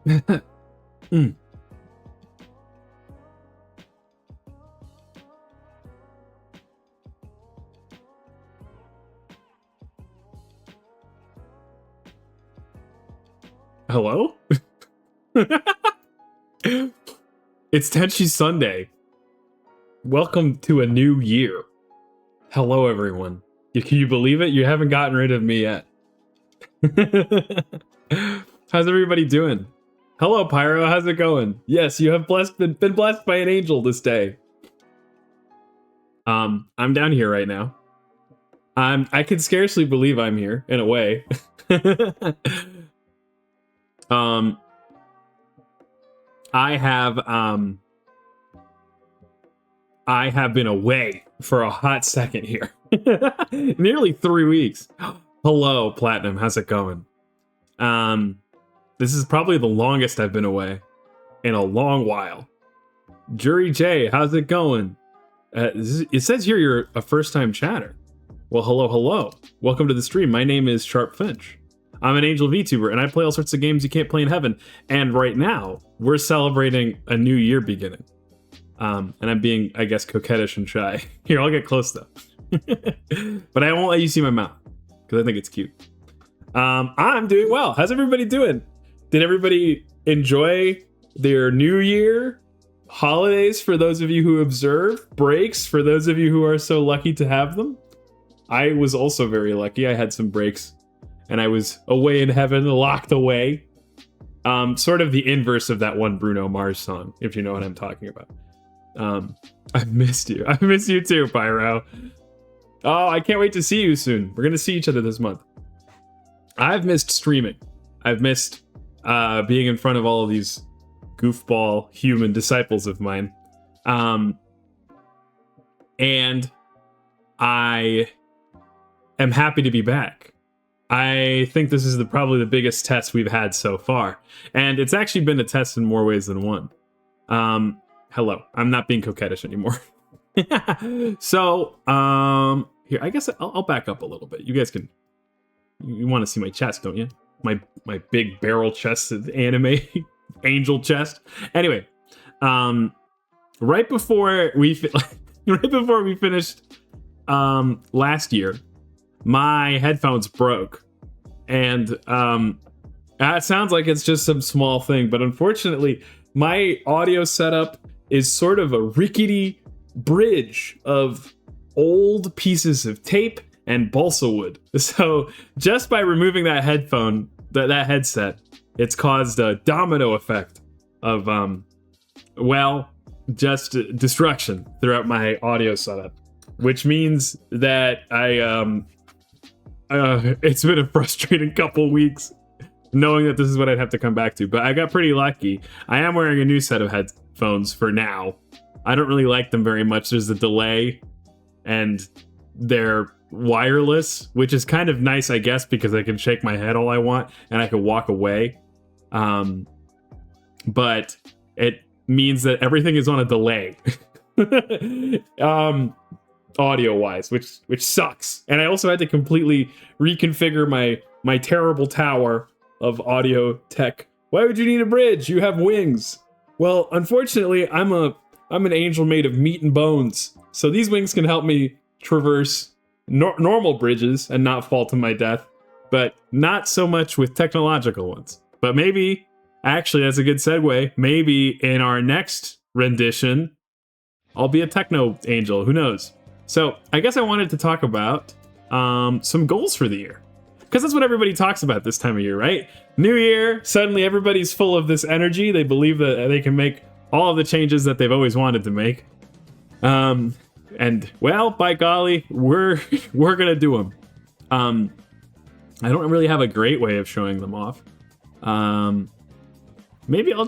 Mm. Hello? It's Tenchi Sunday. Welcome to a new year. Hello, everyone. Can you believe it? You haven't gotten rid of me yet. How's everybody doing? Hello, Pyro. How's it going? Yes, you have been blessed by an angel this day. I'm down here right now. I can scarcely believe I'm here in a way. um, I have been away for a hot second here. Nearly 3 weeks. Hello, Platinum. How's it going? This is probably the longest I've been away in a long while. Jury J, how's it going? It says here you're a first-time chatter. Well, hello. Welcome to the stream. My name is Sharp Finch. I'm an Angel VTuber, and I play all sorts of games you can't play in heaven. And right now, we're celebrating a new year beginning. And I'm being, I guess, coquettish and shy. Here, I'll get close, though. But I won't let you see my mouth, because I think it's cute. I'm doing well. How's everybody doing? Did everybody enjoy their new year? Holidays for those of you who observe? Breaks for those of you who are so lucky to have them? I was also very lucky. I had some breaks. And I was away in heaven, locked away. Sort of the inverse of that one Bruno Mars song, if you know what I'm talking about. I missed you. I miss you too, Pyro. Oh, I can't wait to see you soon. We're going to see each other this month. I've missed streaming. I've missed being in front of all of these goofball human disciples of mine. And I am happy to be back. I think this is probably the biggest test we've had so far. And it's actually been a test in more ways than one. Hello. I'm not being coquettish anymore. So, here, I guess I'll back up a little bit. You guys can... You want to see my chest, don't you? My big barrel chest of anime angel chest. Anyway, right before we finished last year, my headphones broke, and that sounds like it's just some small thing, but unfortunately, my audio setup is sort of a rickety bridge of old pieces of tape and balsa wood. So just by removing that headphone, that headset, it's caused a domino effect of just destruction throughout my audio setup, which means that it's been a frustrating couple weeks knowing that this is what I'd have to come back to, but I got pretty lucky. I am wearing a new set of headphones for now. I don't really like them very much. There's a delay, and they're wireless, which is kind of nice, I guess, because I can shake my head all I want and I can walk away. But it means that everything is on a delay. Audio wise, which sucks. And I also had to completely reconfigure my terrible tower of audio tech. Why would you need a bridge? You have wings. Well, unfortunately, I'm an angel made of meat and bones, so these wings can help me traverse normal bridges and not fall to my death, but not so much with technological ones. But maybe, actually, that's a good segue. Maybe in our next rendition, I'll be a techno angel. Who knows? So I guess I wanted to talk about some goals for the year, because that's what everybody talks about this time of year, right? New year, suddenly everybody's full of this energy. They believe that they can make all of the changes that they've always wanted to make. And well, by golly, we're gonna do them. I don't really have a great way of showing them off. Maybe I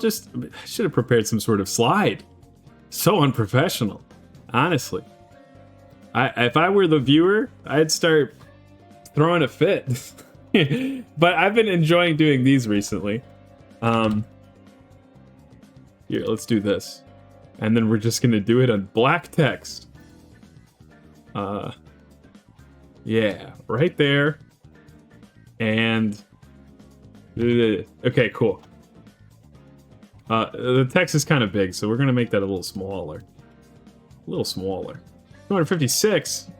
should have prepared some sort of slide. So unprofessional, honestly. If I were the viewer, I'd start throwing a fit. But I've been enjoying doing these recently. Here, let's do this. And then we're just gonna do it on black text. Yeah, right there. And okay, cool. The text is kind of big, so we're gonna make that a little smaller. A little smaller. 256.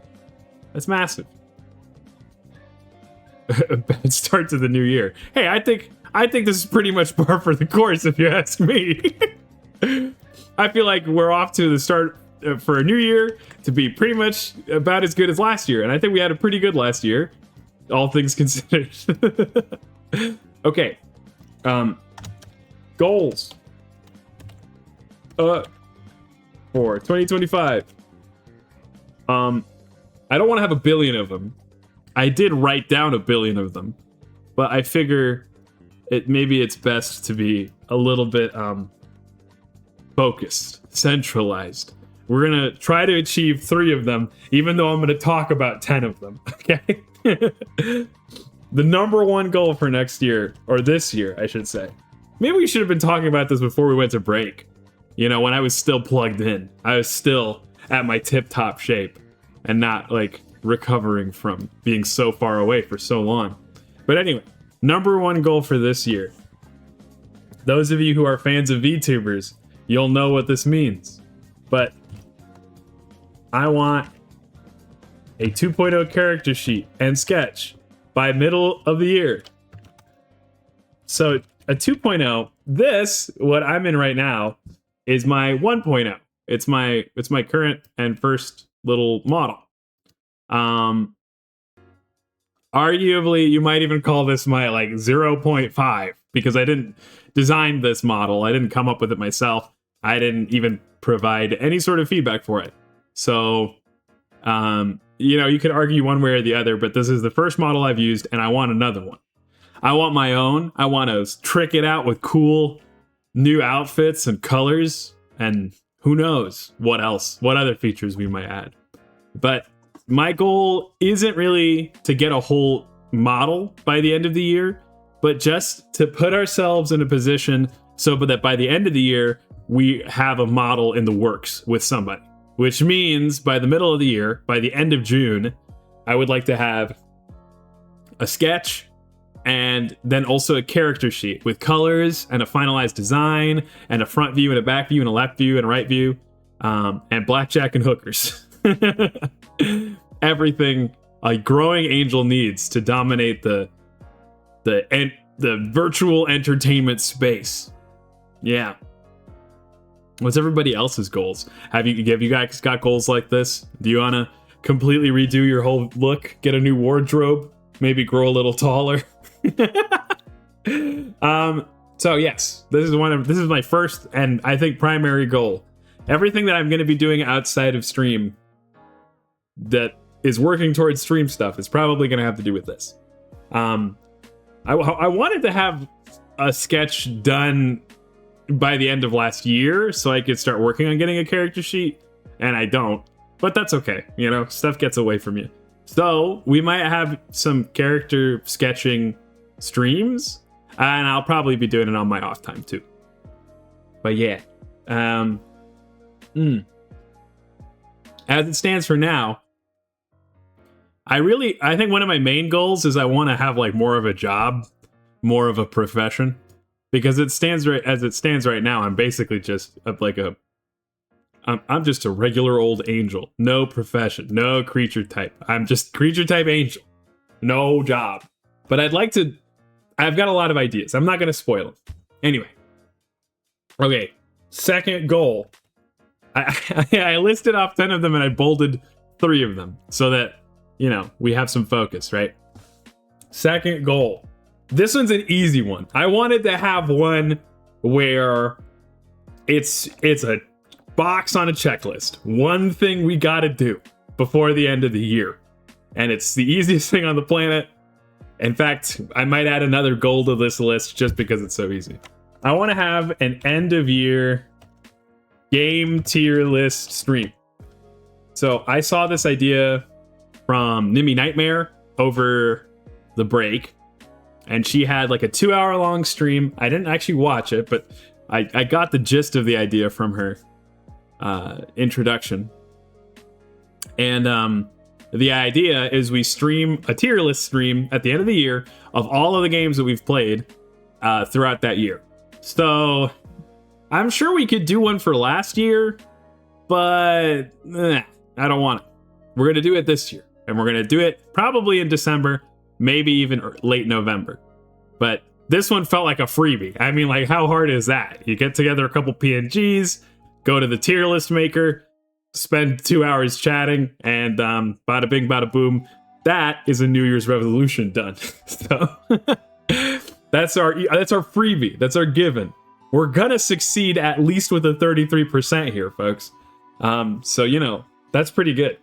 That's massive. A bad start to the new year. Hey, I think this is pretty much par for the course, if you ask me. I feel like we're off to the start for a new year to be pretty much about as good as last year, and I think we had a pretty good last year, all things considered. Okay. Goals. For 2025. I don't want to have a billion of them. I did write down a billion of them, but I figure maybe it's best to be a little bit focused, centralized. We're gonna try to achieve 3 of them, even though I'm gonna talk about 10 of them. Okay. The number 1 goal for next year, or this year, I should say. Maybe we should have been talking about this before we went to break. You know, when I was still plugged in, I was still at my tip-top shape and not like recovering from being so far away for so long. But anyway, number 1 goal for this year. Those of you who are fans of VTubers, you'll know what this means. But I want a 2.0 character sheet and sketch by middle of the year. So a 2.0, what I'm in right now, is my 1.0. It's my current and first little model. Arguably, you might even call this my like 0.5, because I didn't design this model. I didn't come up with it myself. I didn't even provide any sort of feedback for it. So, you know, you could argue one way or the other, but this is the first model I've used, and I want another one. I want my own. I want to trick it out with cool new outfits and colors, and who knows what else, what other features we might add. But my goal isn't really to get a whole model by the end of the year, but just to put ourselves in a position so that by the end of the year, we have a model in the works with somebody. Which means by the middle of the year, by the end of June, I would like to have a sketch and then also a character sheet with colors and a finalized design and a front view and a back view and a left view and a right view, and blackjack and hookers. Everything a growing angel needs to dominate the virtual entertainment space. Yeah. What's everybody else's goals? Have you guys got goals like this? Do you want to completely redo your whole look, get a new wardrobe, maybe grow a little taller? So yes, this is my first and I think primary goal. Everything that I'm going to be doing outside of stream that is working towards stream stuff is probably going to have to do with this. I wanted to have a sketch done by the end of last year so I could start working on getting a character sheet, and I don't, but that's okay. You know, stuff gets away from you. So we might have some character sketching streams, and I'll probably be doing it on my off time too. But yeah, as it stands for now, I think one of my main goals is I want to have like more of a job, more of a profession, because as it stands right now, I'm basically just I'm just a regular old angel, no profession, no creature type. I'm just creature type angel, no job. But I've got a lot of ideas. I'm not going to spoil them. Anyway. Okay. Second goal. I listed off 10 of them and I bolded 3 of them so that, you know, we have some focus, right? Second goal. This one's an easy one. I wanted to have one where it's a box on a checklist. One thing we got to do before the end of the year. And it's the easiest thing on the planet. In fact, I might add another goal to this list just because it's so easy. I want to have an end of year game tier list stream. So I saw this idea from Nimmy Nightmare over the break, and she had like a 2-hour long stream. I didn't actually watch it, but I got the gist of the idea from her introduction. And the idea is we stream a tier list stream at the end of the year of all of the games that we've played throughout that year. So I'm sure we could do one for last year, but I don't want it. We're going to do it this year, and we're going to do it probably in December, maybe even late November. But this one felt like a freebie. I mean, like, how hard is that? You get together a couple PNGs, go to the tier list maker, spend 2 hours chatting, and bada bing, bada boom. That is a New Year's resolution done. So that's our freebie. That's our given. We're gonna succeed at least with a 33% here, folks. So, you know, that's pretty good.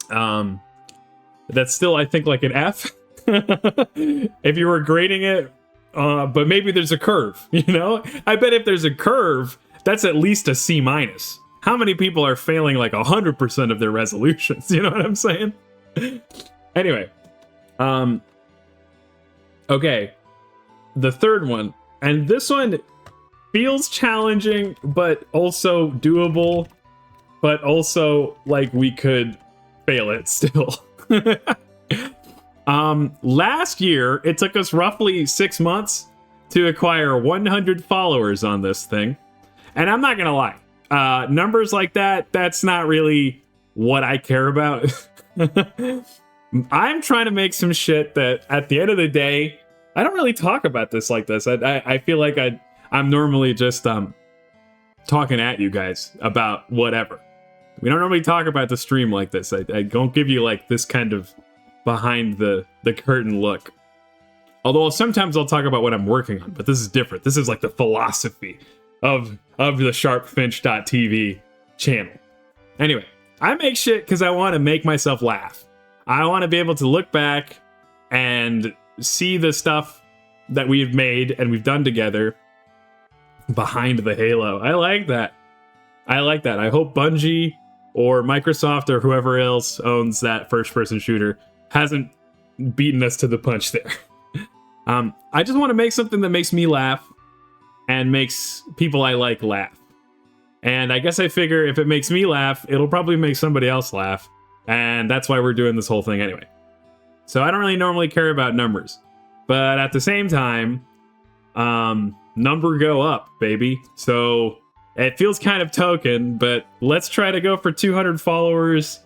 That's still, I think, like an F. If you were grading it, but maybe there's a curve, you know? I bet if there's a curve, that's at least a C-. How many people are failing like 100% of their resolutions? You know what I'm saying? Anyway, okay, the third one, and this one feels challenging, but also doable, but also like we could fail it still. Last year, it took us roughly 6 months to acquire 100 followers on this thing. And I'm not gonna lie, numbers like that, that's not really what I care about. I'm trying to make some shit that at the end of the day, I don't really talk about this like this. I feel like I'm normally just talking at you guys about whatever. We don't normally talk about the stream like this. I don't give you like this kind of behind the curtain look. Although sometimes I'll talk about what I'm working on, but this is different. This is like the philosophy of the sharpfinch.tv channel. Anyway, I make shit because I want to make myself laugh. I want to be able to look back and see the stuff that we've made and we've done together behind the halo. I like that. I like that. I hope Bungie or Microsoft or whoever else owns that first-person shooter hasn't beaten us to the punch there. I just want to make something that makes me laugh and makes people I like laugh. And I guess I figure if it makes me laugh, it'll probably make somebody else laugh. And that's why we're doing this whole thing anyway. So I don't really normally care about numbers. But at the same time, number go up, baby. So it feels kind of token, but let's try to go for 200 followers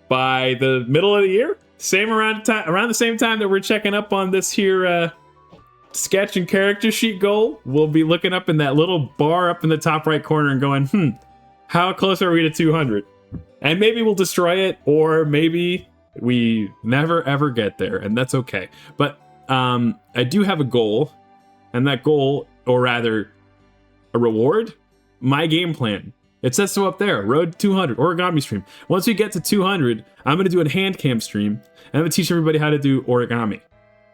by the middle of the year. Same around the same time that we're checking up on this here sketch and character sheet goal. We'll be looking up in that little bar up in the top right corner and going, how close are we to 200? And maybe we'll destroy it, or maybe we never ever get there, and that's okay. But I do have a goal, and that goal, or rather a reward, my game plan. It says so up there, road to 200, origami stream. Once we get to 200, I'm going to do a hand cam stream, and I'm going to teach everybody how to do origami.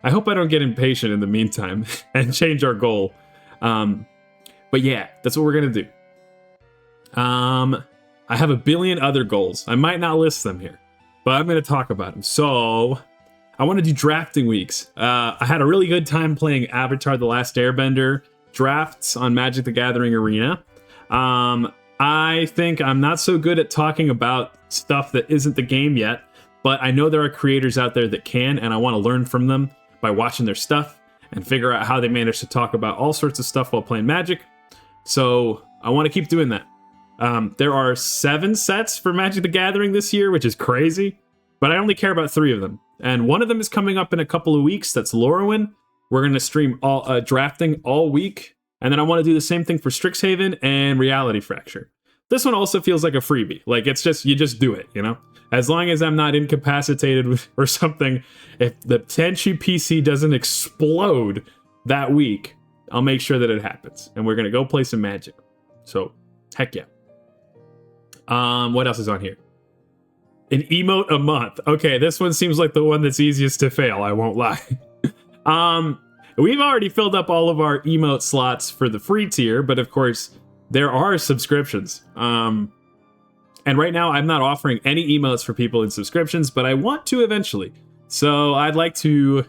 I hope I don't get impatient in the meantime and change our goal. But yeah, that's what we're going to do. I have a billion other goals. I might not list them here, but I'm going to talk about them. So I want to do drafting weeks. I had a really good time playing Avatar: The Last Airbender drafts on Magic the Gathering Arena. I think I'm not so good at talking about stuff that isn't the game yet, but I know there are creators out there that can, and I want to learn from them by watching their stuff and figure out how they manage to talk about all sorts of stuff while playing Magic. So I want to keep doing that. There are 7 sets for Magic the Gathering this year, which is crazy, but I only care about 3 of them. And one of them is coming up in a couple of weeks. That's Lorwyn. We're going to stream all drafting all week. And then I want to do the same thing for Strixhaven and Reality Fracture. This one also feels like a freebie. Like, it's just, you just do it, you know? As long as I'm not incapacitated or something, if the Tenchi PC doesn't explode that week, I'll make sure that it happens. And we're going to go play some Magic. So, heck yeah. What else is on here? An emote a month. Okay, this one seems like the one that's easiest to fail, I won't lie. We've already filled up all of our emote slots for the free tier, but of course, there are subscriptions. And right now, I'm not offering any emotes for people in subscriptions, but I want to eventually. So I'd like to...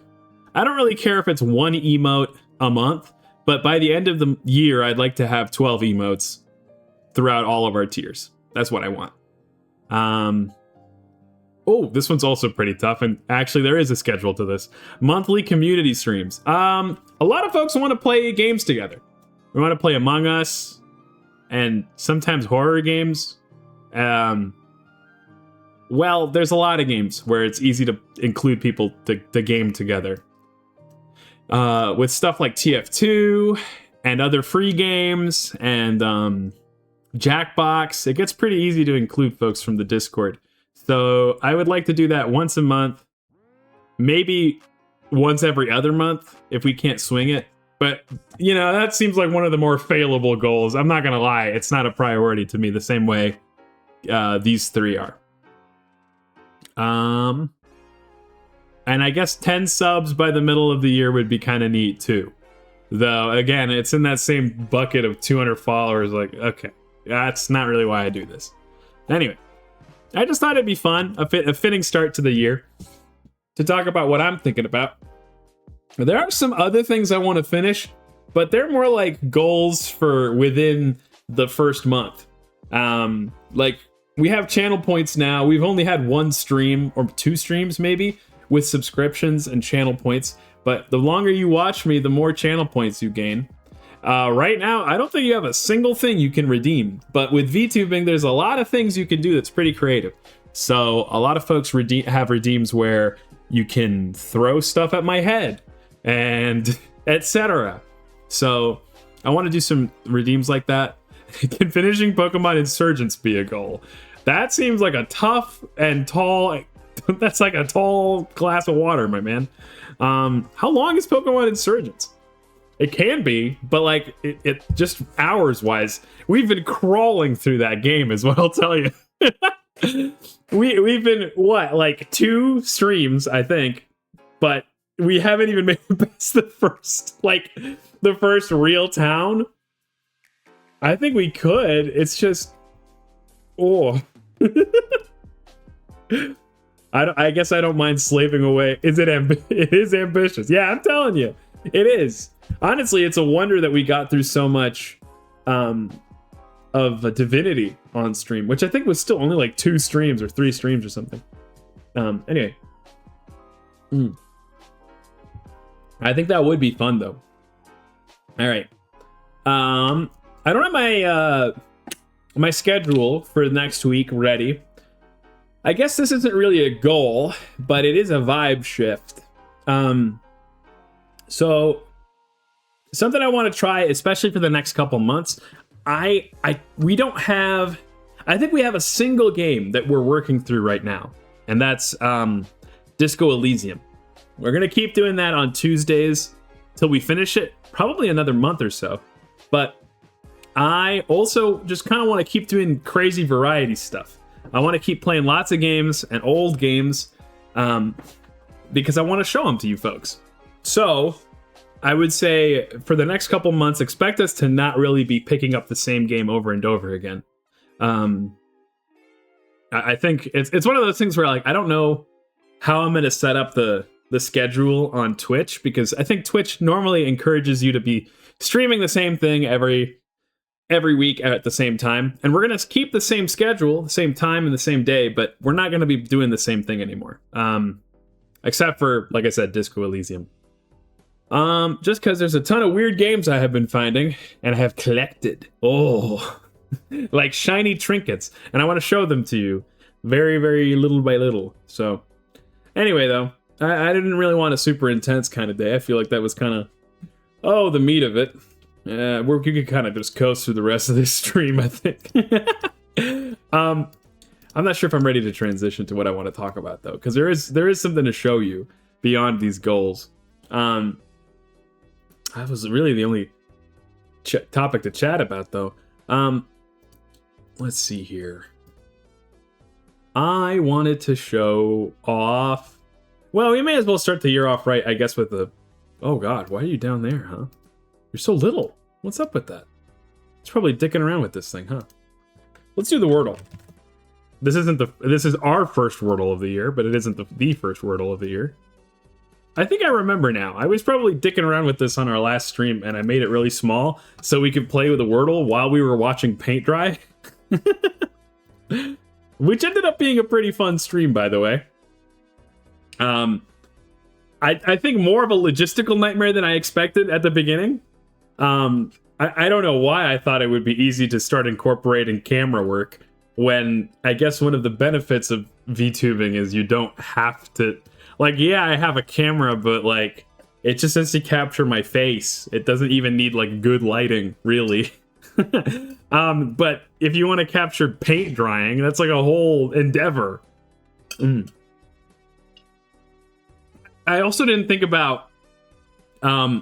I don't really care if it's 1 emote a month, but by the end of the year, I'd like to have 12 emotes throughout all of our tiers. That's what I want. Oh, this one's also pretty tough, and actually there is a schedule to this. Monthly community streams. A lot of folks want to play games together. We want to play Among Us and sometimes horror games. Well, there's a lot of games where it's easy to include people to game together. With stuff like TF2 and other free games and Jackbox, it gets pretty easy to include folks from the Discord. So I would like to do that once a month, maybe once every other month if we can't swing it. But, you know, that seems like one of the more failable goals. I'm not going to lie. It's not a priority to me the same way these three are. And I guess 10 subs by the middle of the year would be kind of neat too. Though, again, it's in that same bucket of 200 followers. Like, okay, that's not really why I do this. Anyway, I just thought it'd be fun, a fitting start to the year, to talk about what I'm thinking about. There are some other things I want to finish, but they're more like goals for within the first month. Like, we have channel points now. We've only had one stream or two streams maybe with subscriptions and channel points. But the longer you watch me, the more channel points you gain. Right now, I don't think you have a single thing you can redeem. But with VTubing, there's a lot of things you can do that's pretty creative. So a lot of folks have redeems where you can throw stuff at my head and etc. So I want to do some redeems like that. Can finishing Pokemon Insurgents be a goal? That seems like a tough and tall... That's like a tall glass of water, my man. How long is Pokemon Insurgents? It can be, but like it just hours-wise, we've been crawling through that game is what I'll tell you. We've been, what, like 2 streams, I think, but we haven't even made it past the first real town. I think we could. It's just, oh. I guess I don't mind slaving away. It is ambitious. Yeah, I'm telling you, it is. Honestly, it's a wonder that we got through so much of Divinity on stream, which I think was still only like 2 streams or 3 streams or something. Anyway. I think that would be fun though. All right. I don't have my schedule for next week ready. I guess this isn't really a goal, but it is a vibe shift. So something I want to try, especially for the next couple months. We don't have. I think we have a single game that we're working through right now, and that's Disco Elysium. We're gonna keep doing that on Tuesdays till we finish it, probably another month or so. But I also just kind of want to keep doing crazy variety stuff. I want to keep playing lots of games and old games because I want to show them to you folks. So I would say for the next couple months, expect us to not really be picking up the same game over and over again. I think it's one of those things where like I don't know how I'm going to set up the schedule on Twitch, because I think Twitch normally encourages you to be streaming the same thing every week at the same time, and we're going to keep the same schedule, the same time and the same day, but we're not going to be doing the same thing anymore, except for, like I said, Disco Elysium, just because there's a ton of weird games I have been finding and I have collected like shiny trinkets, and I want to show them to you very, very little by little. So anyway, though, I didn't really want a super intense kind of day. I feel like that was kind of the meat of it. We could kind of just coast through the rest of this stream, I think. I'm not sure if I'm ready to transition to what I want to talk about, though, because there is something to show you beyond these goals. That was really the only topic to chat about, though. Let's see here. I wanted to show off... Well, we may as well start the year off right, I guess, with the... Oh, God, why are you down there, huh? You're so little. What's up with that? It's probably dicking around with this thing, huh? Let's do the Wordle. This is our first Wordle of the year, but it isn't the first Wordle of the year. I think I remember now. I was probably dicking around with this on our last stream, and I made it really small so we could play with the Wordle while we were watching paint dry. Which ended up being a pretty fun stream, by the way. I think more of a logistical nightmare than I expected at the beginning. I don't know why I thought it would be easy to start incorporating camera work when I guess one of the benefits of VTubing is you don't have to, like, yeah, I have a camera, but like it just has to capture my face. It doesn't even need like good lighting, really. But if you want to capture paint drying, that's like a whole endeavor. I also didn't think about I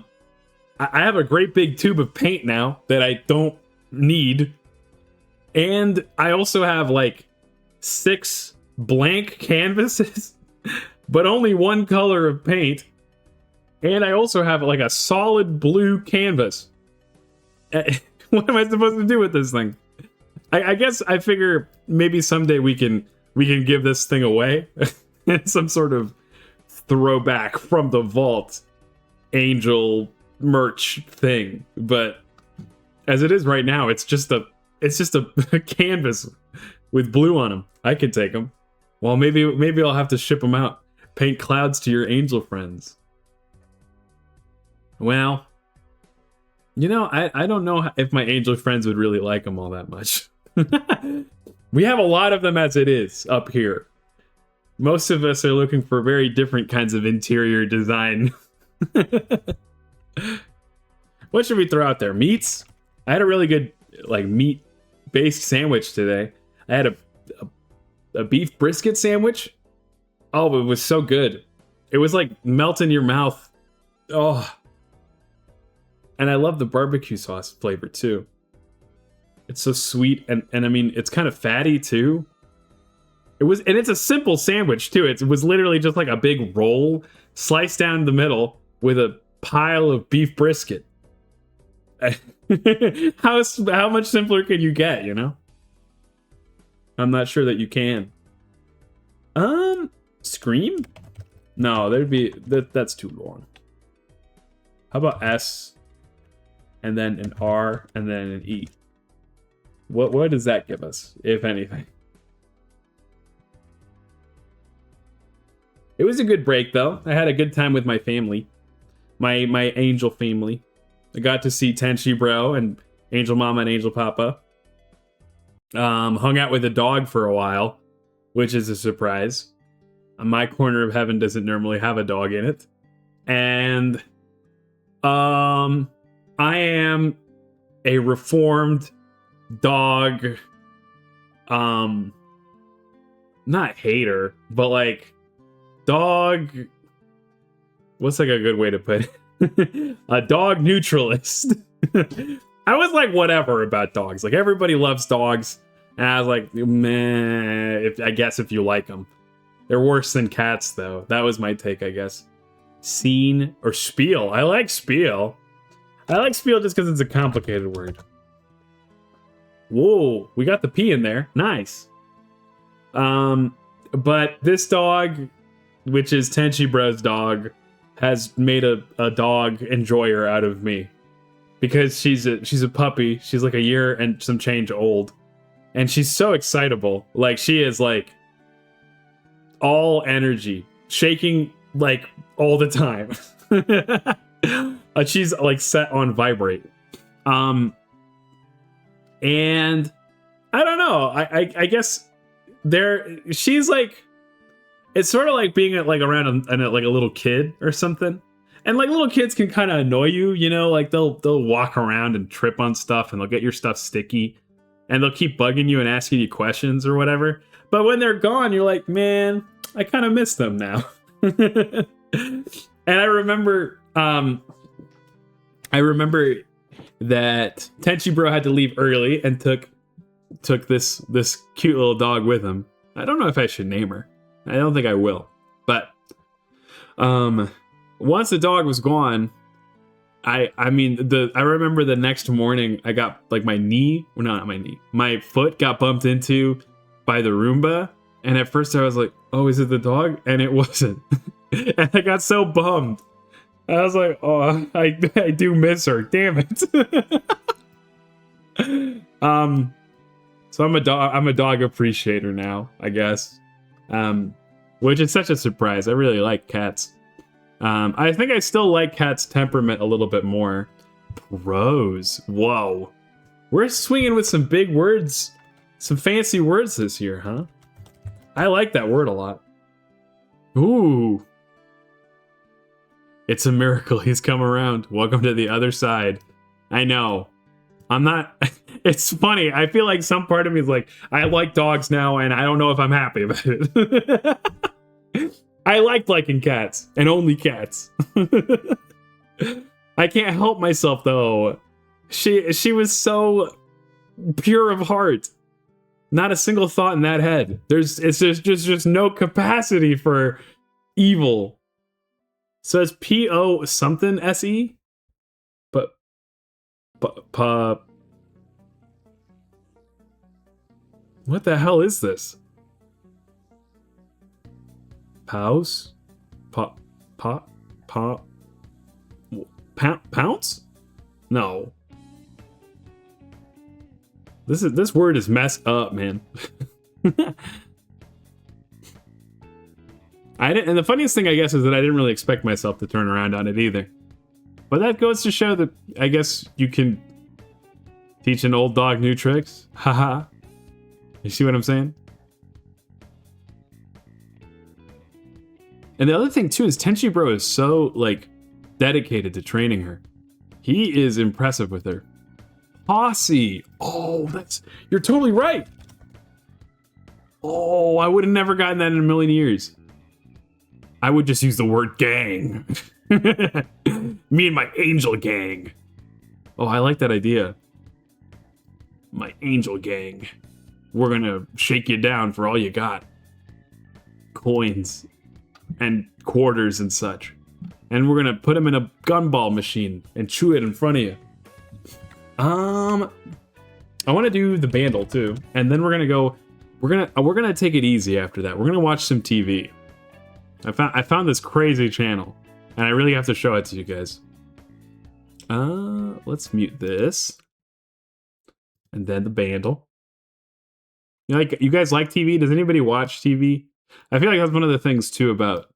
have a great big tube of paint now that I don't need. And I also have like 6 blank canvases, but only one color of paint. And I also have like a solid blue canvas. What am I supposed to do with this thing? I guess I figure maybe someday we can give this thing away. Some sort of throwback from the vault angel merch thing. But as it is right now, it's just a canvas with blue on them. I could take them. Well, maybe I'll have to ship them out. Paint clouds to your angel friends. Well, you know, I don't know if my angel friends would really like them all that much. We have a lot of them as it is up here. Most of us are looking for very different kinds of interior design. What should we throw out there? Meats? I had a really good like meat-based sandwich today. I had a beef brisket sandwich. Oh, it was so good. It was like melt in your mouth. Oh. And I love the barbecue sauce flavor too. It's so sweet and I mean it's kind of fatty too. And it's a simple sandwich too. It was literally just like a big roll sliced down the middle with a pile of beef brisket. How much simpler can you get, you know? I'm not sure that you can. Scream? No, that's too long. How about S and then an R and then an E? What does that give us, if anything? It was a good break though. I had a good time with my family. My angel family. I got to see Tenchi Bro and Angel Mama and Angel Papa. Hung out with a dog for a while, which is a surprise. My corner of heaven doesn't normally have a dog in it. And I am a reformed dog, not hater, but like dog, what's like a good way to put it? A dog neutralist. I was like whatever about dogs. Like everybody loves dogs, and I was like, meh. I guess if you like them, they're worse than cats, though. That was my take, I guess. Scene or spiel. I like spiel. I like spiel just because it's a complicated word. Whoa, we got the P in there. Nice. But this dog, which is Tenchi Bro's dog, has made a dog enjoyer out of me. Because she's a puppy. She's like a year and some change old. And she's so excitable. Like, she is like all energy. Shaking like all the time. She's like set on vibrate. And I don't know. I guess she's like, it's sort of like being like around like a little kid or something. And like little kids can kind of annoy you, you know, like they'll walk around and trip on stuff and they'll get your stuff sticky and they'll keep bugging you and asking you questions or whatever. But when they're gone, you're like, man, I kind of miss them now. And I remember that Tenchi Bro had to leave early and took this cute little dog with him. I don't know if I should name her. I don't think I will. But once the dog was gone, I remember the next morning I got like my foot got bumped into by the Roomba, and at first I was like, oh, is it the dog? And it wasn't. And I got so bummed. I was like, oh, I do miss her. Damn it. So I'm a dog appreciator now, I guess. Which is such a surprise. I really like cats. I think I still like cats' temperament a little bit more. Pros. Whoa. We're swinging with some big words, some fancy words this year, huh? I like that word a lot. Ooh. It's a miracle he's come around. Welcome to the other side. I know. I'm not... It's funny. I feel like some part of me is like, I like dogs now, and I don't know if I'm happy about it. I like liking cats, and only cats. I can't help myself, though. She was so pure of heart. Not a single thought in that head. There's just no capacity for evil. So it's P-O something S-E? But what the hell is this? Pounce? Pounce? No. This word is messed up, man. And the funniest thing, I guess, is that I didn't really expect myself to turn around on it either. But that goes to show that, I guess, you can teach an old dog new tricks. Haha. You see what I'm saying? And the other thing, too, is Tenchi Bro is so, like, dedicated to training her. He is impressive with her. Posse. Oh, you're totally right. Oh, I would have never gotten that in a million years. I would just use the word gang. Me and my angel gang. Oh, I like that idea. My angel gang. We're gonna shake you down for all you got. Coins and quarters and such. And we're gonna put them in a gumball machine and chew it in front of you. I want to do the bandle too, and then we're gonna take it easy after that. We're gonna watch some TV. I found this crazy channel, and I really have to show it to you guys. Let's mute this, and then the bandle. You guys like TV? Does anybody watch TV? I feel like that's one of the things too about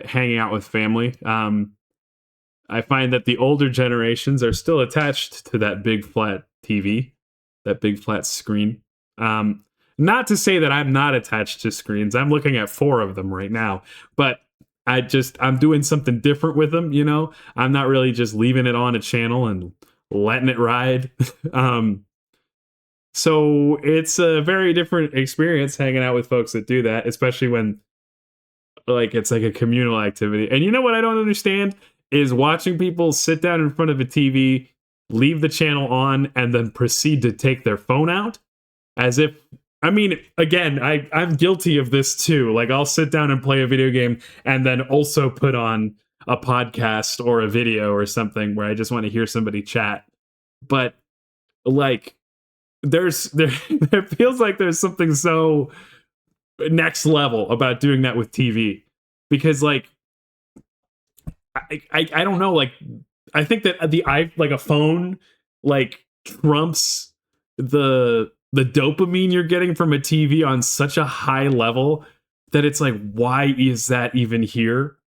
hanging out with family. I find that the older generations are still attached to that big flat TV, that big flat screen. Not to say that I'm not attached to screens. I'm looking at 4 of them right now, but I'm doing something different with them, you know? I'm not really just leaving it on a channel and letting it ride. So it's a very different experience hanging out with folks that do that, especially when it's like a communal activity. And you know what I don't understand is watching people sit down in front of a TV, leave the channel on, and then proceed to take their phone out. As if, I mean, again, I'm guilty of this too. Like, I'll sit down and play a video game and then also put on a podcast or a video or something where I just want to hear somebody chat. But, like, there feels like there's something so next level about doing that with TV. Because, like, I don't know, like, I think that a phone, like, trumps the dopamine you're getting from a TV on such a high level that it's like, why is that even here?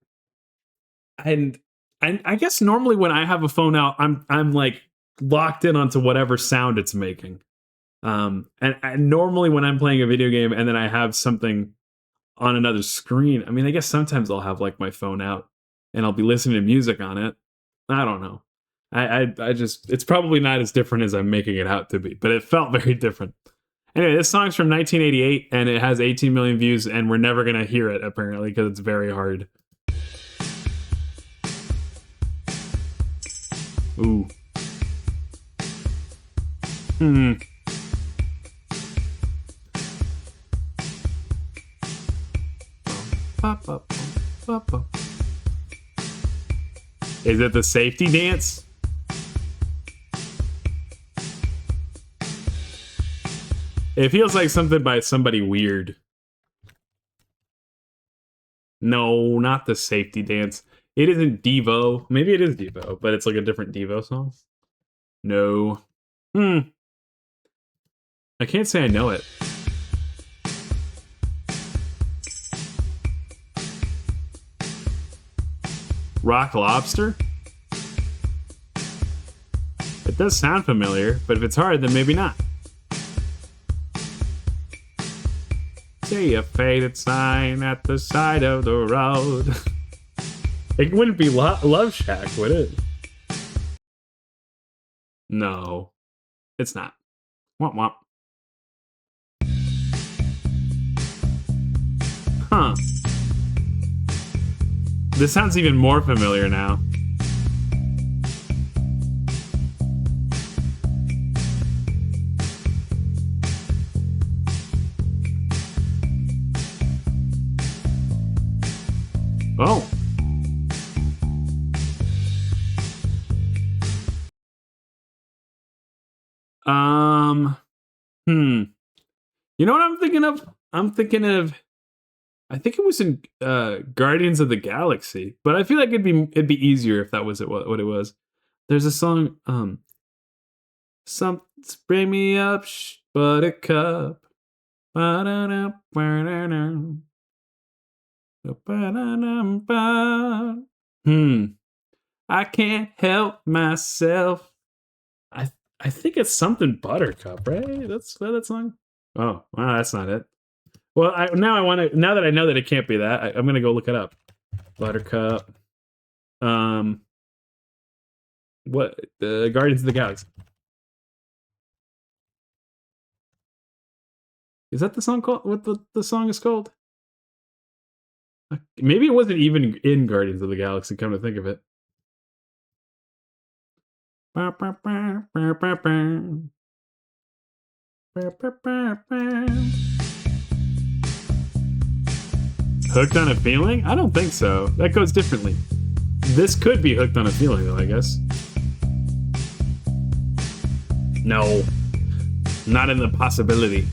And I guess normally when I have a phone out, I'm like locked in onto whatever sound it's making. And normally when I'm playing a video game and then I have something on another screen, I mean, I guess sometimes I'll have like my phone out and I'll be listening to music on it. I don't know. I just, it's probably not as different as I'm making it out to be, but it felt very different. Anyway, this song's from 1988 and it has 18 million views, and we're never going to hear it apparently because it's very hard. Ooh. Is it the safety dance? It feels like something by somebody weird. No, not the safety dance. It isn't Devo. Maybe it is Devo, but it's like a different Devo song. No. I can't say I know it. Rock Lobster? It does sound familiar, but if it's hard, then maybe not. See a faded sign at the side of the road. It wouldn't be Love Shack, would it? No, it's not. Womp womp. Huh. This sounds even more familiar now. Oh. You know what I'm thinking of? I think it was in Guardians of the Galaxy, but I feel like it'd be easier if that was what it was. There's a song, some bring me up, buttercup. I can't help myself. I think it's something Buttercup, right? That's that song. Oh, wow, that's not it. Well, now that I know that it can't be that, I'm gonna go look it up. Buttercup. What? The Guardians of the Galaxy. Is that the song called? What the song is called? Maybe it wasn't even in Guardians of the Galaxy. Come to think of it. Hooked on a Feeling? I don't think so. That goes differently. This could be Hooked on a Feeling, though, I guess. No. Not in the possibility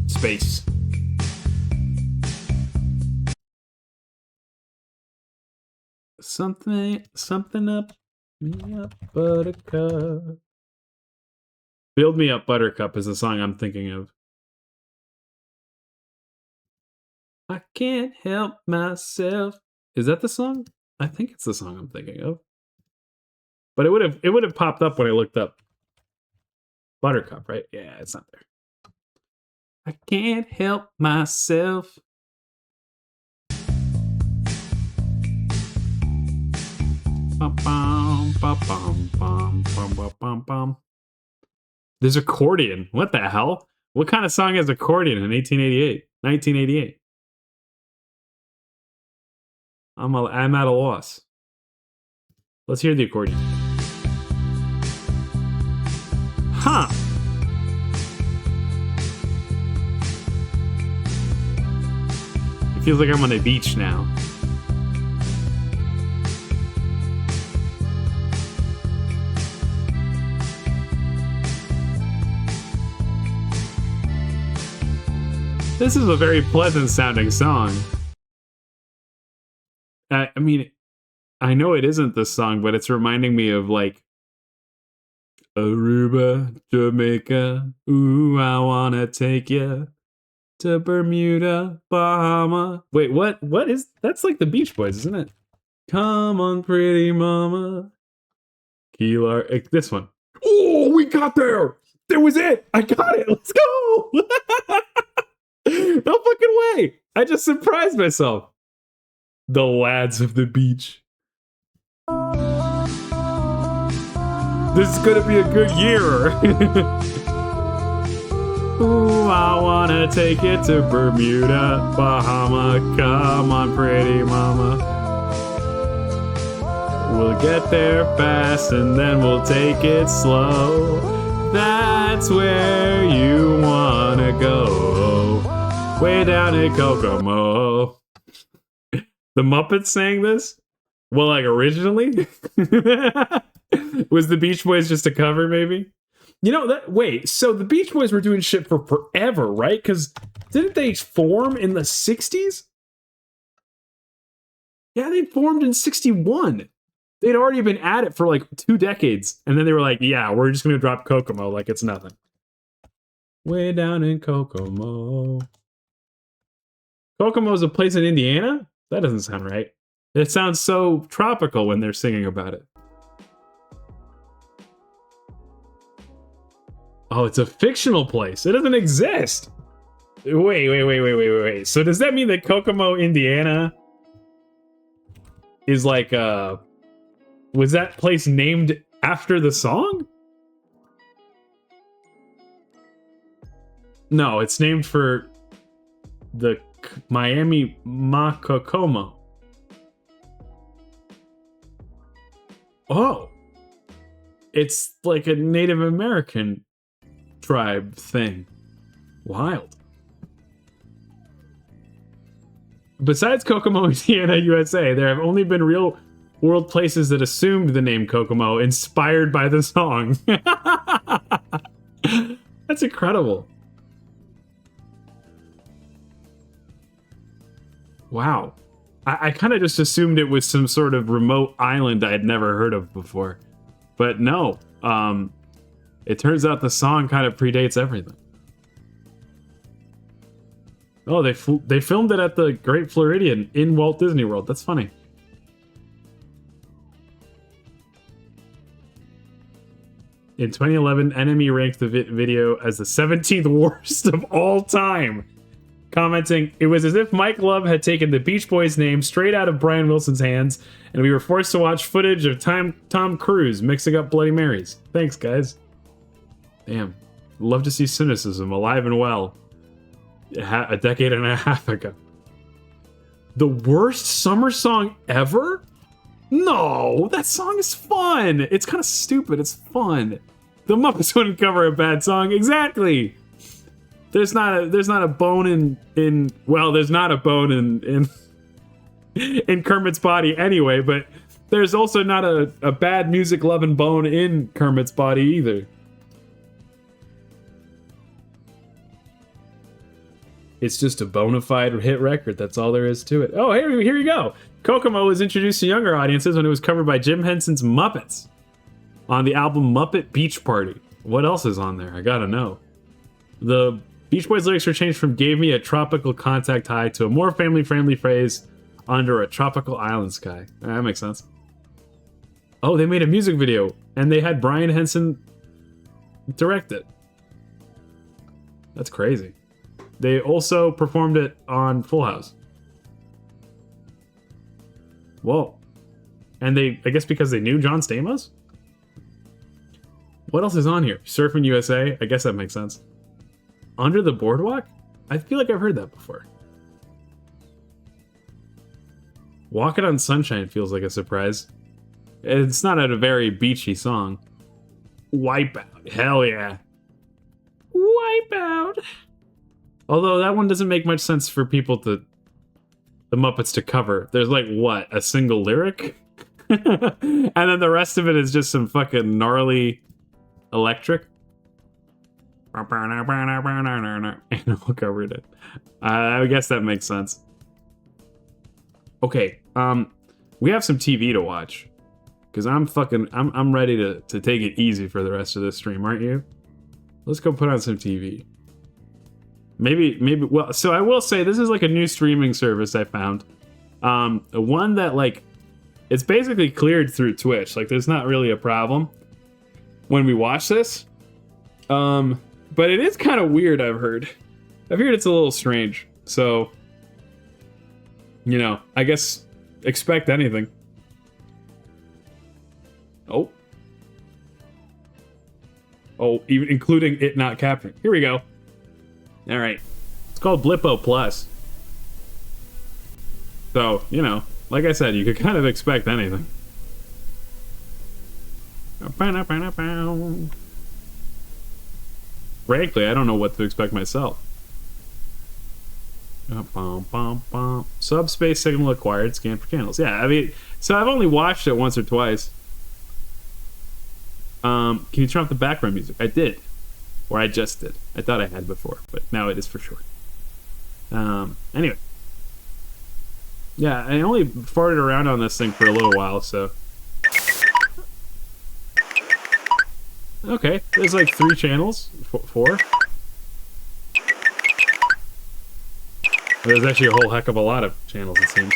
space. Something up me up, Buttercup. Build Me Up, Buttercup is the song I'm thinking of. I can't help myself. Is that the song? I think it's the song I'm thinking of. But it would have popped up when I looked up Buttercup, right? Yeah, it's not there. I can't help myself. Bum, bum, bum, bum, bum, bum, bum, bum. There's accordion. What the hell? What kind of song has accordion in 1988? I'm at a loss. Let's hear the accordion. Huh. It feels like I'm on the beach now. This is a very pleasant sounding song. I mean, I know it isn't this song, but it's reminding me of like Aruba, Jamaica. Ooh, I wanna take you to Bermuda, Bahama. Wait, what? What is? That's like the Beach Boys, isn't it? Come on, pretty mama. Keelar, this one. Oh, we got there. That was it. I got it. Let's go. No fucking way. I just surprised myself. The Lads of the Beach. This is gonna be a good year. Ooh, I wanna take it to Bermuda, Bahama. Come on, pretty mama. We'll get there fast and then we'll take it slow. That's where you wanna go. Way down in Kokomo. The Muppets sang this? Well, like originally? Was the Beach Boys just a cover, maybe? You know, wait, so the Beach Boys were doing shit for forever, right? Because didn't they form in the 60s? Yeah, they formed in 61. They'd already been at it for like 2 decades. And then they were like, yeah, we're just going to drop Kokomo like it's nothing. Way down in Kokomo. Kokomo's a place in Indiana? That doesn't sound right. It sounds so tropical when they're singing about it. Oh, it's a fictional place. It doesn't exist. Wait. So does that mean that Kokomo, Indiana is like was that place named after the song? No, it's named for the Miami Makokomo. Oh. It's like a Native American tribe thing. Wild. Besides Kokomo, Indiana, USA, there have only been real world places that assumed the name Kokomo, inspired by the song. That's incredible. Wow. I kind of just assumed it was some sort of remote island I had never heard of before. But no. It turns out the song kind of predates everything. Oh, they filmed it at the Great Floridian in Walt Disney World. That's funny. In 2011, Enemy ranked the video as the 17th worst of all time, commenting, "It was as if Mike Love had taken the Beach Boys name straight out of Brian Wilson's hands, and we were forced to watch footage of Tom Cruise mixing up Bloody Marys. Thanks, guys." Damn. Love to see cynicism alive and well. A decade and a half ago. The worst summer song ever? No, that song is fun. It's kind of stupid. It's fun. The Muppets wouldn't cover a bad song. Exactly. There's not a bone in well, there's not a bone in Kermit's body anyway, but there's also not a bad music loving bone in Kermit's body either. It's just a bona fide hit record. That's all there is to it. Oh, here you go. Kokomo was introduced to younger audiences when it was covered by Jim Henson's Muppets on the album Muppet Beach Party. What else is on there? I gotta know. The Beach Boys lyrics were changed from "gave me a tropical contact high" to a more family-friendly phrase, "under a tropical island sky." That makes sense. Oh, they made a music video, and they had Brian Henson direct it. That's crazy. They also performed it on Full House. Whoa. And I guess because they knew John Stamos? What else is on here? Surfing USA? I guess that makes sense. Under the Boardwalk? I feel like I've heard that before. Walking on Sunshine feels like a surprise. It's not a very beachy song. Wipeout. Hell yeah. Wipeout. Although that one doesn't make much sense for the Muppets to cover. There's like, what, a single lyric? And then the rest of it is just some fucking gnarly electric. Animal covered it. I guess that makes sense. Okay, we have some TV to watch. Because I'm ready to take it easy for the rest of this stream, aren't you? Let's go put on some TV. Maybe, well, so I will say this is like a new streaming service I found. One that, like, it's basically cleared through Twitch. Like, there's not really a problem when we watch this. But it is kind of weird, I've heard. I've heard it's a little strange. So, you know, I guess expect anything. Oh, even including it not capturing. Here we go. All right. It's called Blippo Plus. So, you know, like I said, you could kind of expect anything. Frankly, I don't know what to expect myself. Subspace signal acquired, scan for channels. Yeah, I mean, so I've only watched it once or twice. Can you turn off the background music? I did. Or I just did. I thought I had before, but now it is for sure. Anyway. Yeah, I only farted around on this thing for a little while, so... Okay, there's like 3 channels. 4. There's actually a whole heck of a lot of channels, it seems.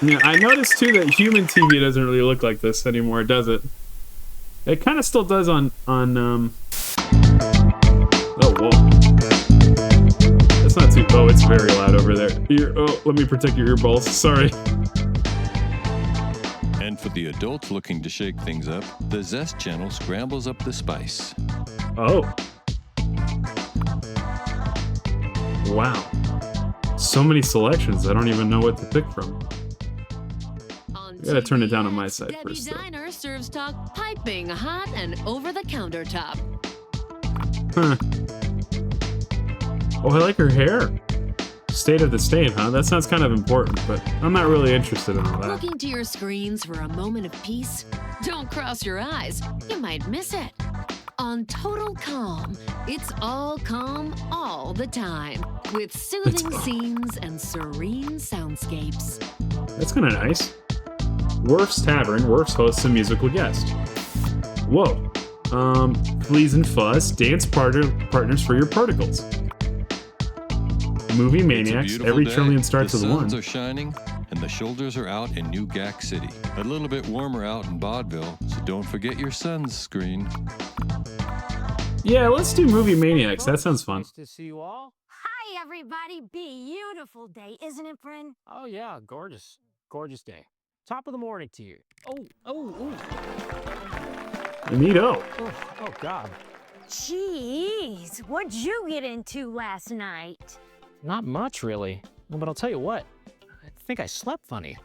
Yeah, I noticed too that human TV doesn't really look like this anymore, does it? It kind of still does on Oh, whoa. That's not too... Oh, it's very loud over there. Oh, let me protect your earballs. Sorry. And for the adults looking to shake things up, the Zest channel scrambles up the spice. Oh. Wow. So many selections, I don't even know what to pick from. I gotta turn it down on my side Debbie first, though. Diner serves talk piping hot and over the countertop. Huh. Oh, I like her hair. State of the state, huh? That sounds kind of important, but I'm not really interested in all that. Looking to your screens for a moment of peace? Don't cross your eyes. You might miss it. On Total Calm, it's all calm all the time, with soothing scenes and serene soundscapes. That's kind of nice. Worf's Tavern. Worf's hosts a musical guest. Whoa. Fleas and Fuzz. Dance partners for your particles. Movie Maniacs. Every trillion starts with one. The suns are shining and the shoulders are out in New Gack City. A little bit warmer out in Vaudeville, so don't forget your sunscreen. Yeah, let's do Movie Maniacs. That sounds fun. Nice to see you all. Hi, everybody. Beautiful day, isn't it, friend? Oh, yeah, gorgeous. Gorgeous day. Top of the morning to you. Oh. Neato. Oh, God. Jeez, what'd you get into last night? Not much, really. Well, but I'll tell you what. I think I slept funny.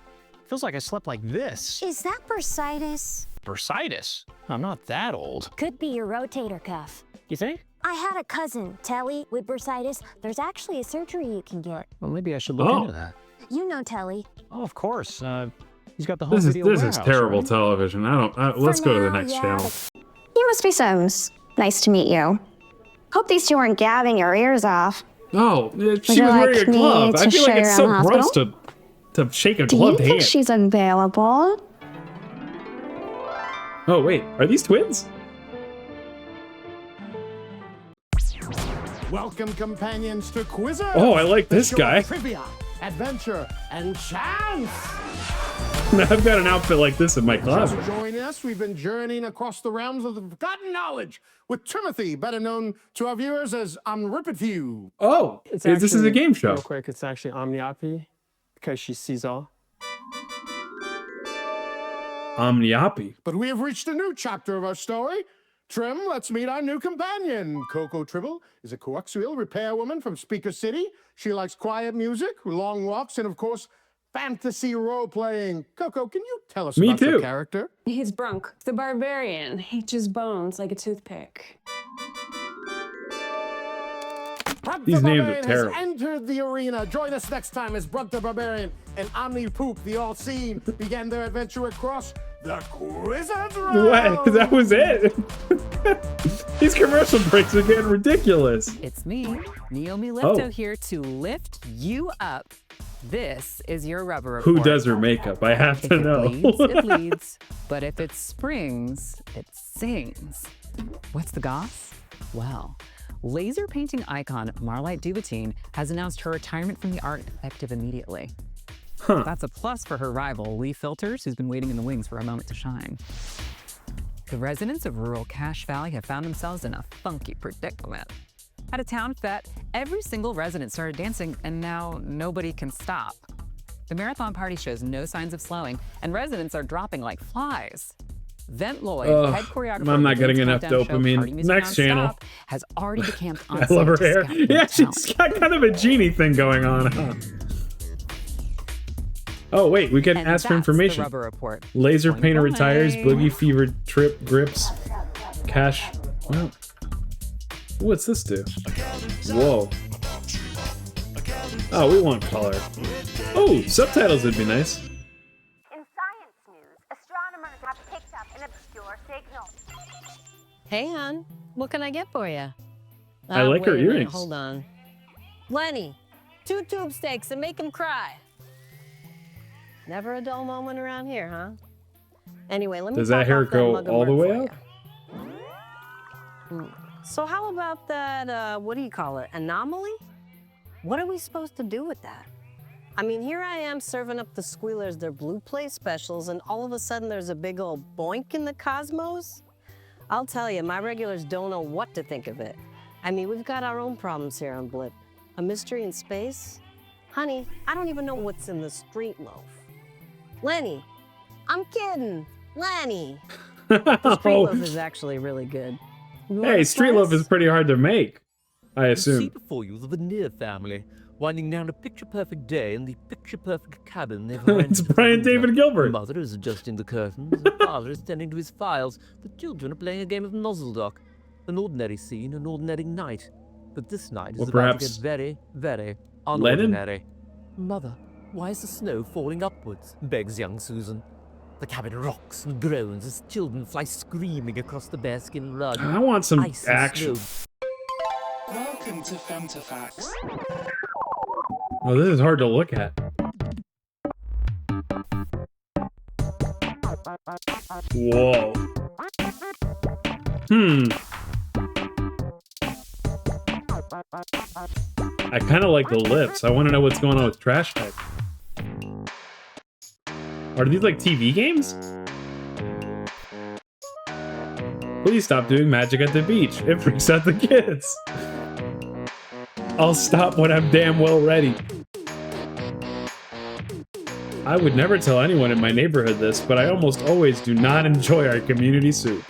Feels like I slept like this. Is that bursitis? Bursitis? I'm not that old. Could be your rotator cuff. You think? I had a cousin, Telly, with bursitis. There's actually a surgery you can get. Well, maybe I should look into that. You know Telly. Oh, of course. He's got the home This video is warehouse, terrible right? television. Let's go to the next channel. You must be Sims. Nice to meet you. Hope these two weren't gabbing your ears off. Oh, she was you wearing like a me glove. I to feel like show it's you so around the gross to shake a Do you gloved think hand. she's available? Oh wait, are these twins? Welcome, companions, to Quizzers. Oh, I like the this show guy. of trivia, adventure, and chance. I've got an outfit like this in my Just closet. join us. We've been journeying across the realms of the forgotten knowledge with Timothy, better known to our viewers as View. Oh, this is a game show. Real quick, it's actually Omniopy because she sees all. Omniopy. But we have reached a new chapter of our story. Trim, let's meet our new companion. Coco Tribble is a coaxial repairwoman from Speaker City. She likes quiet music, long walks, and of course, fantasy role-playing. Coco, can you tell us Me about your too. character? He's Brunk, the barbarian. He chews bones like a toothpick. Brunk These the names are Barbarian terrible. has entered the arena. Join us next time as Brunk the Barbarian and Omni Poop, the All-Seeing, began their adventure across the Quizzers realm. What? That was it? These commercial breaks are getting ridiculous. It's me, Naomi Lifto, Oh. here to lift you up. This is your rubber report. Who does her makeup? I have If to it know. bleeds, it bleeds. But if it springs, it sings. What's the goss? Well, laser painting icon Marlite Dubatine has announced her retirement from the art effective immediately. Huh. That's a plus for her rival, Lee Filters, who's been waiting in the wings for a moment to shine. The residents of rural Cache Valley have found themselves in a funky predicament. At a town fete, every single resident started dancing, and now nobody can stop. The marathon party shows no signs of slowing, and residents are dropping like flies. Vent Lloyd, Ugh, head choreographer I'm not of the getting Dance enough Countdown show dopamine. Party Music Next channel. Nonstop, has already decamped on I love her site to hair. scout the Yeah, town. she's got kind of a genie thing going on. Huh? Oh wait, we can And ask for that's the information. rubber report. Laser painter Point retires. blank. Boogie fever trip grips. Cash. Well, what's this do? Whoa. Oh, we want color. Oh, subtitles would be nice. In science news, astronomers have picked up an obscure signal. Hey, hon. What can I get for you? I like her wait a minute, earrings. Hold on. Lenny, 2 tube steaks and make him cry. Never a dull moment around here, huh? Anyway, let me Does that top hair off go mug of all the murk way for up? ya. So how about that, what do you call it, anomaly? What are we supposed to do with that? I mean, here I am serving up the squealers their blue plate specials, and all of a sudden there's a big old boink in the cosmos? I'll tell you, my regulars don't know what to think of it. I mean, we've got our own problems here on Blip. A mystery in space? Honey, I don't even know what's in the street loaf. Lenny, I'm kidding. Lenny. The street loaf is actually really good. Hey, street loaf is pretty hard to make, I You see assume. before you the Veneer family, winding down a picture-perfect day in the picture-perfect cabin they've rented. It's Brian David Gilbert. The mother is adjusting the curtains, the father is tending to his files, the children are playing a game of Nozzledock. An ordinary scene, an ordinary night. But this night is Well, about to perhaps get very, very Lennon? unordinary. Mother, why is the snow falling upwards? Begs young Susan. The cabin rocks and groans as children fly screaming across the bearskin rug. I want some Ice and action. snow. Welcome to Fantafax. Oh, this is hard to look at. Whoa. I kind of like the lips. I want to know what's going on with Trash Type. Are these like TV games? Please stop doing magic at the beach. It freaks out the kids. I'll stop when I'm damn well ready. I would never tell anyone in my neighborhood this, but I almost always do not enjoy our community soup.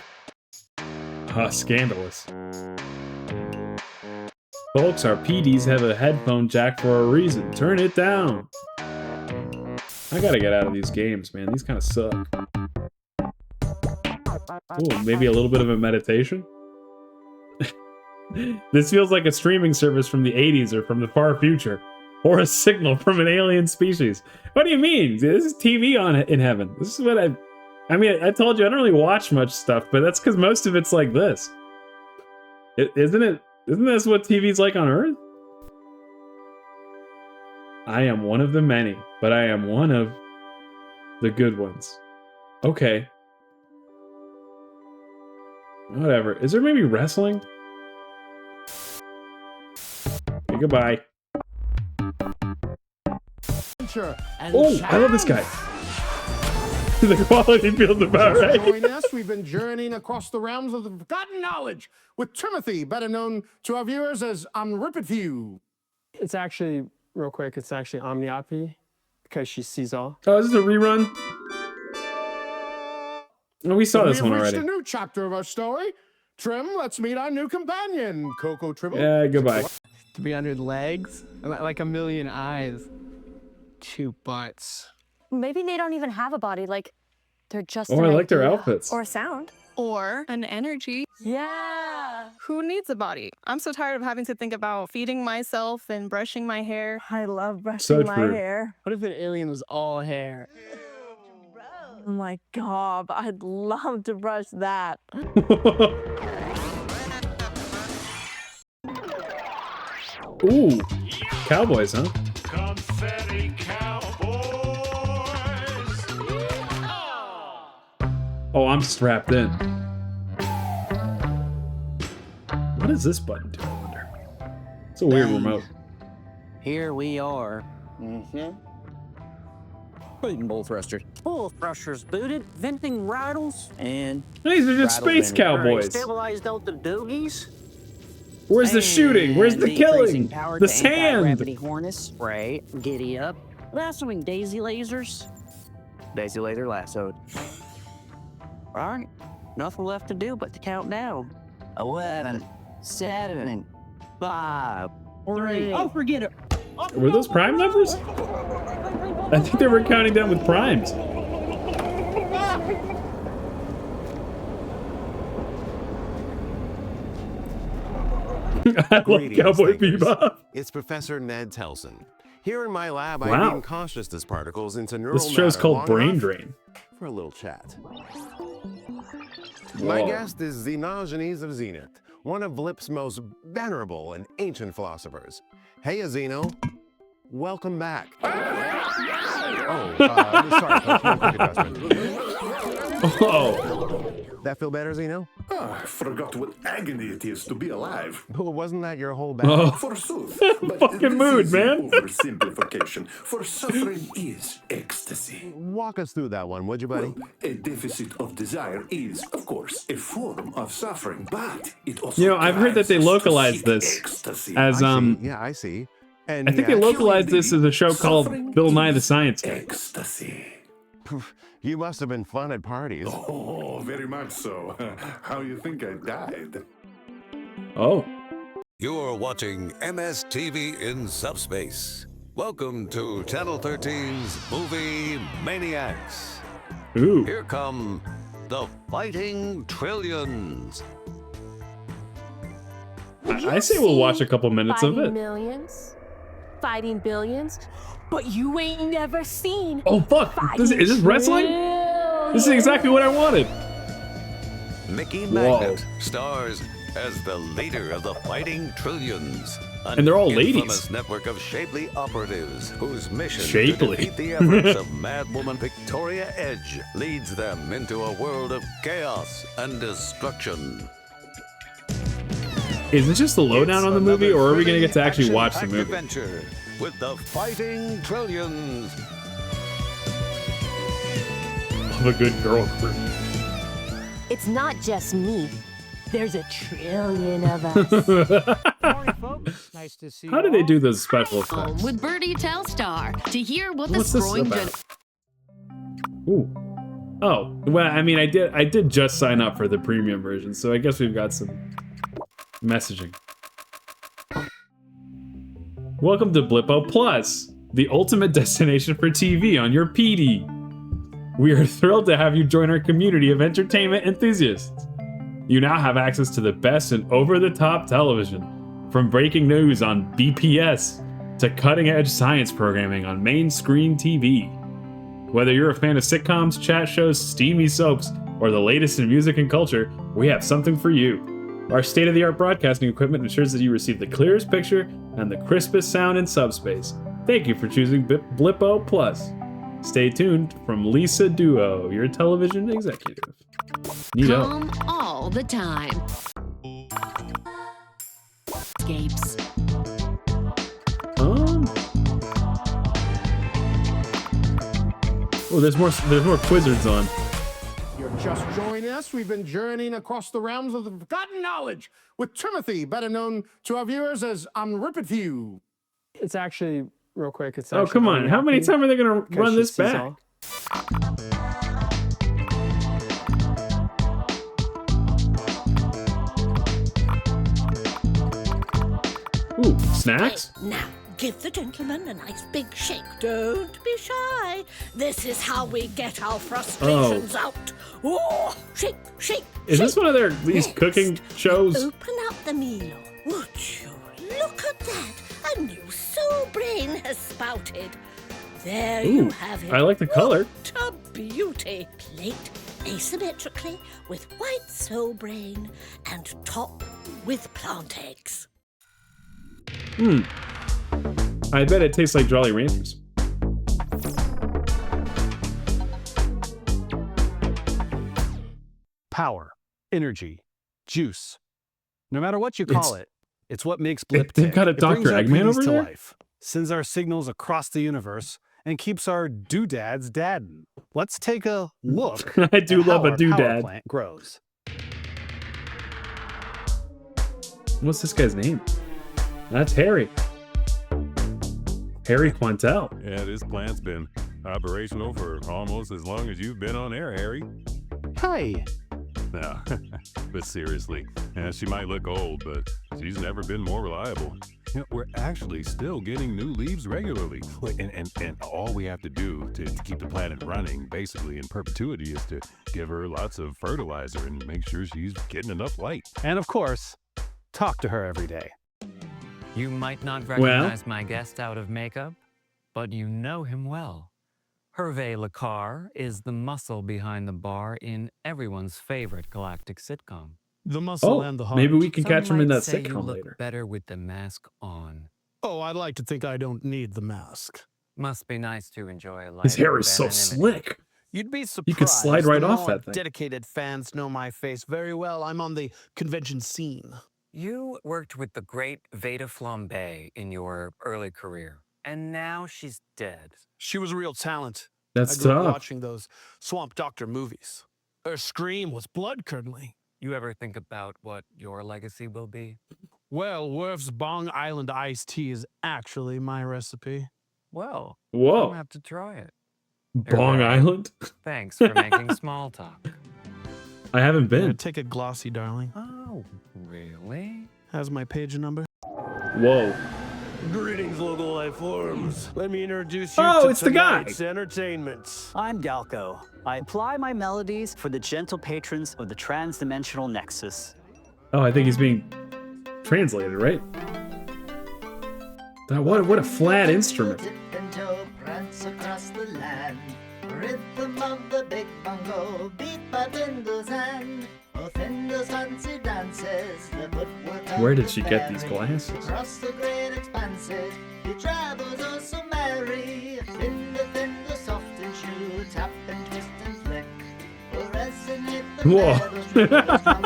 Scandalous. Folks, our PDs have a headphone jack for a reason. Turn it down. I gotta get out of these games, man. These kind of suck. Ooh, maybe a little bit of a meditation? This feels like a streaming service from the 80s or from the far future. Or a signal from an alien species. What do you mean? This is TV in heaven. This is what I mean, I told you I don't really watch much stuff, but that's because most of it's like this. Isn't this what TV's like on Earth? I am one of the many, but I am one of the good ones. Okay. Whatever. Is there maybe wrestling? Okay, goodbye. Oh, I love this guy. The quality feels about right. Join us. We've been journeying across the realms of the forgotten knowledge with Timothy, better known to our viewers as Omnipotent. It's actually, real quick, it's actually Omnipotent because she sees all. Oh, is this a rerun? Oh, we saw this one We've already. reached a new chapter of our story. Trim, let's meet our new companion, Coco Tribble. Yeah, goodbye. 300 legs, like a million eyes, 2 butts. Maybe they don't even have a body, like they're just Oh, an I like their idea. outfits. Or a sound. Or an energy. Yeah. Who needs a body? I'm so tired of having to think about feeding myself and brushing my hair. I love brushing So my true. hair. What if an alien was all hair? Oh my god, I'd love to brush that. Ooh, cowboys, huh? Confetti Cowboys. Oh, I'm strapped in. What does this button do, I wonder? It's a weird remote. Here we are. Booting bull thrusters. Bull thrusters booted, venting rattles, and... These are just rattle space venting. cowboys. Stabilized out the doogies. Where's the shooting? Where's the killing? The sand! Gravity harness, spray, giddy up. Lassoing daisy lasers. Daisy laser lassoed. All right, nothing left to do but to count down. 11, 7, 5, 3. Oh, forget it. Were those prime numbers? I think they were counting down with primes. I love Greetings, Cowboy thinkers. Bebop. It's Professor Ned Telson. Here in my lab, I Wow. beam consciousness particles into neural This show's matter called long Brain enough Drain. for a little chat. My Whoa. guest is Xenogenes of Zenith, one of Blip's most venerable and ancient philosophers. Hey, Xeno. Welcome back. Oh, sorry, Coach. One quick adjustment. Oh. That feel better, Zeno? Oh, I forgot what agony it is to be alive. Well, wasn't that your whole bag? Oh, Forsooth, but fucking this mood, is man. an oversimplification, for suffering is ecstasy. Walk us through that one, would you, buddy? Well, a deficit of desire is, of course, a form of suffering, but it also You know, I've heard that they drives us to localized seek this ecstasy. as Yeah, I see. And I think they localized this as a show called Suffering Bill Nye the is Science Guy. Ecstasy. You must have been fun at parties. Oh, very much so. How you think I died? Oh. You're watching MSTV in Subspace. Welcome to Channel 13's Movie Maniacs. Ooh. Here come the Fighting Trillions. I say we'll watch a couple minutes of it. Millions, fighting billions, but you ain't never seen. Oh fuck! Is this wrestling? This is exactly what I wanted. Mickey Whoa. Magnet stars as the leader of the Fighting Trillions. And they're all ladies. Infamous network of shapely operatives whose mission Shapely. to defeat the efforts of Madwoman Victoria Edge leads them into a world of chaos and destruction. Is this just the lowdown on the movie, or are we gonna get to actually watch the movie? Adventure with the Fighting Trillions. Of a good girl crew. It's not just me. There's a trillion of us. Morning, folks. Nice to see you. How do they all. do those special Home effects? with Birdie Telstar to hear what What's the this scrolling about? Ooh. Oh, well, I mean, I did just sign up for the premium version, so I guess we've got some messaging. Welcome to Blippo Plus, the ultimate destination for TV on your PD. We are thrilled to have you join our community of entertainment enthusiasts. You now have access to the best in over-the-top television, from breaking news on BPS to cutting-edge science programming on main screen TV. Whether you're a fan of sitcoms, chat shows, steamy soaps, or the latest in music and culture, we have something for you. Our state-of-the-art broadcasting equipment ensures that you receive the clearest picture and the crispest sound in subspace. Thank you for choosing Blippo Plus. Stay tuned from Lisa Duo, your television executive. Neato. Calm all the time. Escapes. Oh, there's more Quizzards on. You're just joining us. We've been journeying across the realms of the forgotten knowledge with Timothy, better known to our viewers as View. It's actually, real quick, it's Oh, actually come on. How many times are they going to because run she this sees back? all. Ooh, snacks? Now, give the gentleman a nice big shake. Don't be shy. This is how we get our frustrations out. Oh, shake, shake. Is this one of these cooking shows? Open up the meal. Would you look at that? A new soul brain has spouted. There you Ooh, have it. I like the color. What a beauty. Plate asymmetrically with white soul brain and top with plant eggs. I bet it tastes like Jolly Ranchers. Power, energy, juice. No matter what you call It's- it's what makes Blip they've tick. got a It brings Dr. our Eggman PDs over to there? life, sends our signals across the universe, and keeps our doodads dadding. Let's take a look. I do at love how a our power doodad. plant grows. What's this guy's name? That's Harry. Harry Quantel. Yeah, this plant's been operational for almost as long as you've been on air, Harry. Hi. No, but seriously, she might look old, but she's never been more reliable. We're actually still getting new leaves regularly. And all we have to do to keep the planet running, basically in perpetuity, is to give her lots of fertilizer and make sure she's getting enough light. And of course, talk to her every day. You might not recognize my guest out of makeup, but you know him well. Hervé Lecar is the muscle behind the bar in everyone's favorite galactic sitcom. The muscle Oh, and the heart. maybe we can Some catch him in might that say you sitcom look later. better with the mask on. Oh, I'd like to think I don't need the mask. Must be nice to enjoy a life. His hair is so slick. You'd be surprised. You could slide right the off more that thing. Dedicated fans know my face very well. I'm on the convention scene. You worked with the great Veda Flambe in your early career, and now she's dead. She was a real talent. That's I grew up tough. watching those Swamp Doctor movies. Her scream was blood-curdling. You ever think about what your legacy will be? Well, Worf's Bong Island iced tea is actually my recipe. Well, Whoa. I'll have to try it. Bong Island? Thanks for making small talk. I haven't been. Take it glossy, darling. Oh, really? Has my page number. Whoa. Greetings, local life forms. Let me introduce you Oh, to it's the guy. tonight's entertainment. I'm Galco. I apply my melodies for the gentle patrons of the trans-dimensional nexus. Oh, I think he's being translated, right? What a flat instrument. And toe prance across the land. Rhythm of the big bongo, beat by Bindo's hand. Othendo's fancy dances, the footwork of Where did the she get these fairy. glasses? Across the great expanses, he travels oh so merry. Findo, soft and shoe, tap and twist and flick. Will resonate the Whoa.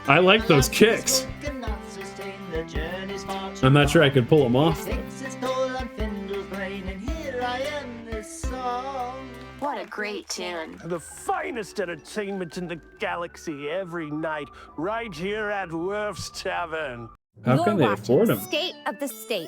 I like those kicks. cannot sustain the journey's march. I'm not sure I could pull them off. Takes its toll on Findel's brain, and here I am this song. What a great tune. The finest entertainment in the galaxy every night, right here at Worf's Tavern. How can they afford them? State of the state.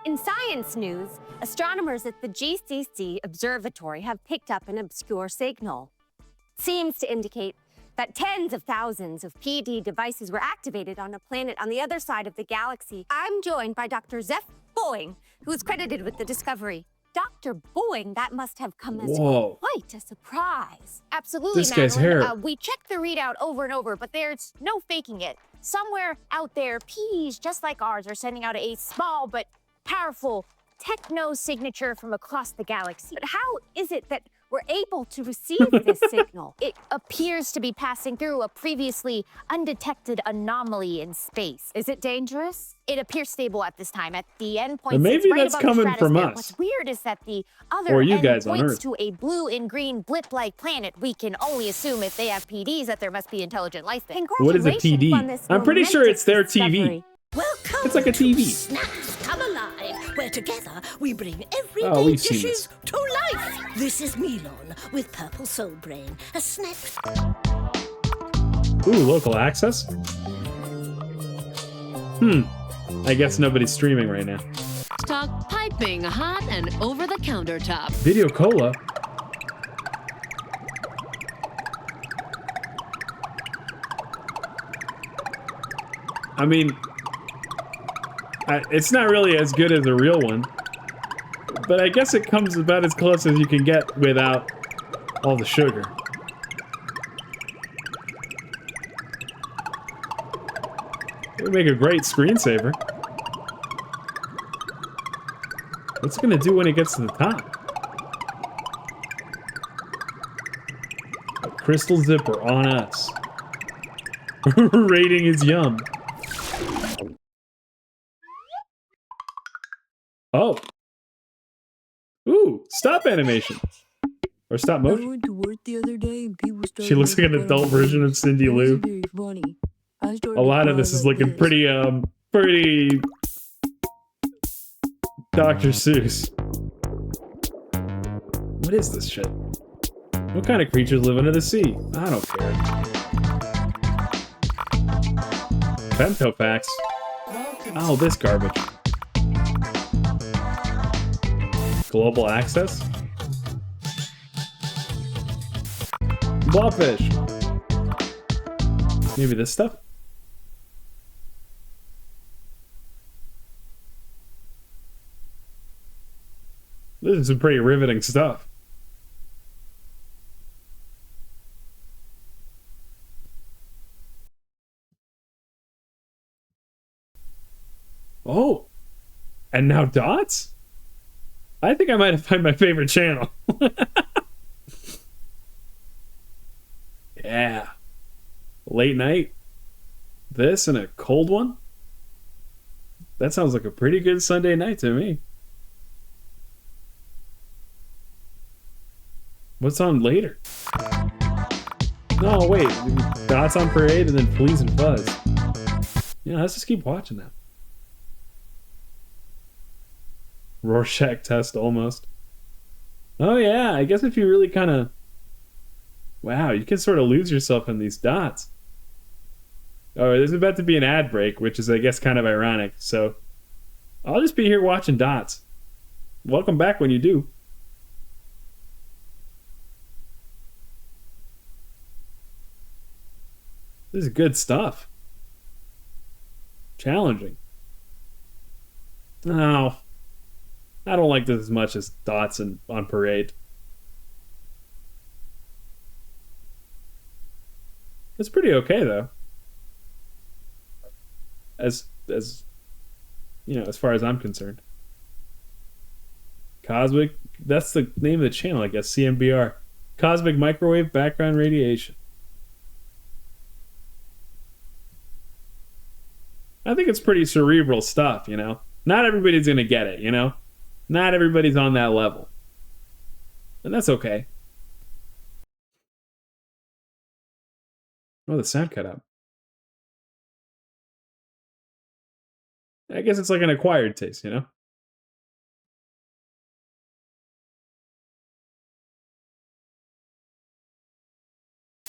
In science news, astronomers at the GCC Observatory have picked up an obscure signal. It seems to indicate that tens of thousands of PD devices were activated on a planet on the other side of the galaxy. I'm joined by Dr. Zeph Boeing, who is credited with the discovery. Dr. Boeing, that must have come as Whoa. quite a surprise. Absolutely, This guy's Madeline. hair. We checked the readout over and over, but there's no faking it. Somewhere out there, PDs just like ours are sending out a small but powerful techno signature from across the galaxy. But how is it that we're able to receive this signal? It appears to be passing through a previously undetected anomaly in space. Is it dangerous? It appears stable at this time. At the endpoint, But maybe right that's above the coming from stratosphere. us. What's weird is that the other Or you end guys on points Earth. to a blue and green blip-like planet. We can only assume if they have PDs that there must be intelligent life there. What is a Congratulations on PD? this I'm pretty sure it's their TV. discovery. Welcome It's like a TV. Snacks Come Alive, where together we bring everyday Oh, we've seen dishes to life. This is Milon with Purple Soul Brain, a snack. Ooh, local access? I guess nobody's streaming right now. Stock piping hot and over the countertop. Video Cola? I mean, it's not really as good as a real one, but I guess it comes about as close as you can get without all the sugar. It would make a great screensaver. What's it gonna do when it gets to the top? A crystal zipper on us. Rating is yum. Oh. Ooh, stop animation. Or stop motion. went to work the other day and people started She looks like an making fun adult of me. version of Cindy It was Lou. very funny. I started A lot to of this cry is like looking this. pretty Dr. Seuss. What is this shit? What kind of creatures live under the sea? I don't care. Bento packs. Oh, this garbage. Global access? Blobfish. Maybe this stuff? This is some pretty riveting stuff. Oh, and now dots? I think I might have found my favorite channel. Yeah. Late night? This and a cold one? That sounds like a pretty good Sunday night to me. What's on later? No, wait. Dots on Parade and then Fleas and Fuzz. Yeah, let's just keep watching that. Rorschach test almost. Oh yeah, I guess if you really kind of... Wow, you can sort of lose yourself in these dots. Oh, there's about to be an ad break, which is, I guess, kind of ironic. So, I'll just be here watching dots. Welcome back when you do. This is good stuff. Challenging. No. I don't like this as much as dots and on Parade. It's pretty okay though. As you know, as far as I'm concerned. Cosmic, that's the name of the channel, I guess, CMBR. Cosmic Microwave Background Radiation. I think it's pretty cerebral stuff, you know? Not everybody's gonna get it, you know? Not everybody's on that level. And that's okay. Oh, the sound cut out. I guess it's like an acquired taste, you know?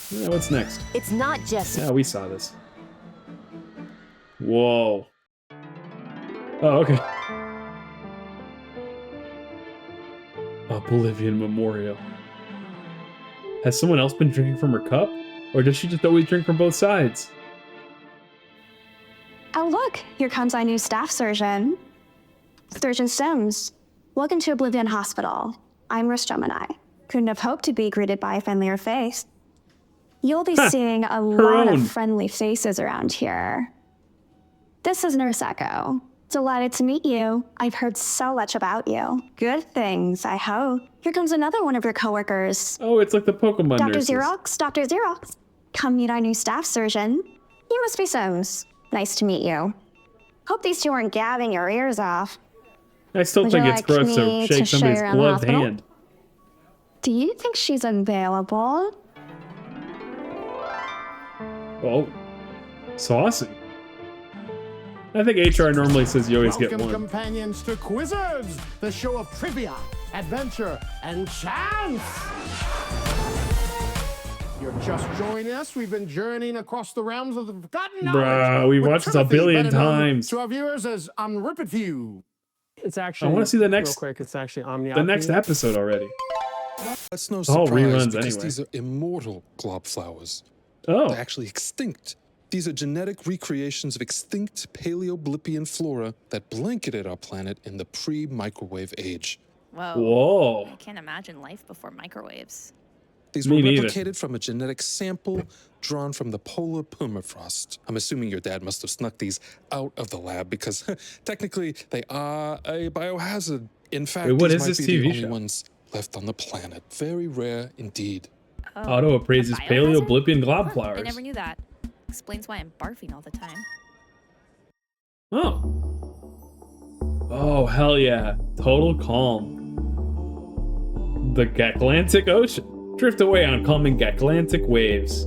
Yeah, what's next? It's not just... Yeah, we saw this. Whoa. Oh, okay. A Bolivian memorial. Has someone else been drinking from her cup? Or does she just always drink from both sides? Oh look, here comes our new staff surgeon. Surgeon Sims. Welcome to Oblivion Hospital. I'm Rish Gemini. Couldn't have hoped to be greeted by a friendlier face. You'll be seeing a lot of friendly faces around here. This is Nurse Echo. Delighted to meet you. I've heard so much about you. Good things, I hope. Here comes another one of your coworkers. Oh, it's like the Pokemon Dr. nurses. Xerox, Dr. Xerox. Come meet our new staff surgeon. You must be Sims. Nice to meet you. Hope these two aren't gabbing your ears off. I still think it's gross to shake somebody's gloved hand. Do you think she's available? Oh, saucy. I think HR normally says you always get Welcome, one. companions, to Quizzards, the show of trivia, adventure, and chance. You're just joining us. We've been journeying across the realms of the forgotten knowledge. Bruh, we with watched this a Timothy, billion better known times. to our viewers as Unripped View. It's actually... I want to see the next, Real quick, it's actually Omniopy. the next episode already. That's no All surprise reruns because anyway. these are immortal glob flowers. Oh. They're actually extinct. These are genetic recreations of extinct Paleo-Blippian flora that blanketed our planet in the pre-microwave age. Whoa. Whoa. I can't imagine life before microwaves. These were replicated from a genetic sample drawn from the polar permafrost. I'm assuming your dad must have snuck these out of the lab because technically they are a biohazard. In fact, Wait, what these is might this be the TV only show? ones left on the planet. Very rare indeed. Auto appraises Paleo Blippian glob I flowers. never knew that. Explains why I'm barfing all the time. Oh. Oh, hell yeah. Total calm. The Atlantic Ocean. Drift away on calming Atlantic waves.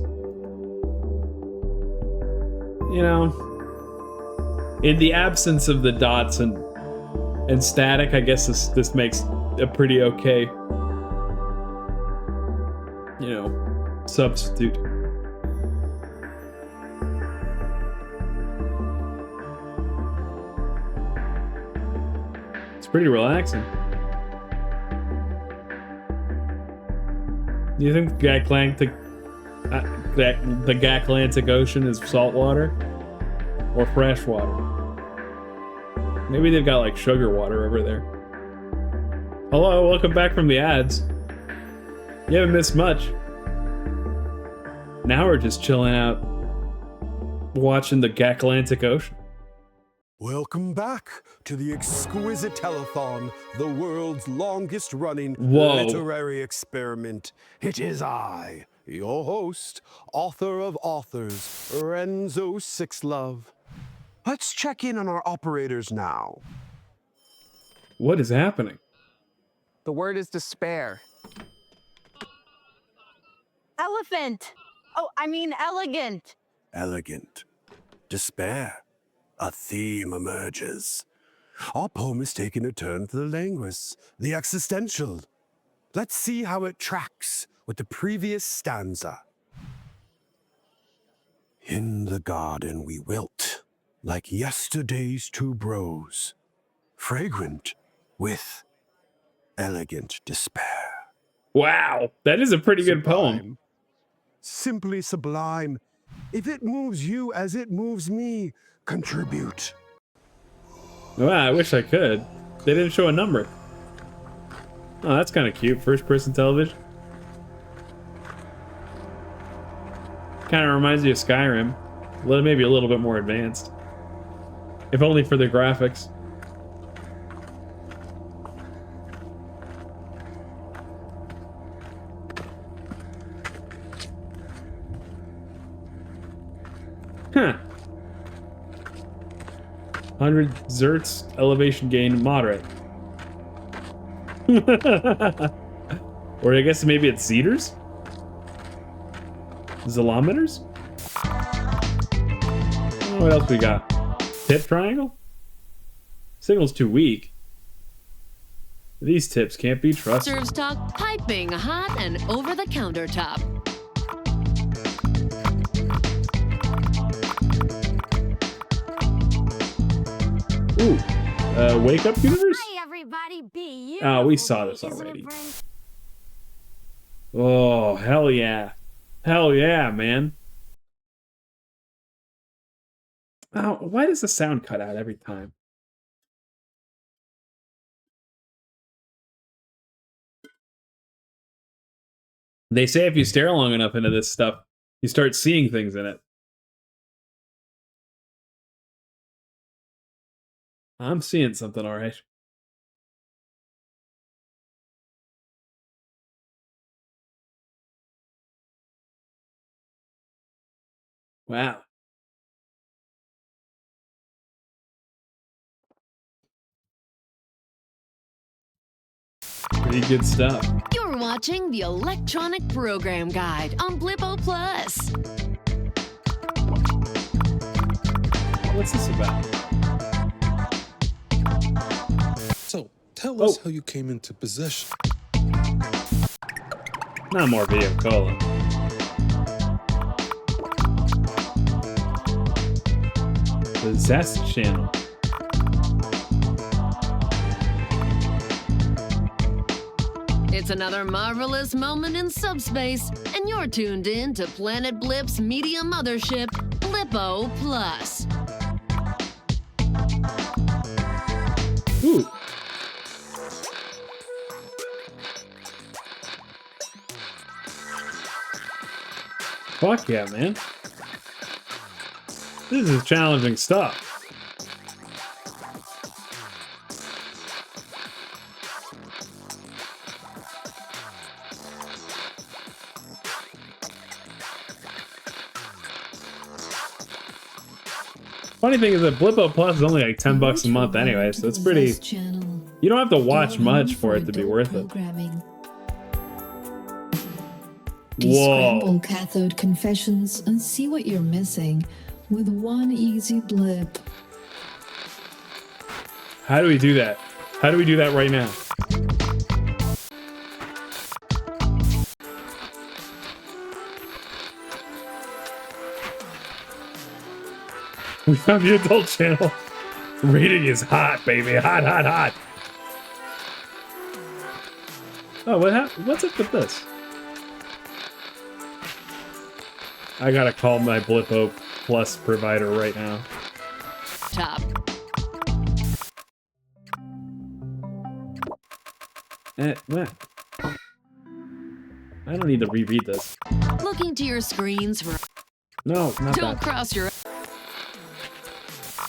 You know, in the absence of the dots and static, I guess this makes a pretty okay, you know, substitute. It's pretty relaxing. Do you think the Atlantic Ocean is saltwater or fresh water? Maybe they've got like sugar water over there. Hello, welcome back from the ads. You haven't missed much. Now we're just chilling out, watching the Atlantic Ocean. Welcome back to the exquisite telethon, the world's longest running literary experiment. It is I, your host, author of authors, Renzo Sixlove. Let's check in on our operators now. What is happening? The word is despair. Elephant. Oh, I mean elegant. Elegant. Despair. A theme emerges. Our poem is taking a turn to the languorous, the existential. Let's see how it tracks with the previous stanza. In the garden we wilt, like yesterday's two bros, fragrant with elegant despair. Wow, that is a pretty good poem. Sublime. Simply sublime. If it moves you as it moves me, contribute. Wow, I wish I could. They didn't show a number. Oh, that's kind of cute. First-person television. Kind of reminds me of Skyrim. Maybe a little bit more advanced. If only for the graphics. Huh. 100 Zerts, elevation gain moderate. Or I guess maybe it's Zeters? Zolometers? What else we got? Tip triangle? Signal's too weak. These tips can't be trusted. Serves talk piping hot and over the countertop. Ooh, Wake Up Universe? Hi, everybody. Be you. Oh, we saw this already. Oh, hell yeah. Hell yeah, man. Oh, why does the sound cut out every time? They say if you stare long enough into this stuff, you start seeing things in it. I'm seeing something, all right. Wow. Pretty good stuff. You're watching the Electronic Program Guide on Blippo Plus. What's this about? So, tell us how you came into possession. Not more Via Cola. The Zest channel. It's another marvelous moment in subspace, and you're tuned in to Planet Blip's media mothership, Blippo Plus. Ooh. Fuck yeah, man. This is challenging stuff. Funny thing is that Blippo Plus is only like $10 a month anyway, so it's pretty... You don't have to watch much for it to be worth it. Descramble cathode confessions and see what you're missing with one easy blip. How do we do that? How do we do that right now? We found the adult channel. Rating is hot, baby. Hot, hot, hot. Oh, what's up with this? I gotta call my Blippo Plus provider right now. Top. What? I don't need to reread this. Looking to your screens for... No, not Don't that. cross your...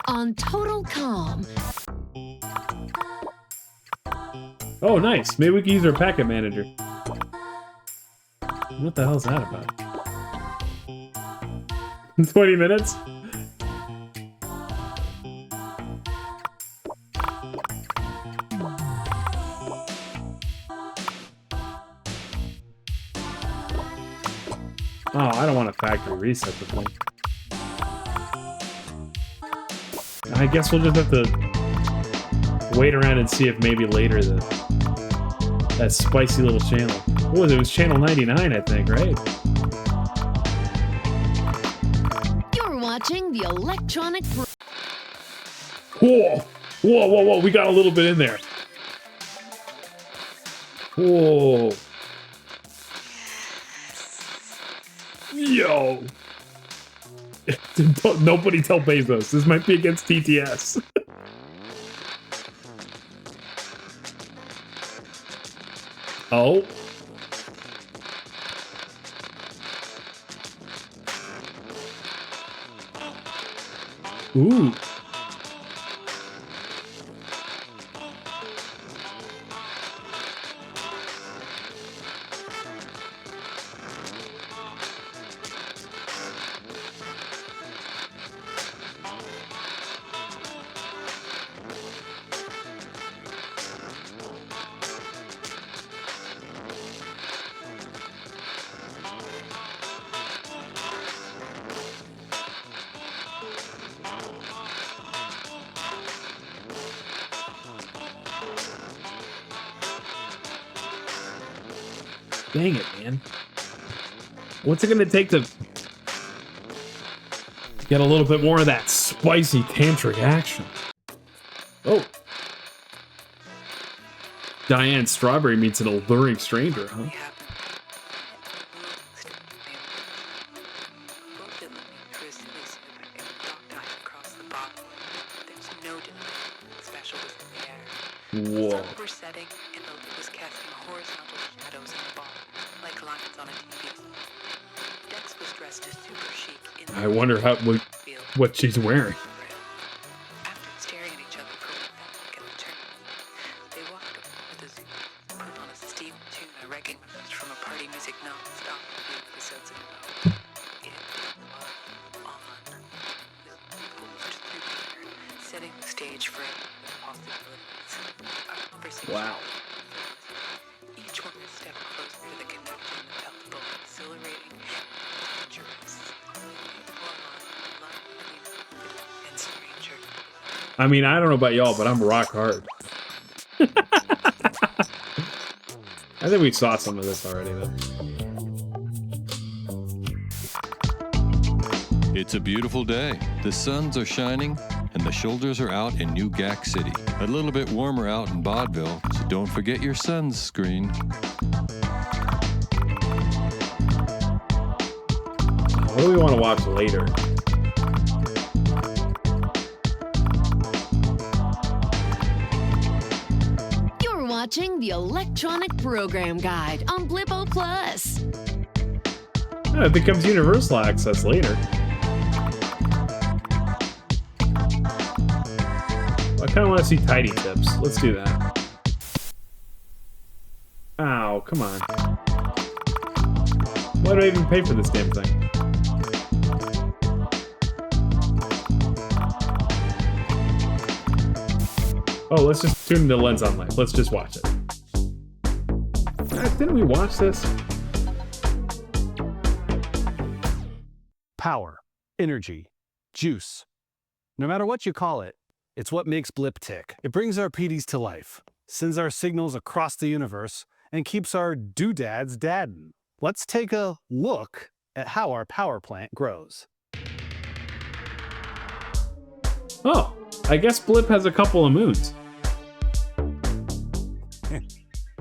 On total calm. Oh, nice. Maybe we can use our packet manager. What the hell is that about? 20 minutes? Oh, I don't want a factory reset the thing. I guess we'll just have to wait around and see if maybe later that spicy little channel. What was it? It was channel 99, I think, right? You're watching the electronic. Whoa! Whoa, whoa, whoa! We got a little bit in there. Whoa! Yo! Nobody tell Bezos. This might be against TTS. Oh. Ooh. Dang it, man. What's it gonna take to get a little bit more of that spicy tantric action? Oh. Diane Strawberry meets an alluring stranger, huh? Whoa. I wonder what she's wearing. Wow. Each one a step closer to the connection that felt both exhilarating and dangerous. And stranger. I mean, I don't know about y'all, but I'm rock hard. I think we saw some of this already, though. It's a beautiful day. The suns are shining, and the shoulders are out in New Gack City. A little bit warmer out in Vaudeville, so don't forget your sunscreen. What do we want to watch later? You're watching the Electronic Program Guide on Blippo Plus. Oh, it becomes universal access later. I kind of want to see tidy tips. Let's do that. Ow, come on. Why do I even pay for this damn thing? Oh, let's just tune into Lens on Life. Let's just watch it. Didn't we watch this? Power, energy, juice. No matter what you call it, it's what makes Blip tick. It brings our PDs to life, sends our signals across the universe, and keeps our doodads dadding. Let's take a look at how our power plant grows. Oh, I guess Blip has a couple of moons.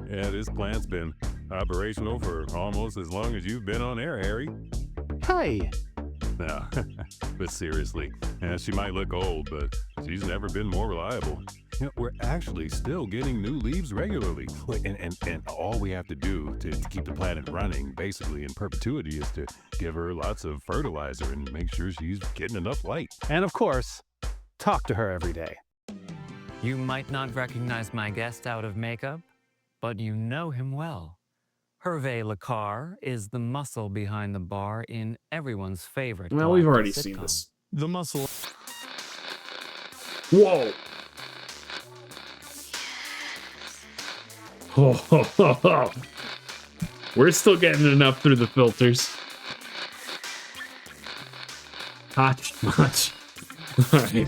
Yeah, this plant's been operational for almost as long as you've been on air, Harry. Hi. No, but seriously, she might look old, but she's never been more reliable. We're actually still getting new leaves regularly. And all we have to do to keep the planet running, basically in perpetuity, is to give her lots of fertilizer and make sure she's getting enough light. And of course, talk to her every day. You might not recognize my guest out of makeup, but you know him well. Hervé Lecar is the muscle behind the bar in everyone's favorite. Well, we've already sitcom. seen this. The muscle. Whoa! Oh, ho, ho, ho. We're still getting enough through the filters. Hot much. Alright.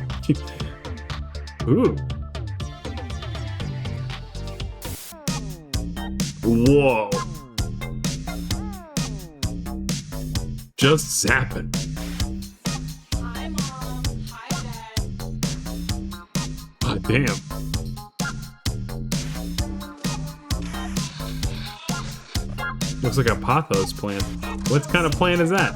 Ooh. Whoa. Just zapping. Hi, Mom. Hi, Dad. Oh, damn. Looks like a pothos plant. What kind of plant is that?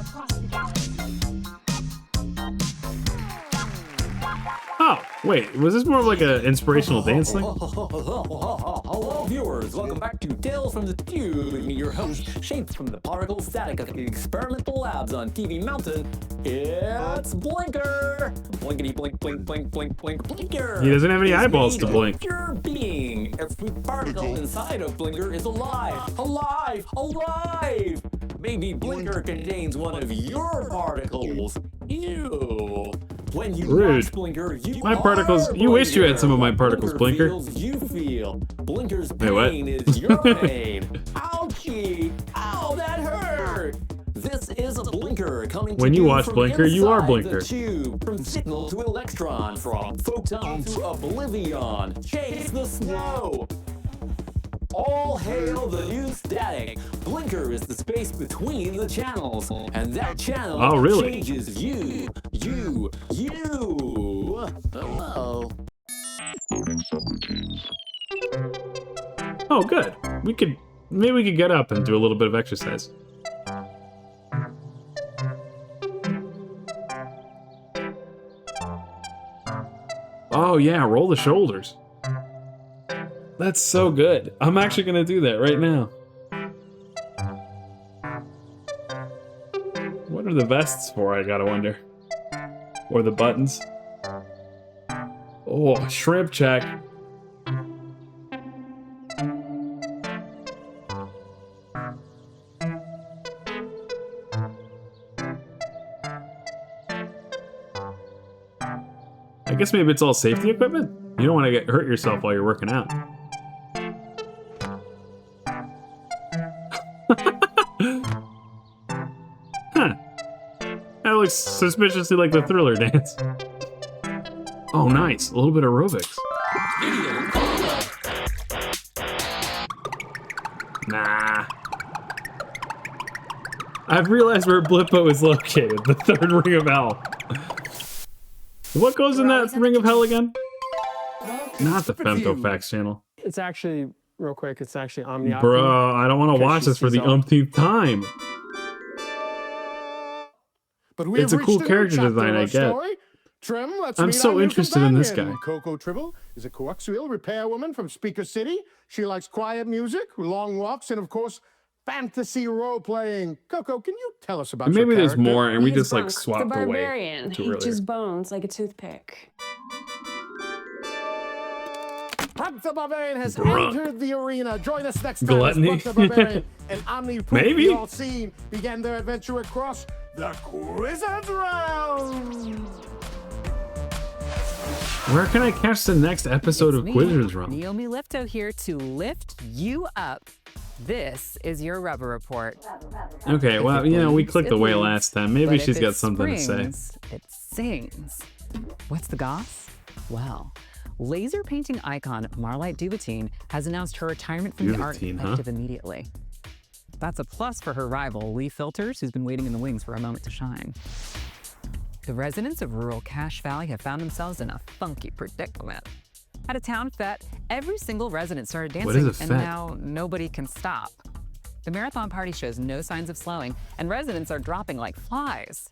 Oh, wait. Was this more of like an inspirational dance thing? Hello, viewers. Welcome back to Tales from the Tube. With me, your host, shaped from the particle static of the experimental labs on TV Mountain. It's Blinker. Blinkety blink, blink, blink, blink, blink, Blinker. He doesn't have any eyeballs to blink. Pure being. Every particle inside of Blinker is alive, alive, alive. Maybe Blinker contains one of your particles. Ew. When you Rude. watch Blinker, you My particles. You wished you had some of my particles, Blinker. feels you feel. Blinker's Wait, what? pain is your pain. Ouchie! Ow, that hurt! This is a Blinker coming When to you you watch from Blinker, you are inside Blinker. the tube. From signal to electron, from photon to oblivion. Chase the snow! All hail the new static. Blinker is the space between the channels, and that channel Oh, really? changes you. Hello. Oh, good. Maybe we could get up and do a little bit of exercise. Oh yeah, roll the shoulders. That's so good. I'm actually gonna do that right now. What are the vests for, I gotta wonder? Or the buttons? Oh, shrimp check. I guess maybe it's all safety equipment? You don't want to get hurt yourself while you're working out. Huh. That looks suspiciously like the Thriller dance. Oh, nice. A little bit of aerobics. Nah. I've realized where Blippo is located. The third ring of hell. What goes in that ring of hell again? Not the FemtoFax channel. It's actually, real quick, it's actually Omniopy. Bro, I don't want to watch this for the umpteenth time. But we It's a have cool reached a new character chapter design, of I our get. story. Trim, let's I'm meet so our new interested in this companion. guy. Coco Tribble is a coaxial repair woman from Speaker City. She likes quiet music, long walks, and of course, fantasy role-playing. Coco, can you tell us about Maybe your there's character? more and we He's just like Bunk, swapped the away barbarian. to He earlier. just bones like a toothpick. Brunk the Barbarian has Brunk. entered the arena. Join us next time Gluttony? as Brunk the Barbarian and Omni Maybe. all seen began their adventure across the Quizzard Realm. Where can I catch the next episode of Me, Quizzers Run? Naomi Lifto here to lift you up. This is your rubber report. Okay, If well, it you know, we bleeds, clicked it away bleeds. last time. Maybe But she's if got it something to say. springs, It sings. What's the goss? Well, laser painting icon Marlite Duvatine has announced her retirement from the art Duvatine, huh? effective immediately. That's a plus for her rival, Lee Filters, who's been waiting in the wings for a moment to shine. The residents of rural Cache Valley have found themselves in a funky predicament. At a town fete, every single resident started What is dancing, a and fete? now nobody can stop. The marathon party shows no signs of slowing, and residents are dropping like flies.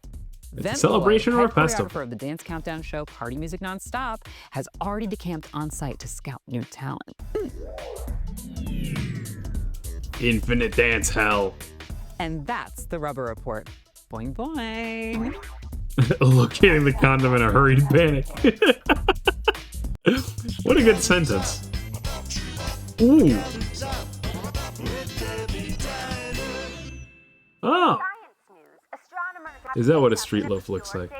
It's Then a celebration Willow, or a head festival? choreographer of the dance countdown show Party Music Nonstop, has already decamped on site to scout new talent. Infinite dance hell. And that's the Rubber Report. Boing boing. Locating the condom in a hurried panic. What a good sentence. Ooh. Oh. Is that what a street loaf looks like?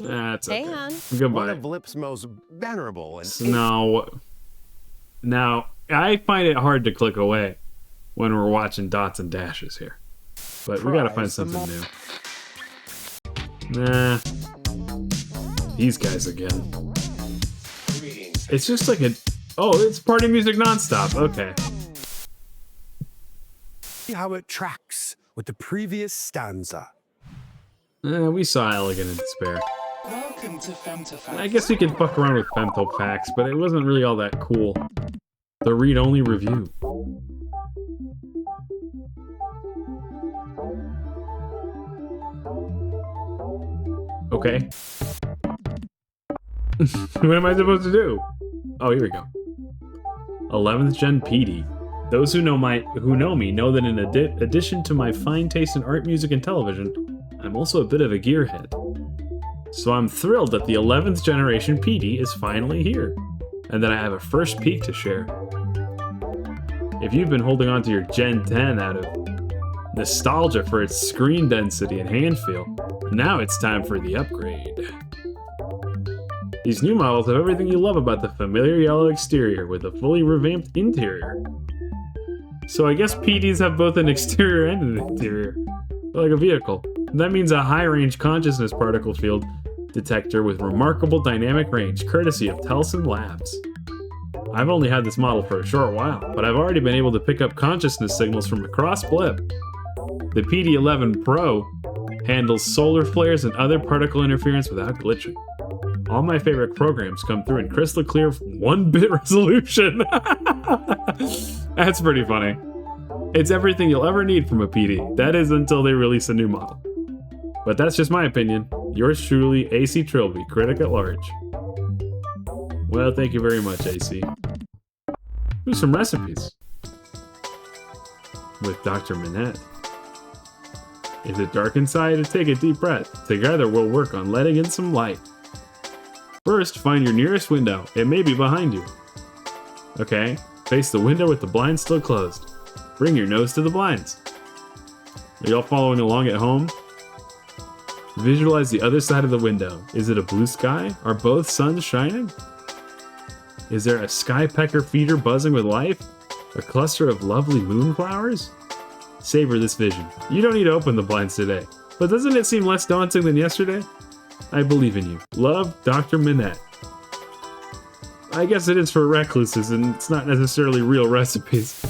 That's okay. One Goodbye. of Blip's most venerable and Now, I find it hard to click away when we're watching dots and dashes here. But we gotta find Prize the something new. Nah. These guys again. It's just like a... Oh, it's party music nonstop. Okay. See how it tracks with the previous stanza. We saw Elegant in Despair. Welcome to Femtofacts. I guess we could fuck around with Femtofacts, but it wasn't really all that cool. The read-only review. Okay. What am I supposed to do? Oh, here we go. 11th Gen PD. Those who know me know that in addition to my fine taste in art, music, and television, I'm also a bit of a gearhead. So I'm thrilled that the 11th generation PD is finally here, and that I have a first peek to share. If you've been holding on to your Gen 10 out of nostalgia for its screen density and hand feel, now it's time for the upgrade. These new models have everything you love about the familiar yellow exterior with a fully revamped interior. So I guess PDs have both an exterior and an interior, like a vehicle. That means a high-range consciousness particle field detector with remarkable dynamic range, courtesy of Telson Labs. I've only had this model for a short while, but I've already been able to pick up consciousness signals from across Blip. The PD-11 Pro handles solar flares and other particle interference without glitching. All my favorite programs come through in crystal clear 1-bit resolution. That's pretty funny. It's everything you'll ever need from a PD. That is until they release a new model. But that's just my opinion. Yours truly, AC Trilby, critic at large. Well, thank you very much, AC. Ooh, some recipes. With Dr. Minette. Is it dark inside? Take a deep breath. Together we'll work on letting in some light. First, find your nearest window. It may be behind you. Okay, face the window with the blinds still closed. Bring your nose to the blinds. Are y'all following along at home? Visualize the other side of the window. Is it a blue sky? Are both suns shining? Is there a skypecker feeder buzzing with life? A cluster of lovely moonflowers? Savor this vision. You don't need to open the blinds today, but doesn't it seem less daunting than yesterday? I believe in you. Love, Dr. Minette. I guess it is for recluses, and it's not necessarily real recipes.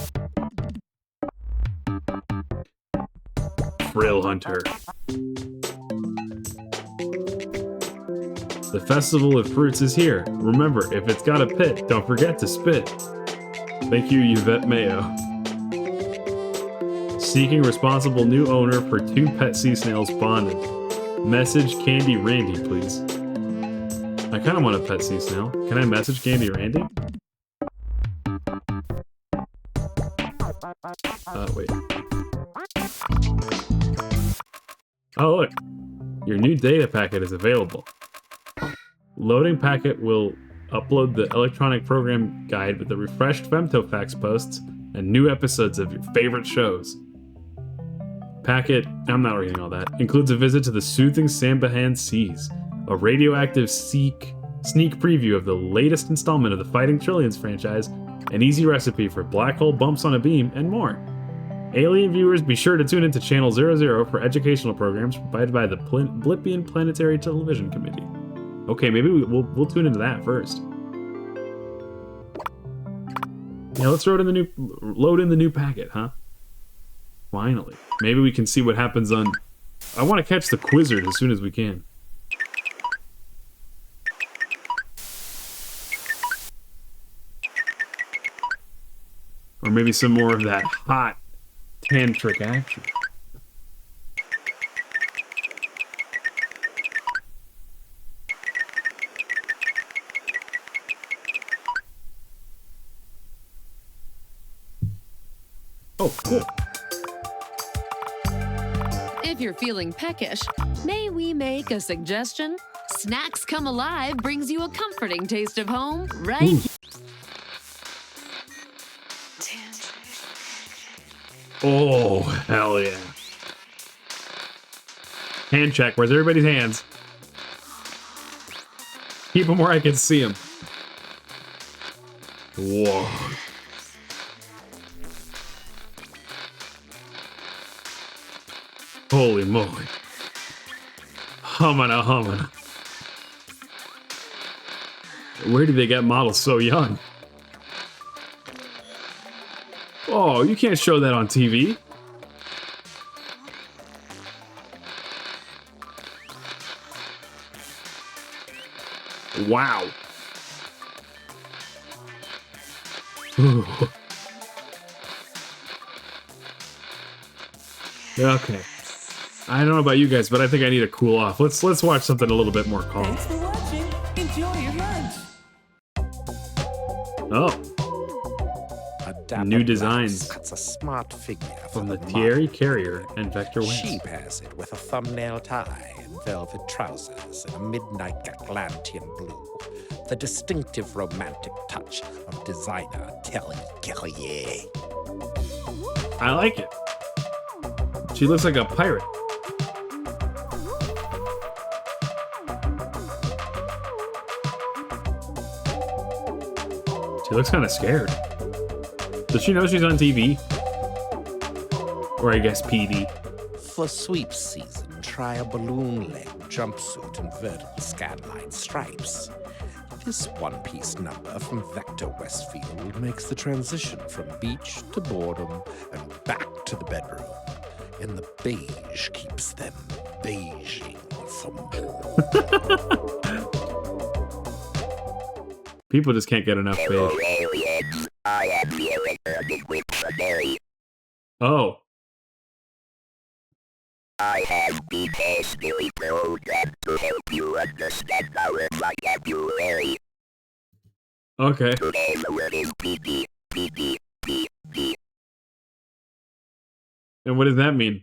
Frill Hunter. The Festival of Fruits is here. Remember, if it's got a pit, don't forget to spit. Thank you, Yvette Mayo. Seeking responsible new owner for 2 pet sea snails bonded. Message Candy Randy, please. I kind of want a pet sea snail. Can I message Candy Randy? Wait. Oh, look. Your new data packet is available. Loading packet will upload the electronic program guide with the refreshed Femtofacts posts and new episodes of your favorite shows. Packet, I'm not reading all that, includes a visit to the soothing Sambahan Seas, a radioactive sneak preview of the latest installment of the Fighting Trillions franchise, an easy recipe for black hole bumps on a beam, and more. Alien viewers, be sure to tune into Channel 00 for educational programs provided by the Blippian Planetary Television Committee. Okay, maybe we'll tune into that first. Yeah, let's load in the new packet, huh? Finally. Maybe we can see what happens on... I want to catch the Quizzard as soon as we can. Or maybe some more of that hot tantric action. Oh, cool. If you're feeling peckish, may we make a suggestion? Snacks Come Alive brings you a comforting taste of home, right? Ooh. Oh, hell yeah. Hand check. Where's everybody's hands? Keep them where I can see them. Whoa. Holy moly. Humana, humana. Where did they get models so young? Oh, you can't show that on TV. Wow. Ooh. Okay. I don't know about you guys, but I think I need to cool off. Let's watch something a little bit more calm. Thanks for watching. Enjoy your lunch. Oh. New designs cuts a smart figure from the Thierry Carrier and Vector Wings. She pairs it with a thumbnail tie and velvet trousers in a midnight Atlantean blue. The distinctive romantic touch of designer Thierry Carrier. I like it. She looks like a pirate. She looks kind of scared. Does she know she's on TV? Or I guess PD. For sweep season, try a balloon leg jumpsuit and vertical scanline stripes. This one-piece number from Vector Westfield makes the transition from beach to boredom and back to the bedroom. And the beige keeps them beiging for more. People just can't get enough beige. I am here with Fideli. Oh. I have been personally programmed to help you understand our vocabulary. Okay. Today the word is PD. And what does that mean?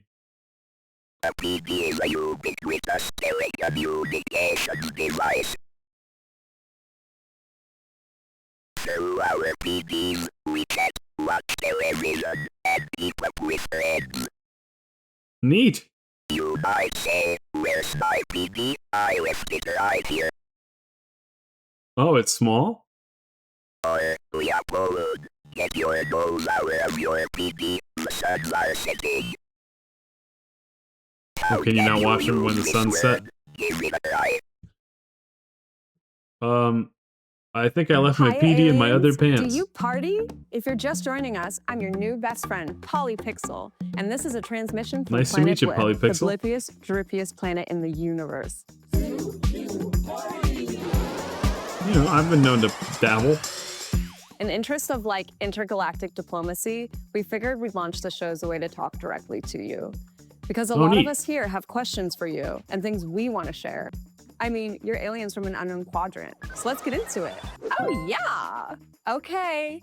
A PD is a ubiquitous telecommunications device. Through our PDs, we chat, watch television, and keep up with friends. Neat. You might say, where's my PD? I left it right here. Oh, it's small? Or, we upload. Get your nose out of your PD. The suns are setting. Oh, can you not watch them when the sun's set? Give it a try. I think I left my PD in my other pants. Do you party? If you're just joining us, I'm your new best friend, Polypixel, and this is a transmission from Nice to Planet meet you, Blip, Polypixel. the blippiest, drippiest planet in the universe. You know, I've been known to dabble. In interest of like intergalactic diplomacy, we figured we'd launch the show as a way to talk directly to you. Because a lot neat. of us here have questions for you and things we want to share. I mean, you're aliens from an unknown quadrant. So let's get into it. Oh, yeah. Okay.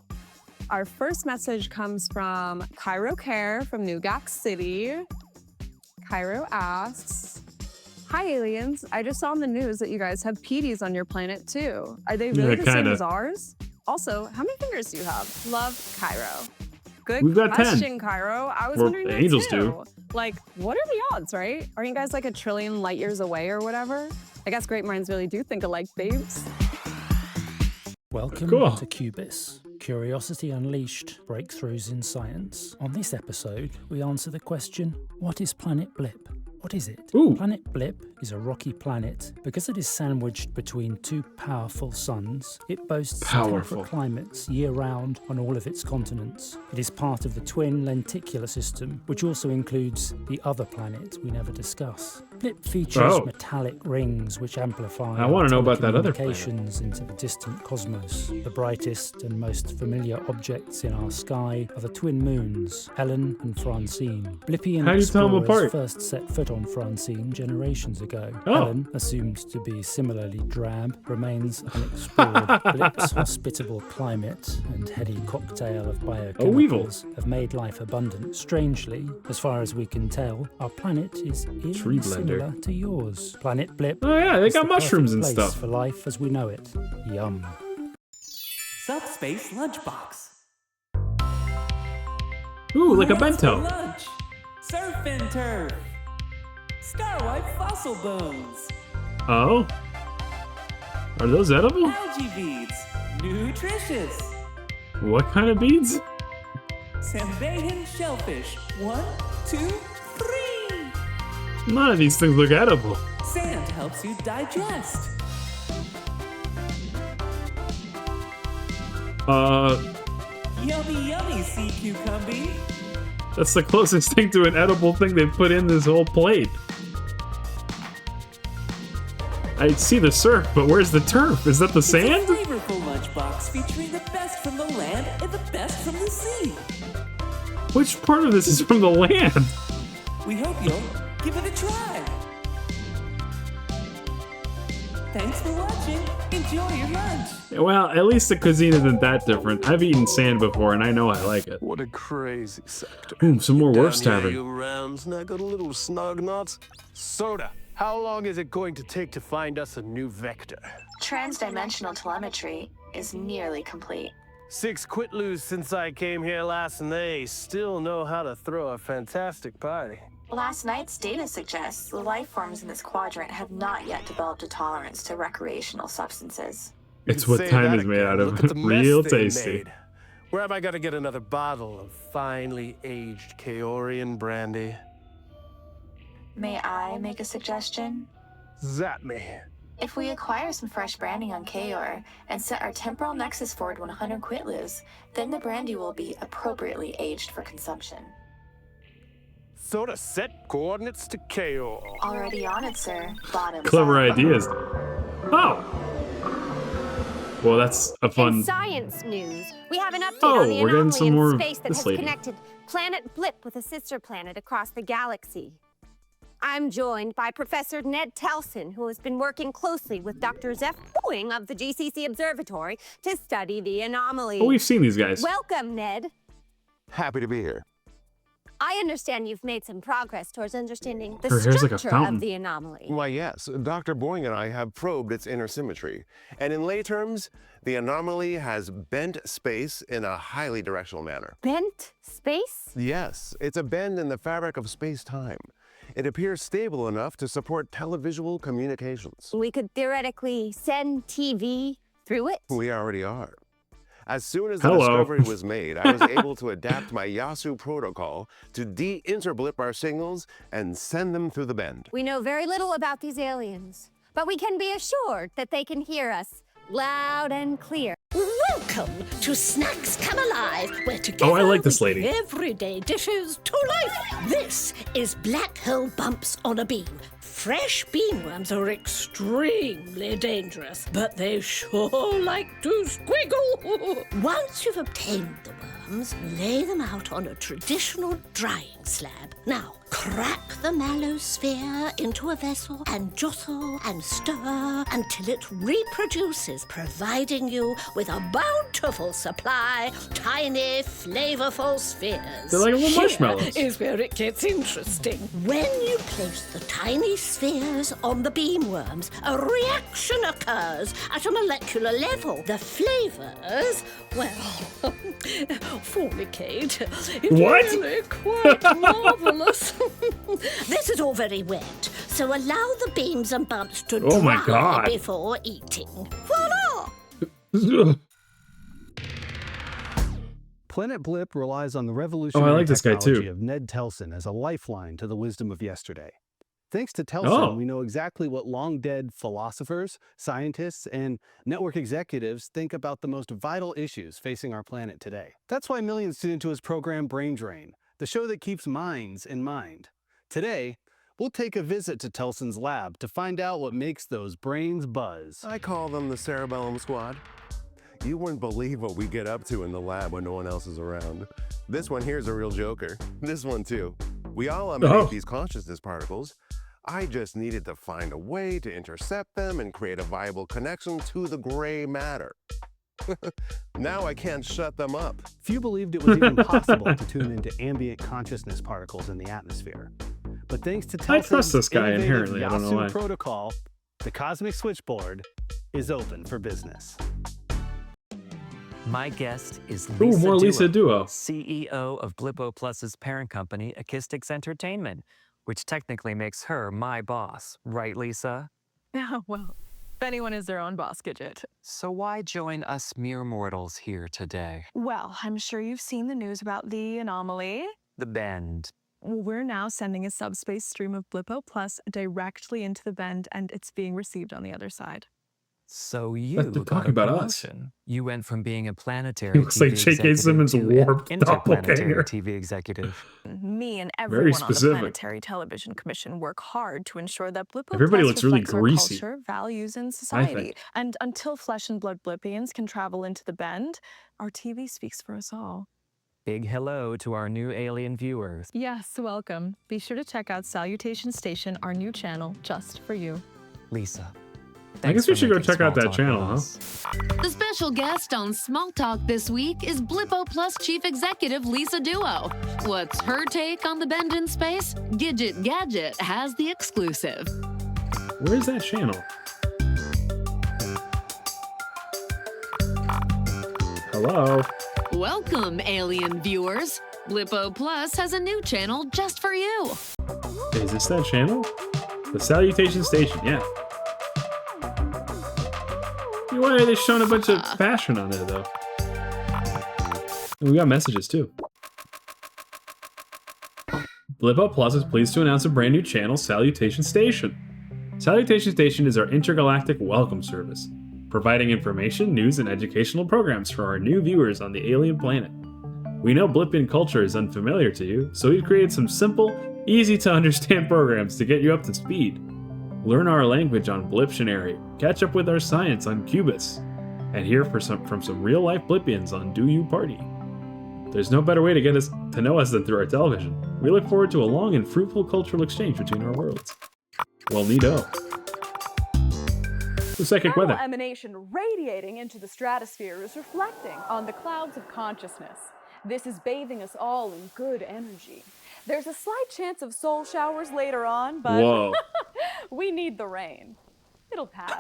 Our first message comes from Cairo Care from New York City. Cairo asks, hi, aliens. I just saw in the news that you guys have PDs on your planet, too. Are they really the same as ours? Also, how many fingers do you have? Love, Cairo. Good We've got 10. question, Cairo. I was Or wondering that angels too. do. Like, what are the odds, right? Aren't you guys like 1 trillion light years away or whatever? I guess great minds really do think alike, babes. Welcome Cool. to Cubis, Curiosity Unleashed, Breakthroughs in Science. On this episode, we answer the question, what is Planet Blip? What is it? Planet Blip is a rocky planet. Because it is sandwiched between two powerful suns, it boasts temperate climates year-round on all of its continents. It is part of the twin lenticular system, which also includes the other planet we never discuss. Blip features metallic rings which amplify I wanna know about that other communications into the distant cosmos. The brightest and most familiar objects in our sky are the twin moons, Ellen and Francine. Blippian How do you tell them explorers apart? first set foot on Francine generations ago. Oh. Ellen, assumed to be similarly drab, remains unexplored. Blip's hospitable climate and heady cocktail of biochemicals have made life abundant. Strangely, as far as we can tell, our planet is Tree eerily blender. similar to yours. Planet Blip. Oh, yeah, they is got the mushrooms and perfect place stuff. for life as we know it. Yum. Subspace lunchbox. Ooh, like a What's for bento. lunch? Surf and turf. Starlight fossil bones. Oh? Are those edible? Algae beads. Nutritious. What kind of beads? Sambayan shellfish. 1, 2, 3. None of these things look edible. Sand helps you digest. Yummy, yummy, sea cucumber. That's the closest thing to an edible thing they've put in this whole plate. I see the surf, but where's the turf? Is that the sand? It's a flavorful lunchbox featuring the best from the land and the best from the sea. Which part of this is from the land? We hope you'll give it a try. Thanks for watching. Enjoy your lunch. Well, at least the cuisine isn't that different. I've eaten sand before, and I know I like it. What a crazy sector. Boom, some more Worf's Down here, Tavern. you round snuggled little snug nuts. Soda, how long is it going to take to find us a new vector? Transdimensional telemetry is nearly complete. 6 quit-loos since I came here last, and they still know how to throw a fantastic party. Last night's data suggests the life forms in this quadrant have not yet developed a tolerance to recreational substances. It's what time is made out of. Real tasty. Made. Where am I going to get another bottle of finely aged Kaorian brandy? May I make a suggestion? Zap me. If we acquire some fresh branding on Kaor and set our temporal nexus forward 100 quitloos, then the brandy will be appropriately aged for consumption. Soda, set coordinates to Kaor. Already on it, sir. Bottom. Clever ideas. Oh! Well, that's a fun... In science news, we have an update Oh, on the we're getting anomaly some more in of space that this has lady. connected planet Blip with a sister planet across the galaxy. I'm joined by Professor Ned Telson, who has been working closely with Dr. Zeph Boeing of the GCC Observatory to study the anomaly. Oh, we've seen these guys. Welcome, Ned. Happy to be here. I understand you've made some progress towards understanding the Her hair's like a structure fountain. of the anomaly. Why, yes. Dr. Boeing and I have probed its inner symmetry. And in lay terms, the anomaly has bent space in a highly directional manner. Bent space? Yes, it's a bend in the fabric of space-time. It appears stable enough to support televisual communications. We could theoretically send TV through it? We already are. As soon as the Hello. discovery was made, I was able to adapt my Yasu protocol to de-interblip our signals and send them through the bend. We know very little about these aliens, but we can be assured that they can hear us loud and clear. Welcome to Snacks Come Alive, where together Oh, I like this we lady. bring everyday dishes to life. This is Black Hole Bumps on a Beam. Fresh beamworms are extremely dangerous, but they sure like to squiggle. Once you've obtained the worms, lay them out on a traditional drying slab. Now, crack the mallow sphere into a vessel and jostle and stir until it reproduces, providing you with a bountiful supply of tiny, flavorful spheres. They're like little marshmallows. Here is where it gets interesting. When you place the tiny spheres on the beamworms, a reaction occurs at a molecular level. The flavors, well, fornicate. It's What? really quite marvelous. This is all very wet, so allow the beams and bumps to Oh my dry God. before eating. Voila! Planet Blip relies on the revolutionary Oh, I like this guy, technology too. of Ned Telson as a lifeline to the wisdom of yesterday. Thanks to Telson, Oh. we know exactly what long-dead philosophers, scientists, and network executives think about the most vital issues facing our planet today. That's why millions tune into his program Brain Drain, the show that keeps minds in mind. Today, we'll take a visit to Telson's lab to find out what makes those brains buzz. I call them the Cerebellum Squad. You wouldn't believe what we get up to in the lab when no one else is around. This one here's a real joker. This one too. We all emanate these consciousness particles. I just needed to find a way to intercept them and create a viable connection to the gray matter. Now I can't shut them up. Few believed it was even possible to tune into ambient consciousness particles in the atmosphere. But thanks to I trust Telson's this guy innovative inherently, I don't know Yasu why. protocol, the cosmic switchboard is open for business. My guest is Ooh, Lisa more Lisa Duo. CEO of Blippo Plus's parent company, Acoustics Entertainment, which technically makes her my boss, right, Lisa? Oh, well, if anyone is their own boss, Gidget. So why join us mere mortals here today? Well, I'm sure you've seen the news about the anomaly. The bend. We're now sending a subspace stream of Blippo Plus directly into the bend, and it's being received on the other side. So you They're got talking a about us. promotion. You went from being a planetary He looks like TV J.K. executive Simmons' to an warped interplanetary doppelganger. TV executive. Me and Very everyone on the specific. Planetary Television Commission work hard to ensure that Blippo Everybody Plus looks really reflects our greasy, culture, values, and I society. think. And until flesh and blood Blippians can travel into the bend, our TV speaks for us all. Big hello to our new alien viewers. Yes, welcome. Be sure to check out Salutation Station, our new channel, just for you. Lisa. I guess we should go check out that channel, huh? The special guest on Small Talk this week is Blippo Plus Chief Executive Lisa Duo. What's her take on the bend in space? Gidget Gadget has the exclusive. Where's that channel? Hello? Welcome, alien viewers. Blippo Plus has a new channel just for you. Is this that channel? The Salutation Station, yeah. Why are they showing a bunch of fashion on there, though? And we got messages, too. Blippo Plus is pleased to announce a brand new channel, Salutation Station. Salutation Station is our intergalactic welcome service, providing information, news, and educational programs for our new viewers on the alien planet. We know Blippian culture is unfamiliar to you, so we've created some simple, easy-to-understand programs to get you up to speed. Learn our language on Bliptionary, catch up with our science on Cubus, and hear from some real-life Blippians on Do You Party. There's no better way to get us to know us than through our television. We look forward to a long and fruitful cultural exchange between our worlds. Well, neato. The psychic weather. Thermal emanation radiating into the stratosphere is reflecting on the clouds of consciousness. This is bathing us all in good energy. There's a slight chance of soul showers later on, but we need the rain. It'll pass.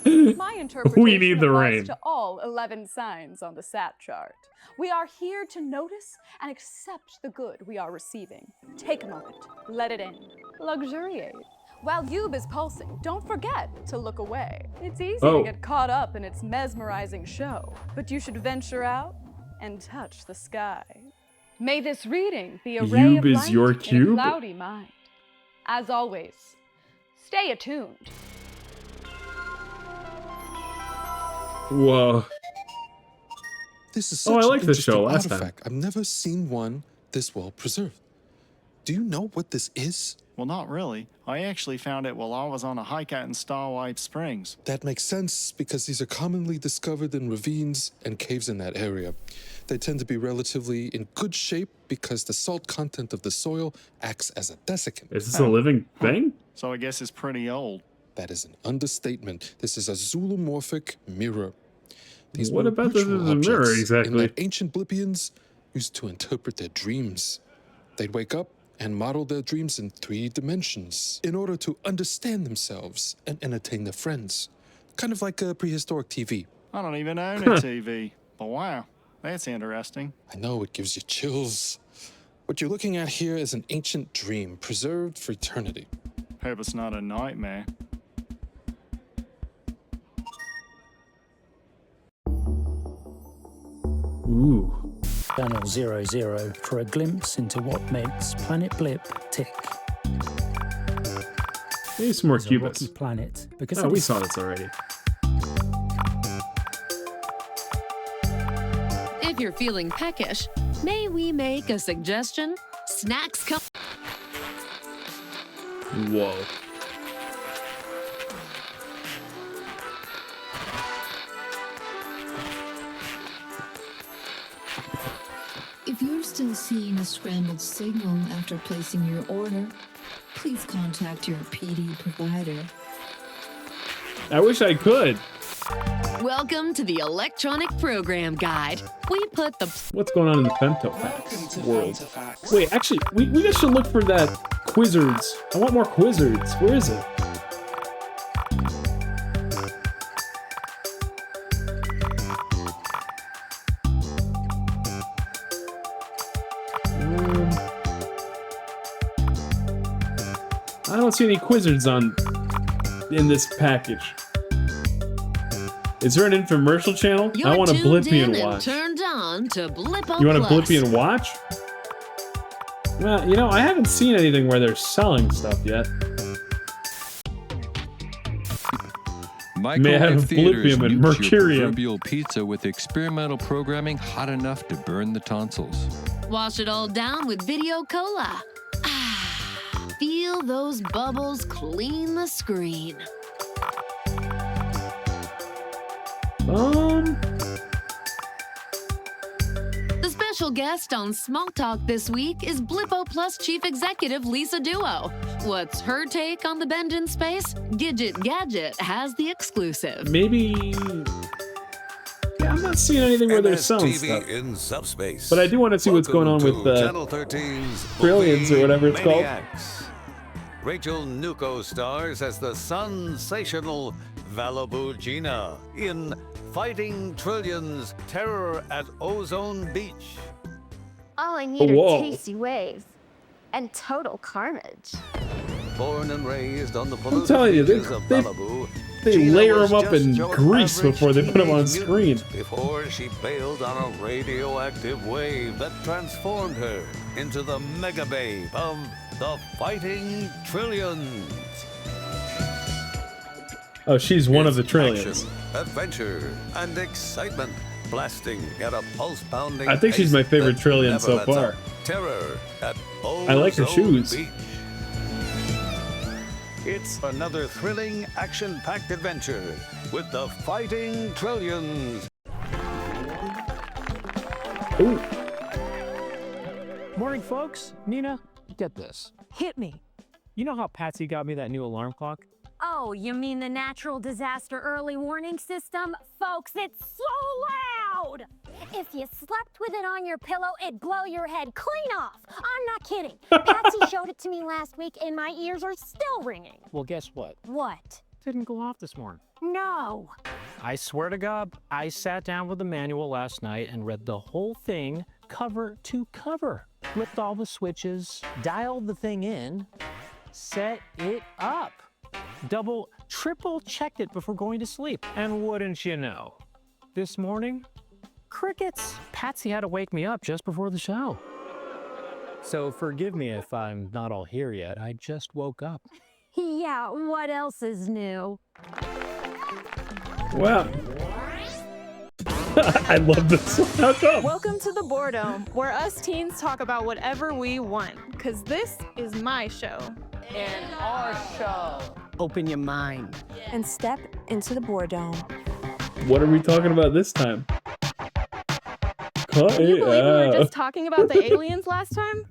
My interpretation We need the applies rain. to all 11 signs on the SAT chart. We are here to notice and accept the good we are receiving. Take a moment, let it in, luxuriate. While Yube is pulsing, don't forget to look away. It's easy to get caught up in its mesmerizing show, but you should venture out and touch the sky. May this reading be a ray Yube of is light your in a cube? cloudy mind. As always, stay attuned. Whoa. This is Oh, such I an liked this show interesting last time. artifact. I've never seen one this well preserved. Do you know what this is? Well, not really. I actually found it while I was on a hike out in Starwipe Springs. That makes sense because these are commonly discovered in ravines and caves in that area. They tend to be relatively in good shape because the salt content of the soil acts as a desiccant. Is this a living thing? So I guess it's pretty old. That is an understatement. This is a zoomorphic mirror. These What were about this ritual as a mirror, objects exactly? in that ancient Blippians used to interpret their dreams. They'd wake up and model their dreams in 3 dimensions in order to understand themselves and entertain their friends. Kind of like a prehistoric TV. I don't even own a TV. But wow, that's interesting. I know, it gives you chills. What you're looking at here is an ancient dream preserved for eternity. Hope it's not a nightmare. Ooh. Channel 00 for a glimpse into what makes Planet Blip tick. Maybe some more It's a Cubus. rocky planet because Oh, it we is- saw this already. If you're feeling peckish, may we make a suggestion? Snacks come. Whoa. If you're still seeing a scrambled signal after placing your order, please contact your PD provider. I wish I could. Welcome to the Electronic Program Guide. We put the What's going on in the Femtofacts world? Wait, actually, we just should look for that Quizzards. I want more Quizzards. Where is it? I don't see any Quizzards in this package. Is there an infomercial channel? You're I want a tuned in Blippian and watch. turned on to Blippo You want a Plus. Blippian watch? Well, you know, I haven't seen anything where they're selling stuff yet. Microwave theaters Blippium and nukes your mercurium. proverbial pizza with experimental programming hot enough to burn the tonsils. Wash it all down with Video Cola. Ah, feel those bubbles clean the screen. The special guest on Small Talk this week is Blippo Plus Chief Executive Lisa Duo. What's her take on the bend in space? Gidget Gadget has the exclusive. Maybe... Yeah, I'm not seeing anything where they're selling MSTV stuff. in subspace. But I do want to see what's going on with Channel 13's Trillions or whatever it's called. Maniacs. Rachel Nuko stars as the sensational Valabugina in Fighting Trillions, Terror at Ozone Beach. All I need Whoa. are tasty waves and total carnage. Born and raised on the I'm telling you, beaches of Malibu, they Gina layer was them up just in your grease average before they put them on teenage screen. mutant Before she bailed on a radioactive wave that transformed her into the mega babe of the Fighting Trillions. Oh, she's one of the trillions. Action, adventure, and excitement blasting at a pulse-pounding I think she's pace my favorite that trillion never so lets far. up. Terror at I like her Ozone shoes. Beach. It's another thrilling, action-packed adventure with the Fighting Trillions. Ooh. Morning, folks. Nina, get this. Hit me. You know how Patsy got me that new alarm clock? Oh, you mean the natural disaster early warning system? Folks, it's so loud! If you slept with it on your pillow, it'd blow your head clean off. I'm not kidding. Patsy showed it to me last week and my ears are still ringing. Well, guess what? What? Didn't go off this morning. No. I swear to God, I sat down with the manual last night and read the whole thing cover to cover. Flipped all the switches, dialed the thing in, set it up. Double, triple checked it before going to sleep. And wouldn't you know, this morning, crickets. Patsy had to wake me up just before the show. So forgive me if I'm not all here yet. I just woke up. Yeah, what else is new? Wow. I love this one. How come? Welcome to the Boredom, where us teens talk about whatever we want. Cause this is my show. And our show. Open your mind. And step into the Boredom. What are we talking about this time? Can you believe we were just talking about the aliens last time?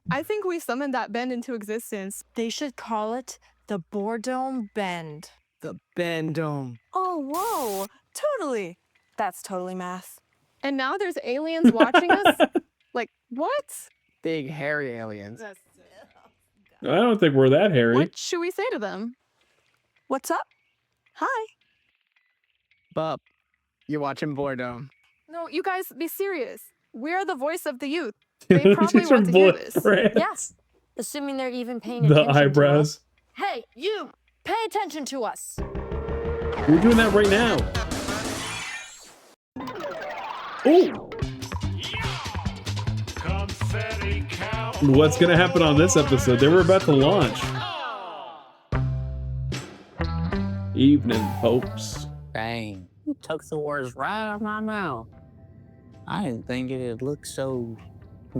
I think we summoned that bend into existence. They should call it the Boredom Bend. The Bendome. Oh, whoa. Totally. That's totally math. And now there's aliens watching us? Like, what? Big hairy aliens. I don't think we're that hairy. What should we say to them? What's up? Hi. Bub, you're watching Boredom. No, you guys, be serious. We're the voice of the youth. They probably These are want to hear bullet this. threads. Yes, assuming they're even paying The attention to eyebrows. us. Hey, you! Pay attention to us! We're doing that right now. Ooh. What's gonna happen on this episode? They were about to launch. Evening, folks. Dang, you took the words right out of my mouth. I didn't think it'd look so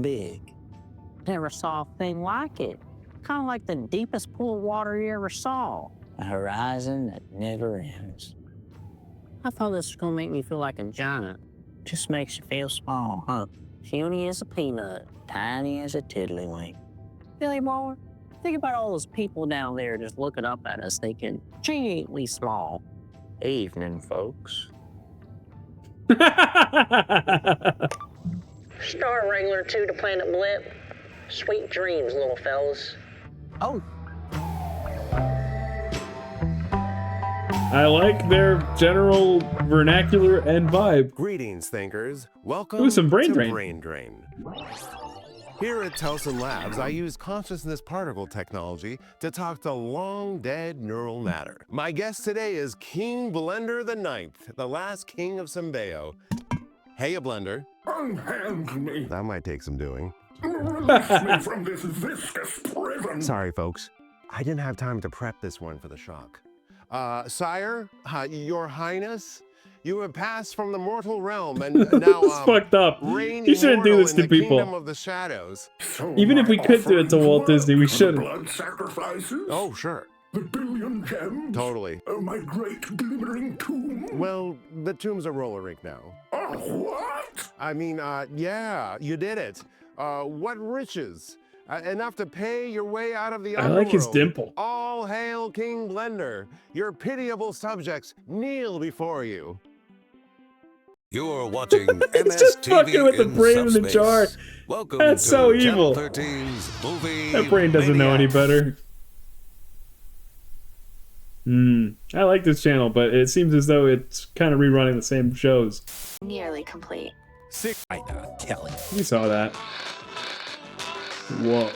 big. Never saw a thing like it. Kind of like the deepest pool of water you ever saw. A horizon that never ends. I thought this was gonna make me feel like a giant. Just makes you feel small, huh? Puny as a peanut, tiny as a tiddlywink. Billy Boy, think about all those people down there just looking up at us thinking, gee, ain't we small. Evening, folks. Star Wrangler 2 to Planet Blip. Sweet dreams, little fellas. Oh. I like their general vernacular and vibe. Greetings, thinkers. Welcome Ooh, some brain to drain. Brain Drain. Here at Telson Labs, I use consciousness particle technology to talk to long-dead neural matter. My guest today is King Blender the Ninth, the last king of Symbeo. Hey, Blender. Unhand me. That might take some doing. Release me from this viscous prison. Sorry, folks. I didn't have time to prep this one for the shock. Sire, your highness, you have passed from the mortal realm and now It's fucked up. reign You shouldn't do immortal this in to the people. kingdom of the shadows. Even if we could do it to Walt Disney, we shouldn't. Blood sacrifices? Oh, sure. The billion gems? Totally. Oh, my great glimmering tomb? Well, the tomb's a roller rink now. Oh, what? I mean, yeah, you did it. What riches? Enough to pay your way out of the I like his underworld. dimple. All hail King Blender. Your pitiable subjects kneel before you. You're watching He's just fucking MSTV with the in brain in the subspace. jar. Welcome That's to so Channel evil. 13's Movie That brain doesn't know any better. I like this channel, but it seems as though it's kind of rerunning the same shows. Nearly complete. Kelly. We saw that. Whoa.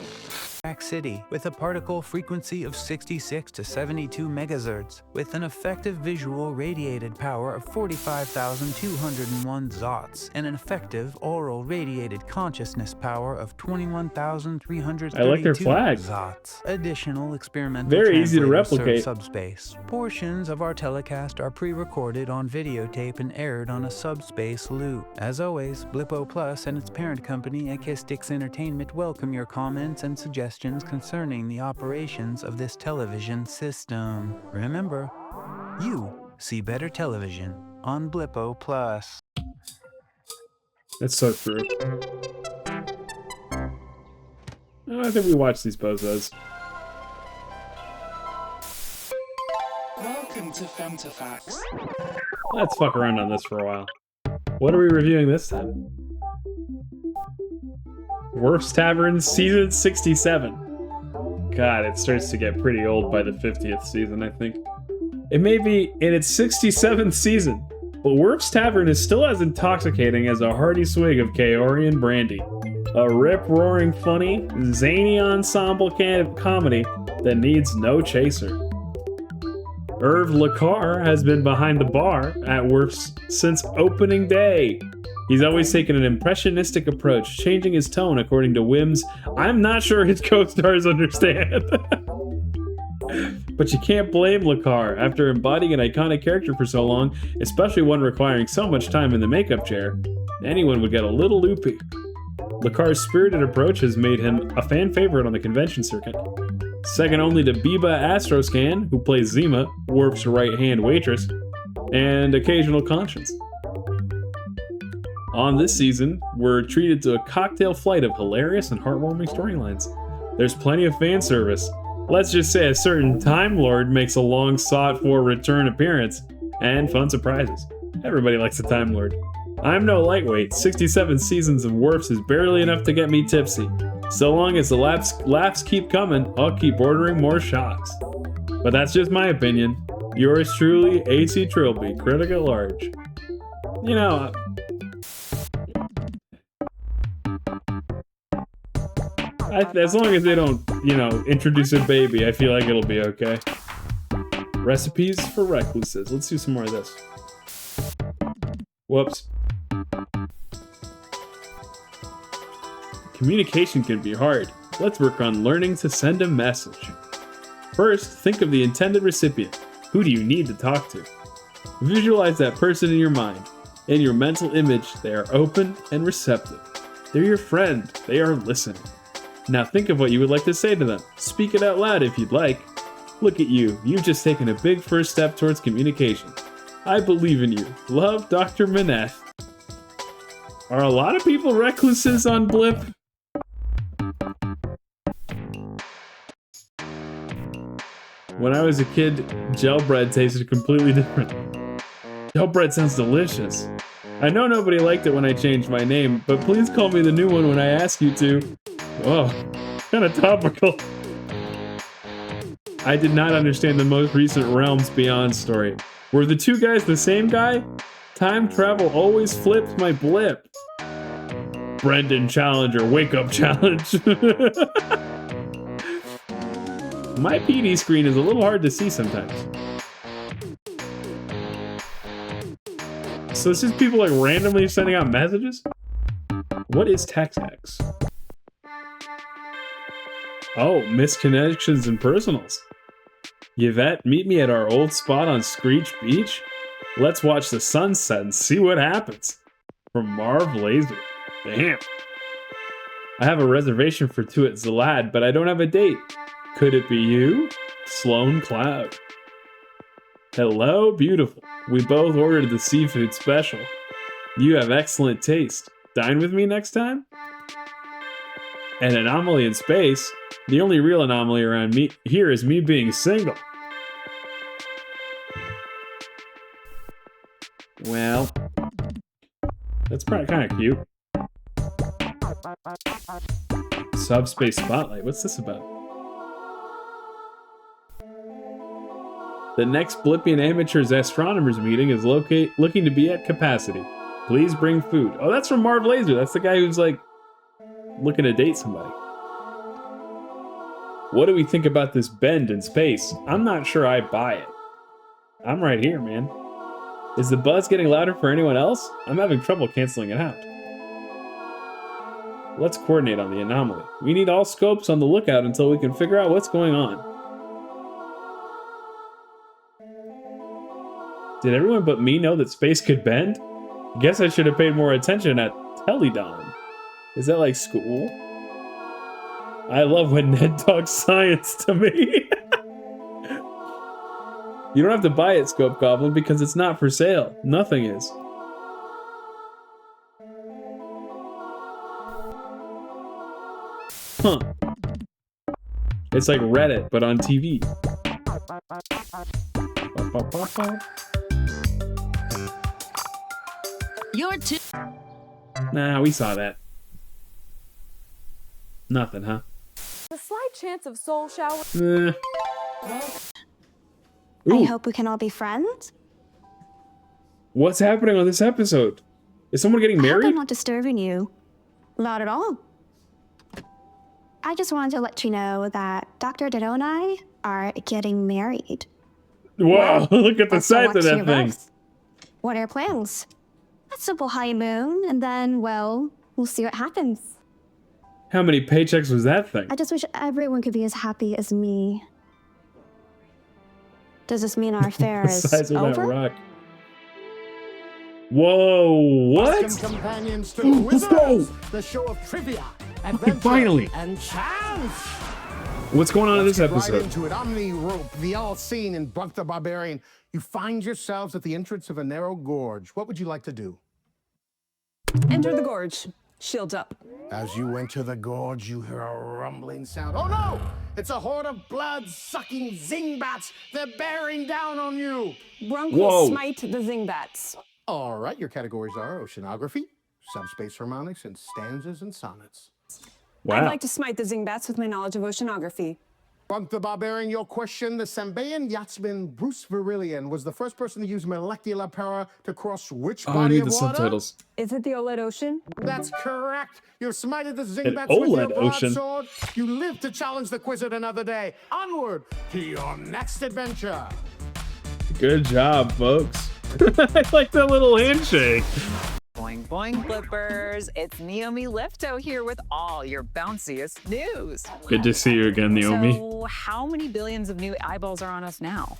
City with a particle frequency of 66 to 72 megahertz with an effective visual radiated power of 45,201 zots and an effective oral radiated consciousness power of 21,332 I like their flag. zots. Additional experimental Very easy to translators serve replicate. subspace. Portions of our telecast are pre-recorded on videotape and aired on a subspace loop. As always, Blippo Plus and its parent company, Akistix Entertainment, welcome your comments and suggestions concerning the operations of this television system. Remember, you see better television on Blippo Plus. That's so true. I think we watched these bozos. Welcome to Femtofacts. Let's fuck around on this for a while. What are we reviewing this time? Worf's Tavern Season 67. God, it starts to get pretty old by the 50th season, I think. It may be in its 67th season, but Worf's Tavern is still as intoxicating as a hearty swig of Kaorian brandy. A rip-roaring funny, zany ensemble comedy that needs no chaser. Irv Lacar has been behind the bar at Worf's since opening day. He's always taken an impressionistic approach, changing his tone according to whims I'm not sure his co-stars understand. But you can't blame Lacar. After embodying an iconic character for so long, especially one requiring so much time in the makeup chair, anyone would get a little loopy. Lacar's spirited approach has made him a fan favorite on the convention circuit. Second only to Biba Astroscan, who plays Zima, Worf's right-hand waitress, and occasional Conscience. On this season, we're treated to a cocktail flight of hilarious and heartwarming storylines. There's plenty of fan service. Let's just say a certain Time Lord makes a long sought-for return appearance, and fun surprises. Everybody likes a Time Lord. I'm no lightweight. 67 seasons of Worf's is barely enough to get me tipsy. So long as the laughs keep coming, I'll keep ordering more shots. But that's just my opinion. Yours truly, AC Trilby, critic at large. You know, as long as they don't, introduce a baby, I feel like it'll be okay. Recipes for recluses. Let's do some more of this. Whoops. Communication can be hard. Let's work on learning to send a message. First, think of the intended recipient. Who do you need to talk to? Visualize that person in your mind. In your mental image, they are open and receptive. They're your friend. They are listening. Now think of what you would like to say to them. Speak it out loud if you'd like. Look at you. You've just taken a big first step towards communication. I believe in you. Love, Dr. Maneth. Are a lot of people recluses on Blip? When I was a kid, gel bread tasted completely different. Gel bread sounds delicious. I know nobody liked it when I changed my name, but please call me the new one when I ask you to. Whoa, kind of topical. I did not understand the most recent Realms Beyond story. Were the two guys the same guy? Time travel always flips my Blip. Brendan Challenger, wake up challenge. My PD screen is a little hard to see sometimes. So it's just people like randomly sending out messages? What is Tex-Hex? Oh, misconnections and personals. Yvette, meet me at our old spot on Screech Beach. Let's watch the sunset and see what happens. From Marv Laser. Damn. I have a reservation for 2 at Zalad, but I don't have a date. Could it be you? Sloan Cloud. Hello, beautiful. We both ordered the seafood special. You have excellent taste. Dine with me next time? An anomaly in space? The only real anomaly around me here is me being single. Well, that's probably kind of cute. Subspace Spotlight. What's this about? The next Blippian Amateurs Astronomers meeting is looking to be at capacity. Please bring food. Oh, that's from Marv Laser. That's the guy who's like looking to date somebody. What do we think about this bend in space? I'm not sure I buy it. I'm right here, man. Is the buzz getting louder for anyone else? I'm having trouble canceling it out. Let's coordinate on the anomaly. We need all scopes on the lookout until we can figure out what's going on. Did everyone but me know that space could bend? Guess I should have paid more attention at Teledon. Is that like school? I love when Ned talks science to me. You don't have to buy it, Scope Goblin, because it's not for sale. Nothing is. Huh. It's like Reddit, but on TV. You're too. Nah, we saw that. Nothing, huh? The slight chance of soul shower. I hope we can all be friends. What's happening on this episode? Is someone getting I hope married? I'm not disturbing you. Not at all. I just wanted to let you know that Dr. Ditto and I are getting married. Wow, look at the size of that thing. What are your plans? A simple honeymoon, and then, well, we'll see what happens. How many paychecks was that thing? I just wish everyone could be as happy as me. Does this mean our affair The is size of that over? rock. Whoa, what? Welcome, companions, to Wizards, the show of trivia, adventure, finally. and chance. What's going on in this Let's get episode? Right into it. I'm the rope, the all-seeing and Buck the Barbarian. You find yourselves at the entrance of a narrow gorge. What would you like to do? Enter the gorge. Shields up. As you enter the gorge, you hear a rumbling sound. Oh no! It's a horde of blood-sucking Zingbats. They're bearing down on you. Brunk will smite the Zingbats. All right, your categories are oceanography, subspace harmonics, and stanzas and sonnets. I'd like to smite the Zingbats with my knowledge of oceanography. Bunk the Barbarian, your question. The Sambaean yachtsman Bruce Virillion was the first person to use molecular power to cross which Oh, I body need of the water? subtitles. Is it the OLED Ocean? That's correct. You've smited the Zingbats An with your OLED ocean. broadsword. You live to challenge the Quizard another day. Onward to your next adventure. Good job, folks. I like that little handshake. Boing, boing, Blippers. It's Naomi Lifto here with all your bounciest news. Good to see you again, Naomi. So, how many billions of new eyeballs are on us now?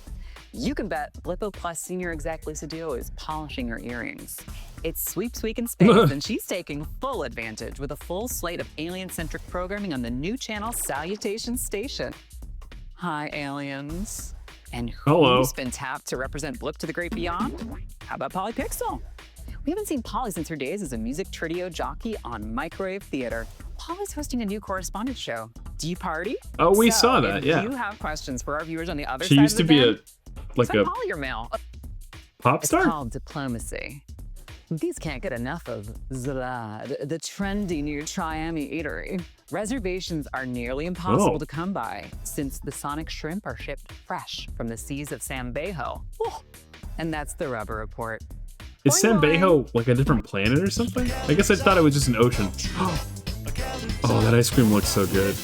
You can bet Blippo Plus Senior Exec Lisa Duo is polishing her earrings. It's Sweeps Week in Space, and she's taking full advantage with a full slate of alien-centric programming on the new channel Salutation Station. Hi, aliens. And Hello. who's been tapped to represent Blip to the Great Beyond? How about Polly Pixel? We haven't seen Polly since her days as a music trio jockey on Microwave Theater. Polly's hosting a new correspondence show. Do you party? Oh, we So, saw that, yeah. If you have questions for our viewers on the other She side used of to the be bend, send a Polly your mail. pop It's star? called diplomacy. These can't get enough of Zalad, the trendy new Triami eatery. Reservations are nearly impossible Oh. to come by since the sonic shrimp are shipped fresh from the seas of Sambaeho. Oh, and that's the rubber report. Is Sambaeho like a different planet or something? I guess I thought it was just an ocean. Oh, that ice cream looks so good.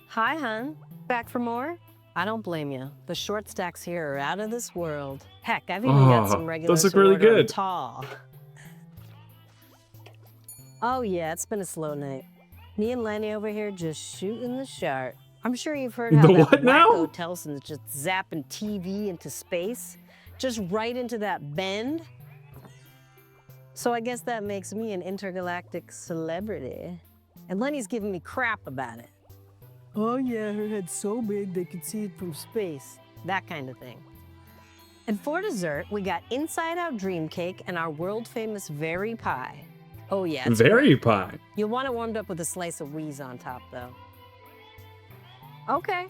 Hi, hun. Back for more? I don't blame you. The short stacks here are out of this world. Heck, I've even got some regular those look really good. tall. Oh yeah, it's been a slow night. Me and Lenny over here just shooting the shart. I'm sure you've heard The how that what now? wacko Telson's just zapping TV into space, just right into that bend. So I guess that makes me an intergalactic celebrity. And Lenny's giving me crap about it. Oh yeah, her head's so big they could see it from space. That kind of thing. And for dessert, we got Inside Out Dream Cake and our world-famous Very Pie. Oh yeah, it's Very great. pie. You'll want it warmed up with a slice of Wheeze on top, though. Okay,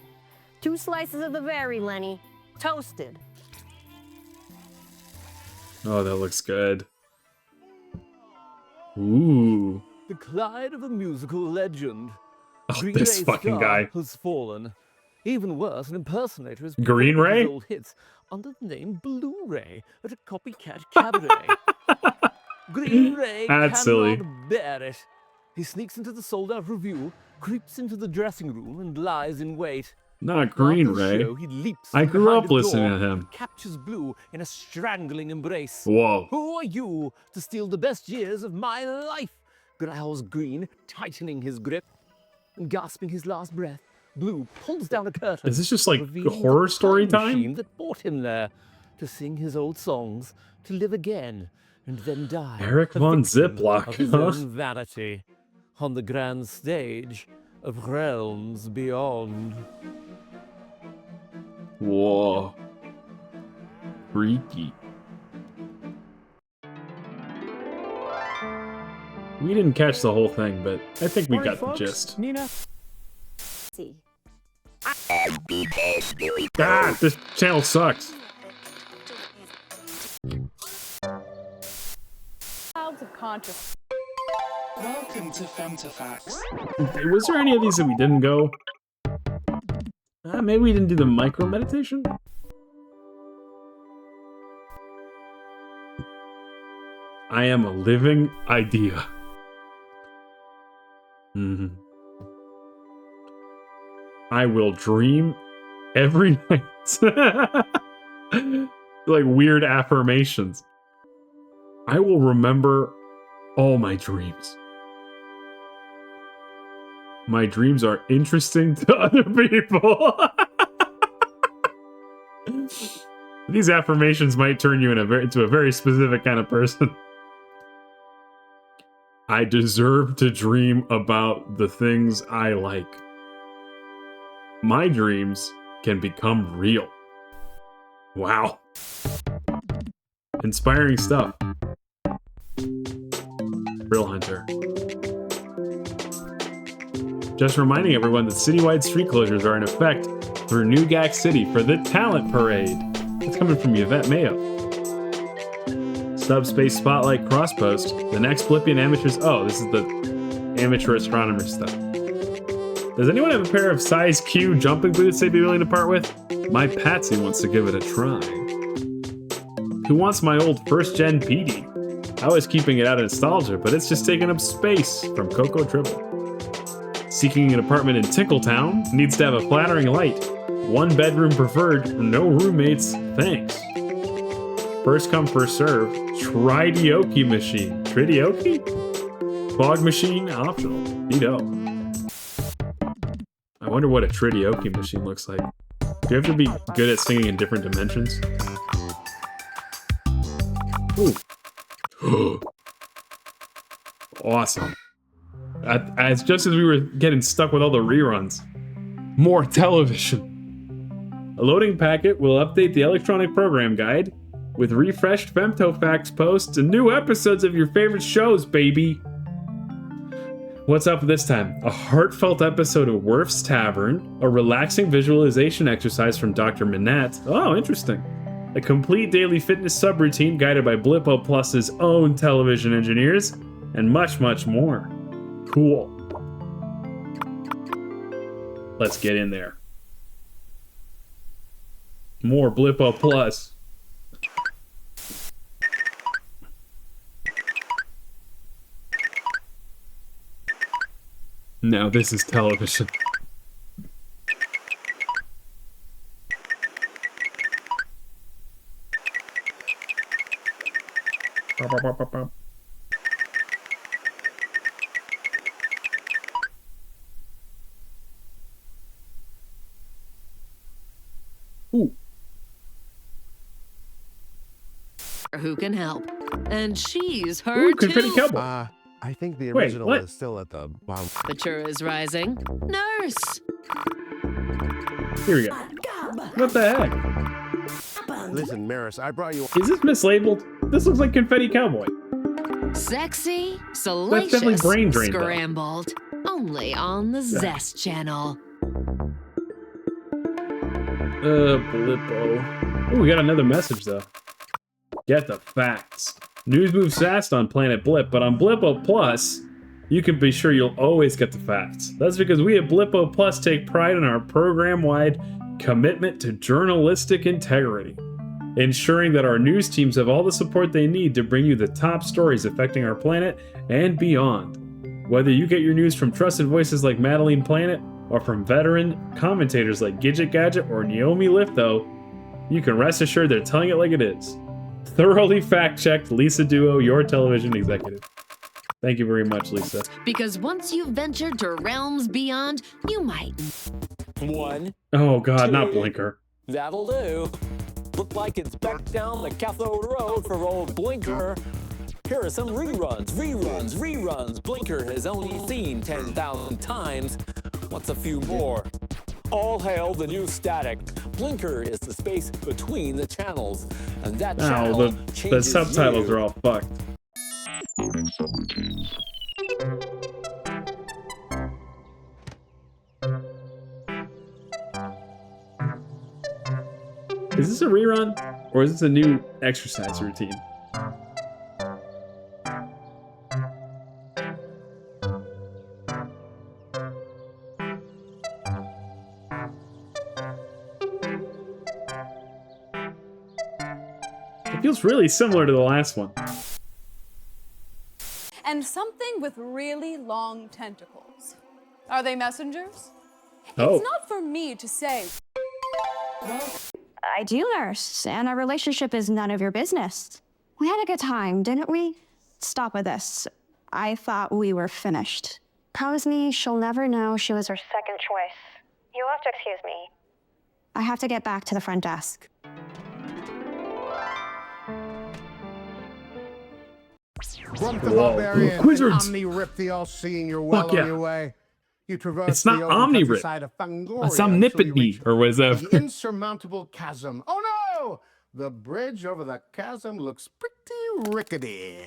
2 slices of the Very, Lenny. Toasted. Oh, that looks good. Ooh. The Clyde of a musical legend. Oh, Green this Ray's fucking star guy. has fallen. Even worse, an impersonator has Green performed Ray? his old hits under the name Blu-ray at a copycat cabaret. Green Ray That's cannot silly. bear it. He sneaks into the sold-out review, creeps into the dressing room, and lies in wait. Not Green After the Ray. show, he leaps I from grew behind up a listening door to him. and captures Blue in a strangling embrace. Whoa. Who are you to steal the best years of my life? growls Green, tightening his grip. And gasping his last breath, Blue pulls down a curtain. Is this just like revealing horror the story time machine time? that brought him there to sing his old songs, to live again, and then die. Eric a von victim Ziploc, of his huh? own vanity on the grand stage of realms beyond. Whoa. Freaky. We didn't catch the whole thing, but I think we Morning, got folks. the gist. Nina. See. Ah, this channel sucks. Clouds of conscious. Welcome to Femtofacts. Was there any of these that we didn't go? Maybe we didn't do the micro meditation? I am a living idea. I will dream every night. Like weird affirmations. I will remember all my dreams. My dreams are interesting to other people. These affirmations might turn you into a very specific kind of person. I deserve to dream about the things I like. My dreams can become real. Wow. Inspiring stuff. Real Hunter. Just reminding everyone that citywide street closures are in effect through New Gack City for the Talent Parade. That's coming from Yvette Mayo. Subspace Spotlight Crosspost. The next Blippian amateurs. Oh, this is the amateur astronomer stuff. Does anyone have a pair of size Q jumping boots they'd be willing to part with? My Patsy wants to give it a try. Who wants my old first-gen PD? I was keeping it out of nostalgia, but it's just taking up space from Coco Tribble. Seeking an apartment in Tinkletown, needs to have a flattering light. 1 bedroom preferred, no roommates, thanks. First come, first serve. Tridioki machine. Tridioki? Fog machine, optional. Neato. I wonder what a Tridioki machine looks like. Do you have to be good at singing in different dimensions? Ooh. Awesome. As just as we were getting stuck with all the reruns. More television. A loading packet will update the electronic program guide with refreshed FemtoFacts posts and new episodes of your favorite shows, baby. What's up this time? A heartfelt episode of Worf's Tavern, a relaxing visualization exercise from Dr. Minette. Oh, interesting. A complete daily fitness subroutine guided by Blippo Plus's own television engineers, and much, much more. Cool. Let's get in there. More Blippo Plus. Now this is television. Ooh. Who can help? And she's her Ooh, confetti too. cowboy. I think the Wait, original what? is still at the bottom. The chur is rising. Nurse. Here we go. What the heck? Listen, Maris, I brought you. Is this mislabeled? This looks like confetti cowboy. Sexy, That's salacious, definitely brain drain, though. scrambled. Only on the Yeah. Zest channel. Blippo. Ooh, we got another message, though. Get the facts. News moves fast on Planet Blip, but on Blippo Plus, you can be sure you'll always get the facts. That's because we at Blippo Plus take pride in our program-wide commitment to journalistic integrity, ensuring that our news teams have all the support they need to bring you the top stories affecting our planet and beyond. Whether you get your news from trusted voices like Madeline Planet, or from veteran commentators like Gidget Gadget or Naomi Lifto, you can rest assured they're telling it like it is. Thoroughly fact-checked, Lisa Duo, your television executive. Thank you very much, Lisa. Because once you've ventured to realms beyond, you might. 1. Oh god, not 2. Blinker. That'll do. Look like it's back down the Cathode Road for old Blinker. Here are some reruns. Blinker has only seen 10,000 times. What's a few more? All hail the new static. Blinker is the space between the channels, and that channel Oh, the changes subtitles you. are all fucked. Is this a rerun? Or is this a new exercise routine? It feels really similar to the last one. And something with really long tentacles. Are they messengers? Oh. It's not for me to say. I do, nurse, and our relationship is none of your business. We had a good time, didn't we? Stop with this. I thought we were finished. Promise me she'll never know she was her second choice. You'll have to excuse me. I have to get back to the front desk. Grump the Whoa. Barbarian, Quizzards. and Omni-Rip the All-Seeing, you're well Fuck yeah. on your way. You traverse It's not the open Omni-Rip. countryside of Fangoria It's until you omnipotent, reach or was that? the insurmountable chasm. Oh no! The bridge over the chasm looks pretty rickety.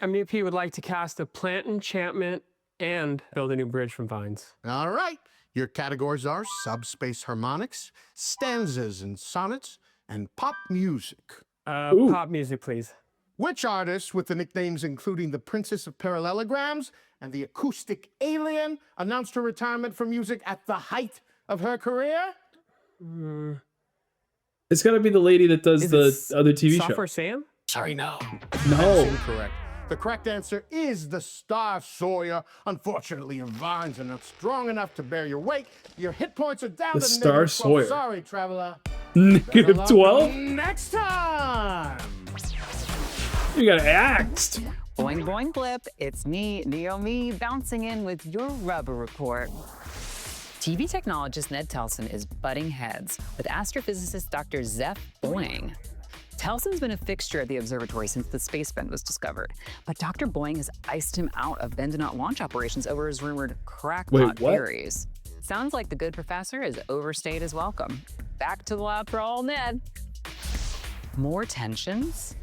MEP would like to cast a plant enchantment and build a new bridge from vines. All right. Your categories are subspace harmonics, stanzas and sonnets, and pop music. Pop music, please. Which artist, with the nicknames including the Princess of Parallelograms and the Acoustic Alien, announced her retirement from music at the height of her career? It's gotta be the lady that does the other TV show. Software Sam? Sorry, no. No. That's incorrect. The correct answer is the Star Sawyer. Unfortunately, your vines are not strong enough to bear your weight. Your hit points are down The to Star -12. Sawyer. Sorry, traveler. Negative Better luck 12? Next time. You got axed. Boing, boing, blip. It's me, Naomi, bouncing in with your rubber report. TV technologist Ned Telson is butting heads with astrophysicist Dr. Zeph Boing. Telson's been a fixture at the observatory since the space bend was discovered, but Dr. Boing has iced him out of Bendonaut launch operations over his rumored crackpot Wait, what? theories. Sounds like the good professor has overstayed his welcome. Back to the lab for all Ned. More tensions?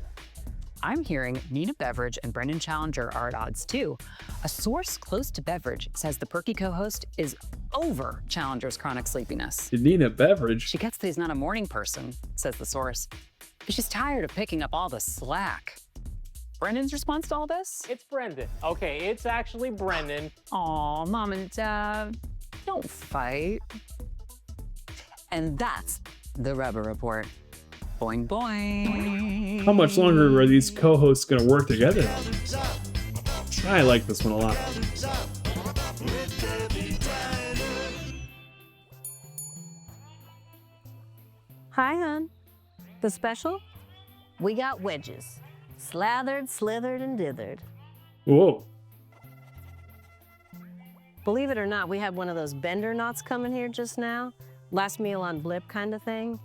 I'm hearing Nina Beveridge and Brendan Challenger are at odds too. A source close to Beveridge says the perky co-host is over Challenger's chronic sleepiness. Nina Beveridge. She gets that he's not a morning person, says the source. But she's tired of picking up all the slack. Brendan's response to all this? It's Brendan. Okay, it's actually Brendan. Aw, Mom and Dad, don't fight. And that's the Rubber Report. Boing, boing. How much longer are these co-hosts gonna work together? I like this one a lot. Hi, hon. The special? We got wedges. Slathered, slithered, and dithered. Whoa. Believe it or not, we had one of those bender knots coming here just now. Last meal on Blip kind of thing.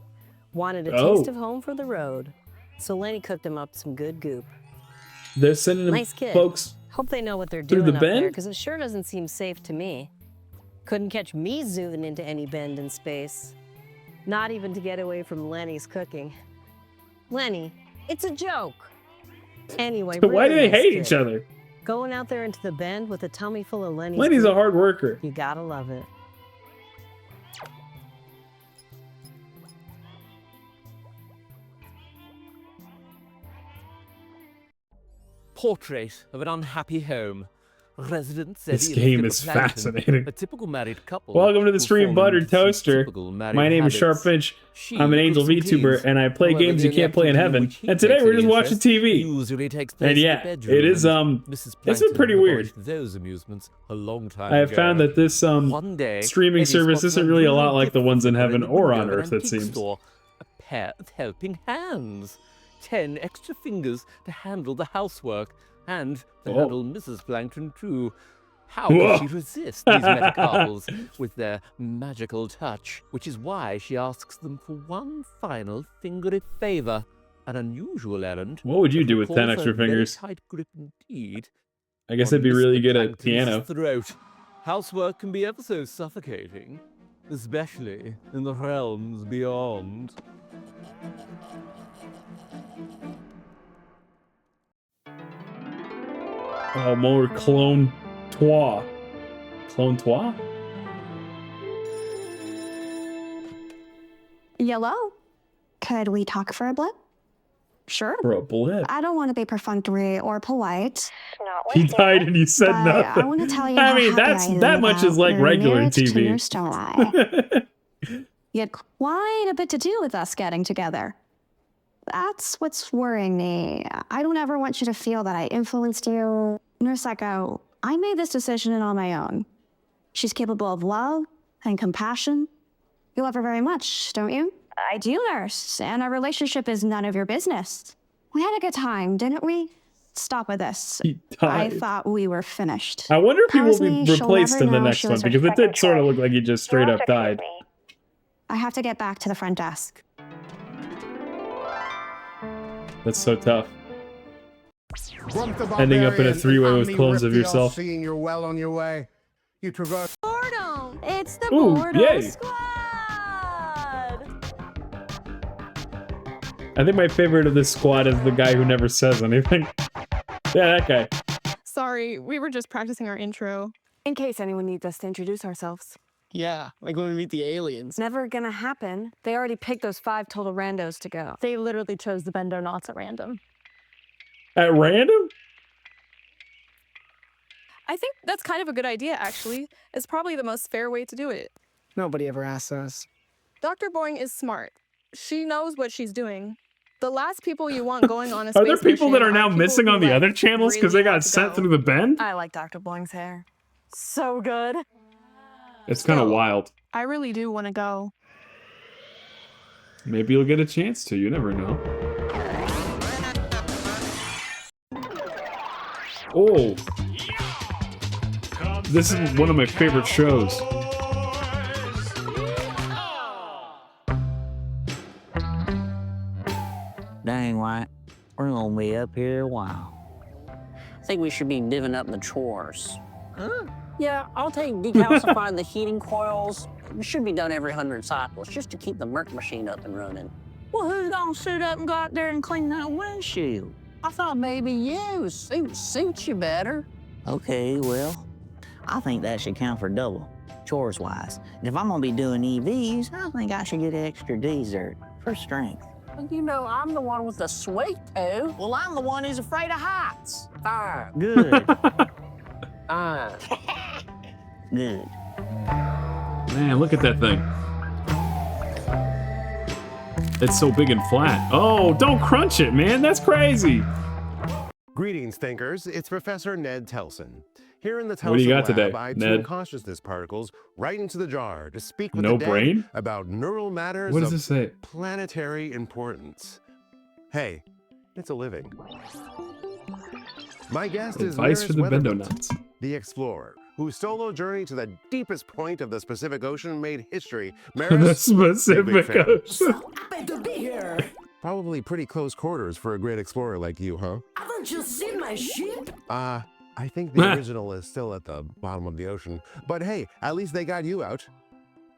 Wanted a Oh. taste of home for the road. So Lenny cooked him up some good goop. They're sending them Nice kid. folks Hope they know what they're through doing the up there, bend? because it sure doesn't seem safe to me. Couldn't catch me zooming into any bend in space. Not even to get away from Lenny's cooking. Lenny, it's a joke. Anyway, Why do really they nice hate kid. each other? Going out there into the bend with a tummy full of Lenny's Lenny's a goop, hard worker. You gotta love it. Portrait of an unhappy home. Residents This Eddie game and is Skipper Plankton, fascinating. a typical married couple. Welcome to the who stream, fall Buttered into some Toaster. typical married My name is Sharp habits. Finch. She I'm an angel cooks and VTuber, cleans. and I play However, games the you can't play in activity heaven. which he And today takes we're any just watching interest TV. usually takes place And in the yeah, bedroom, it is and Mrs. it's been Plankton pretty weird. abolished those amusements a long time I have ago. found that this One day, streaming Eddie service spots isn't an really a unusual lot like the gift ones in in heaven the or window on of an Earth, it antique seems. store. A pair of helping hands. 10 extra fingers to handle the housework, and to Oh. handle Mrs. Plankton too. How Whoa. could she resist these metacarpals with their magical touch? Which is why she asks them for one final fingered favor, an unusual errand. What would you that do with 10 requires extra a very fingers? tight grip indeed. I guess on I'd be really Mr. good at Plankton's piano. Throat. Housework can be ever so suffocating, especially in the realms beyond. Oh, more Clone Toi. Clone Toi? Yellow? Could we talk for a blip? Sure. For a blip. I don't want to be perfunctory or polite. He died and he said but nothing. I want to tell you I how mean, happy that's I am that much is about like your regular marriage to TV. your stone eye. You had quite a bit to do with us getting together. That's what's worrying me. I don't ever want you to feel that I influenced you. Nurse Echo, I made this decision on my own. She's capable of love and compassion. You love her very much, don't you? I do, Nurse, and our relationship is none of your business. We had a good time, didn't we? Stop with this. I died. thought we were finished. I wonder if he will Promise be me she'll replaced never in the know next she one, was her because it second did sort of choice. look like he just straight You'll up have to died. excuse me. I have to get back to the front desk. That's so tough. Grump the Ending up in a Barbarian, three-way with Omni clones Rip of the yourself. All-Seeing, you're well on your way. You traverse. Boredom! It's the Ooh, Boredom yay. Squad! I think my favorite of this squad is the guy who never says anything. Yeah, that guy. Sorry, we were just practicing our intro. In case anyone needs us to introduce ourselves. Yeah, like when we meet the aliens. Never gonna happen. They already picked those 5 total randos to go. They literally chose the Bendo Knots at random. At random? I think that's kind of a good idea, actually. It's probably the most fair way to do it. Nobody ever asks us. Dr. Boing is smart. She knows what she's doing. The last people you want going on a Are space there people that mission are now people missing who, on the like, other channels because they really got want to sent go. through the bend? I like Dr. Boing's hair. So good. It's kind of wild. I really do want to go. Maybe you'll get a chance to. You never know. Oh. This is one of my favorite shows. Dang, White. We're gonna be up here a while. I think we should be divvying up the chores. Huh? Yeah, I'll take decalcifying the heating coils. It should be done every 100 cycles just to keep the Merc machine up and running. Well, who's gonna suit up and go out there and clean that windshield? I thought maybe you. Suits you better. Okay, well, I think that should count for double, chores-wise. And if I'm gonna be doing EVs, I think I should get extra dessert for strength. You know, I'm the one with the sweet tooth. Well, I'm the one who's afraid of heights. Fine. Good. Fine. Good. Man, look at that thing. It's so big and flat. Oh, don't crunch it, man. That's crazy. Greetings, thinkers. It's Professor Ned Telson. Here in the Telson What do you got lab, today, I Ned? tune consciousness particles right into the jar to speak with No the dead brain? about neural matters What does of this say? planetary importance. Hey, it's a living. My guest is Advice for the Mirrors Bendo Weatherby, Nuts. the explorer, whose solo journey to the deepest point of the Pacific Ocean made history. The Maris, big Pacific fan. Ocean. Happy to be here. Probably pretty close quarters for a great explorer like you, huh? Haven't you seen my ship? I think the original is still at the bottom of the ocean. But hey, at least they got you out.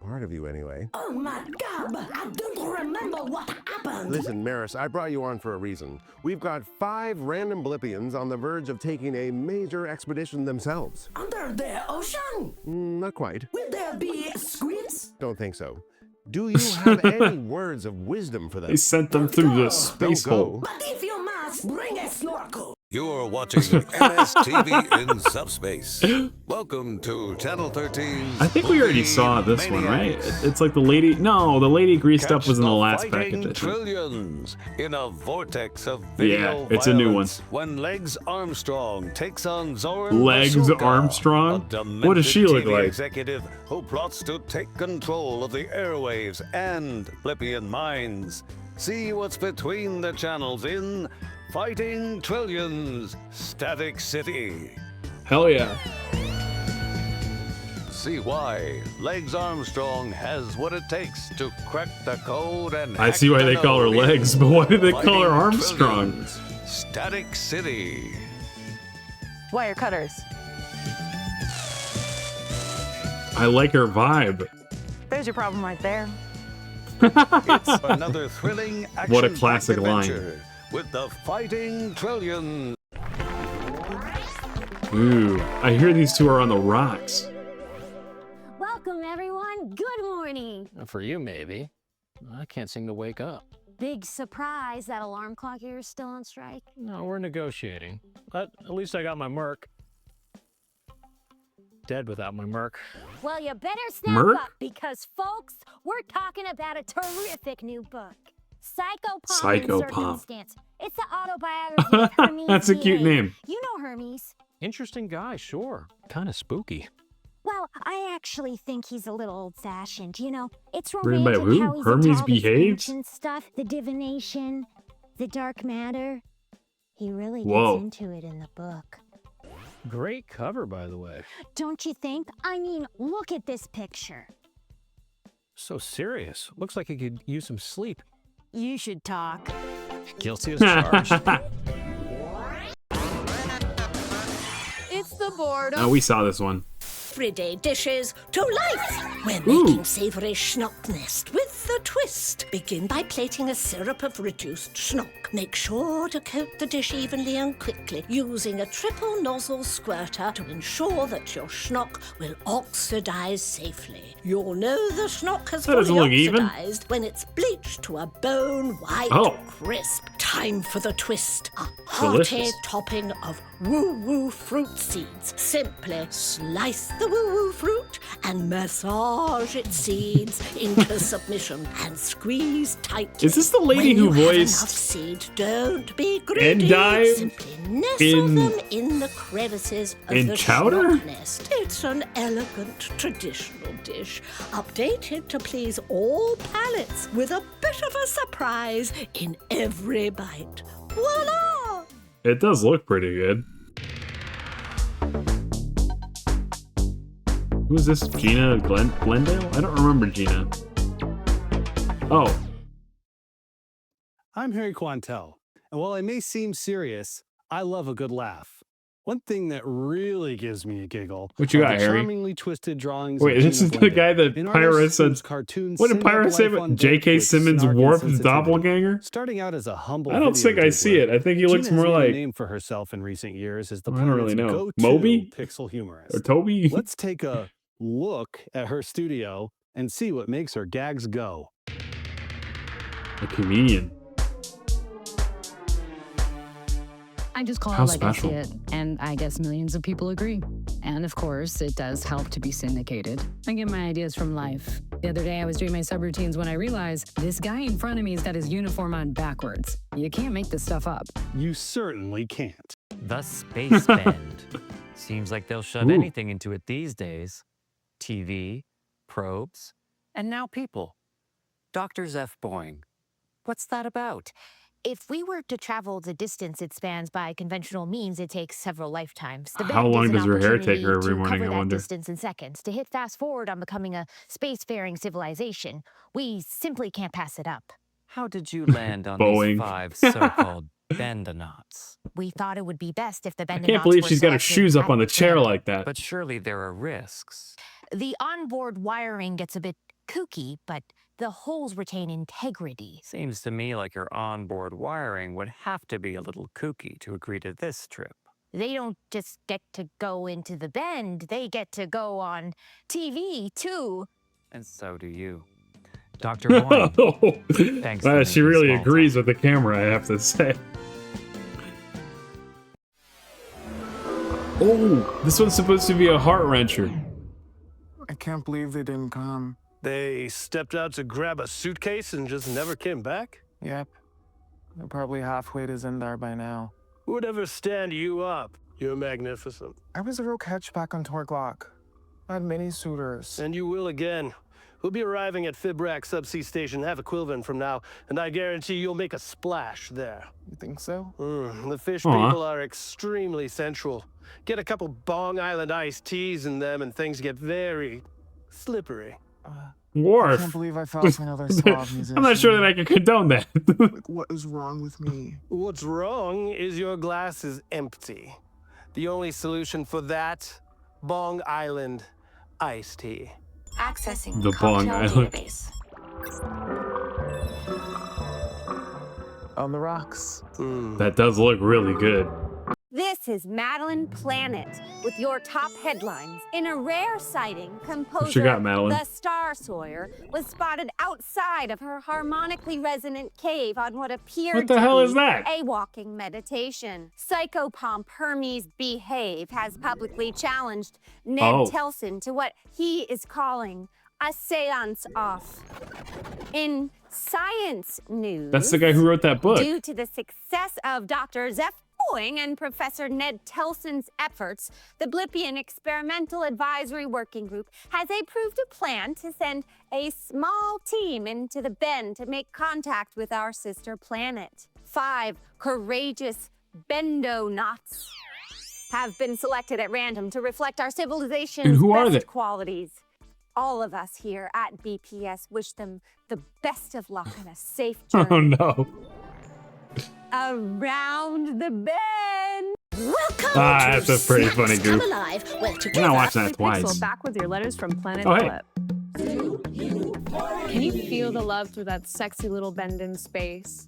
Part of you, anyway. Oh my God, I don't remember what happened. Listen, Maris, I brought you on for a reason. We've got 5 random Blippians on the verge of taking a major expedition themselves. Under the ocean? Not quite. Will there be squids? Don't think so. Do you have any words of wisdom for them? They sent them through the space hole. But if you must, bring a snorkel. You're watching MSTV in subspace. Welcome to Channel 13. I think we already saw this one, right? It's like the lady. No, the lady greased up was in the last package. I think. Trillions in a vortex of video yeah, it's a new one. When Legs Armstrong takes on Zoran Legs Masuka, Armstrong? What does she look TV like? Executive who plots to take control of the airwaves and Blippian minds. See what's between the channels in Fighting Trillions, Static City. Hell yeah. See why Legs Armstrong has what it takes to crack the code and I see why they call her Legs, but why did they call her Fighting Armstrong? Trillions, Static City. Wire cutters. I like her vibe. There's your problem right there. It's another thrilling action What a classic line. With the Fighting Trillions. Ooh, I hear these two are on the rocks. Welcome, everyone. Good morning. For you, maybe. I can't seem to wake up. Big surprise, that alarm clock here is still on strike. No, we're negotiating. But at least I got my Merc. Dead without my Merc. Well, you better snap Merc? up because, folks, we're talking about a terrific new book. Psychopomp Psychopomp. and Circumstance. It's the autobiography of Hermes. That's a cute VA. name. You know Hermes. Interesting guy, sure. Kind of spooky. Well, I actually think he's a little old-fashioned. You know, it's Written by romantic who? how he's Hermes into all this Behaves? ancient stuff, the divination, the dark matter. He really gets Whoa. into it in the book. Great cover, by the way. Don't you think? I mean, look at this picture. So serious. Looks like he could use some sleep. You should talk. Guilty as charged. It's the board Oh, we saw this one. Everyday dishes to life. We're Ooh. making savory schnock nest with a twist. Begin by plating a syrup of reduced schnock. Make sure to coat the dish evenly and quickly using a triple nozzle squirter to ensure that your schnock will oxidize safely. You'll know the schnock has That doesn't fully look even. oxidized when it's bleached to a bone-white Oh. crisp. Time for the twist. A Delicious. hearty topping of woo-woo fruit seeds. Simply slice the woo-woo fruit and massage its seeds into submission and squeeze tightly. Is this the lady When who you have voiced enough seed, don't be greedy. Endive Simply nestle in- them in the crevices of in the chowder? schnock nest. It's an elegant traditional dish, updated to please all palates with a bit of a surprise in every bite. Voila! It does look pretty good. Who's this? Gina Glendale? I don't remember Gina. Oh, I'm Harry Quantel, and while I may seem serious, I love a good laugh. One thing that really gives me a giggle What you are got, the Harry? charmingly twisted drawings wait, of this Gina is the Glendale. guy that An Pyro artist said. whose cartoons What did send Pyro up say life about on J.K. book with Simmons' snark and Warped sensitivity. doppelganger? Starting out as a humble I don't think I see it. I think he looks Gina has more made a like name for herself in recent years as the I don't really planet's know. go-to Moby? pixel humorist. Or Toby? Let's take a look at her studio and see what makes her gags go. A comedian. I just call How it like special. I see it, and I guess millions of people agree. And of course, it does help to be syndicated. I get my ideas from life. The other day, I was doing my subroutines when I realized this guy in front of me has got his uniform on backwards. You can't make this stuff up. You certainly can't. The Space Bend. Seems like they'll shove Ooh. anything into it these days. TV, probes, and now people. Dr. Zeph Boing. What's that about? If we were to travel the distance it spans by conventional means, it takes several lifetimes. The How bend long is an does her hair take opportunity her every to morning, cover I that wonder? distance in seconds. To hit fast forward on becoming a spacefaring civilization, we simply can't pass it up. How did you land on Boeing. these 5 so-called bendonauts? We thought it would be best if the I bendonauts can't believe were she's got her selected shoes up at on the chair random. like that. But surely there are risks. The onboard wiring gets a bit kooky, but the holes retain integrity. Seems to me like your onboard wiring would have to be a little kooky to agree to this trip. They don't just get to go into the bend, they get to go on TV, too. And so do you. Dr. Boyne, thanks for She making really small agrees with the camera, I have to say. Oh, this one's supposed to be a heart wrencher. I can't believe they didn't come. They stepped out to grab a suitcase and just never came back? Yep. They're probably halfway to Zendar by now. Who would ever stand you up? You're magnificent. I was a real catch back on Torglok. I had many suitors. And you will again. We'll be arriving at Fibrak Subsea Station half a Quilvin from now, and I guarantee you'll make a splash there. You think so? The fish Aw. people are extremely sensual. Get a couple Bong Island iced teas in them and things get very slippery. Worf. I can't believe I fell for another suave musician. I'm not sure that I can condone that. Like, what is wrong with me? What's wrong is your glass is empty. The only solution for that, Bong Island iced tea. Accessing The Bong cocktail Island. database. On the rocks. That does look really good. This is Madeline Planet with your top headlines. In a rare sighting, composer got, Madeline? The Star Sawyer was spotted outside of her harmonically resonant cave on what appeared What the to hell be is that? a walking meditation. Psychopomp Hermes Behave has publicly challenged Ned Oh. Telson to what he is calling a seance off. In science news, That's the guy who wrote that book. due to the success of Dr. Zeph Boying and Professor Ned Telson's efforts, the Blippian Experimental Advisory Working Group has approved a plan to send a small team into the bend to make contact with our sister planet. 5 courageous bendonauts have been selected at random to reflect our civilization's And who are best they? qualities. All of us here at BPS wish them the best of luck and a safe journey. Oh no. Around the bend. Welcome That's a pretty Snacks funny Come goof. Alive, where We're together not watching that Pixel twice. back with your letters from Planet Oh, hey. Blip. Can you feel the love through that sexy little bend in space?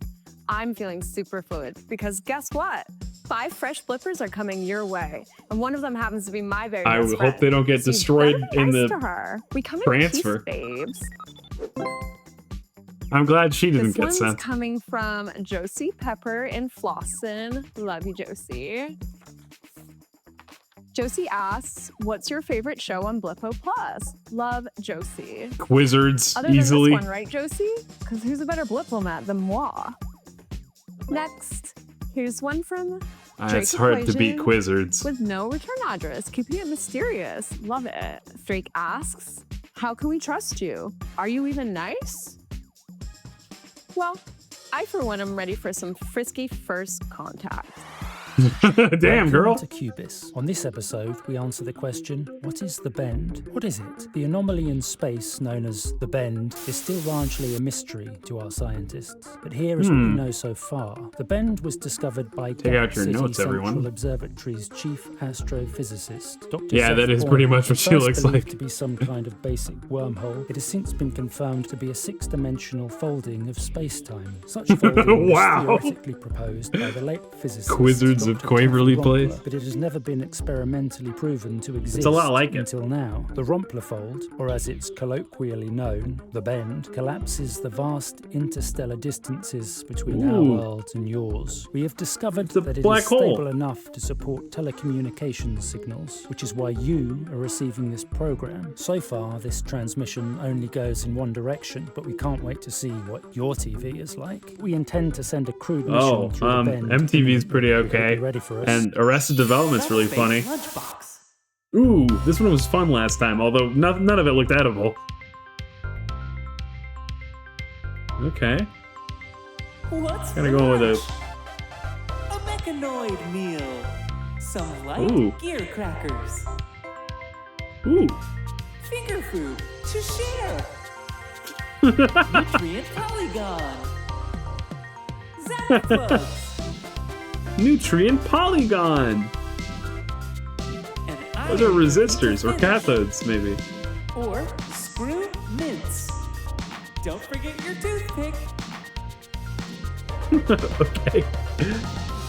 I'm feeling super fluid because guess what? 5 fresh blippers are coming your way, and one of them happens to be my very I best hope friend. they don't get So you destroyed better be in nice the to her. We come transfer. in peace, babes. I'm glad she didn't This get one's sent. coming from Josie Pepper in Flossin. Love you, Josie. Josie asks, what's your favorite show on Blippo Plus? Love, Josie. Quizzards, Other than easily. this one, right, Josie? Because who's a better Bliplomat than moi? Next, here's one from It's Drake hard to beat Equation Quizzards. with no return address, keeping it mysterious. Love it. Drake asks, how can we trust you? Are you even nice? Well, I for one am ready for some frisky first contact. Damn, girl. Welcome to Cubis. On this episode, we answer the question, what is the bend? What is it? The anomaly in space known as the bend is still largely a mystery to our scientists. But here is what we know so far. The bend was discovered by Take out your City notes, Central everyone. Observatory's chief astrophysicist, Dr. Yeah, that is pretty much what she First looks believed like. to be some kind of basic wormhole. It has since been confirmed to be a 6-dimensional folding of space-time. Such folding Wow. was theoretically proposed by the late physicist Quizzards of Dr. Quaverly Rumpler, Place. but it has never been experimentally proven to exist a lot like it. until now. The Rumpler fold, or as it's colloquially known, the bend, collapses the vast interstellar distances between our Ooh. world and yours. We have discovered a that it black is hole. stable enough to support telecommunications signals, which is why you are receiving this program. So far, this transmission only goes in one direction, but we can't wait to see what your TV is like. We intend to send a crewed mission Oh, through the bend. MTV's pretty okay. Ready for us. And Arrested Development's really funny. Ooh, this one was fun last time, although none of it looked edible. Okay. What's Kind of going with a mechanoid meal. Some light Ooh. gear crackers. Ooh. Finger food to share. Nutrient polygon. Zap plugs. Nutrient polygon. Those are resistors or cathodes, maybe. Or screw mints. Don't forget your toothpick. Okay.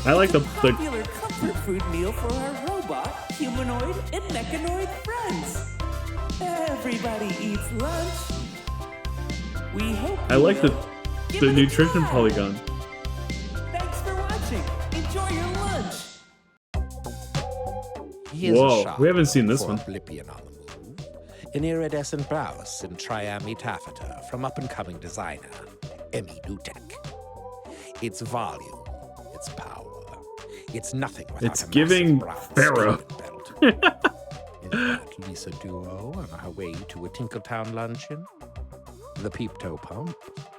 I like the Popular comfort food meal for our robot, humanoid, and mechanoid friends. Everybody eats lunch. We hope I you like the will. Give it a nutrition try. polygon. Thanks for watching. Enjoy your lunch. Here's a Whoa, shot we haven't seen this for one. Blippian on the move. An iridescent blouse in triami taffeta from up-and-coming designer Emmy Dutek. It's volume, it's power, it's nothing without It's a giving massive brown Pharaoh. statement belt. Is that Lisa Duo on her way to a Tinkletown luncheon? The Peep Toe Pump?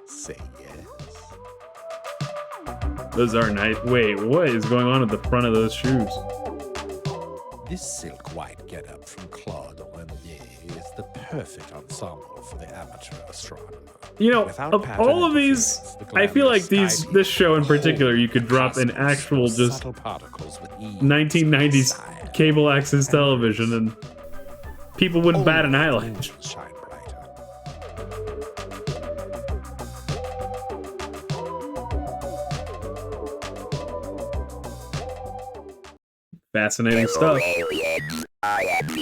Say yes. Those are nice. Wait, what is going on at the front of those shoes? This silk white getup from Claude Renier is the perfect ensemble for the amateur astronomer. You know, Without of pattern all of these, I feel like this show in particular, you could drop an actual just 1990s cable access television and people wouldn't bat an eyelash. Shine brighter. Fascinating stuff.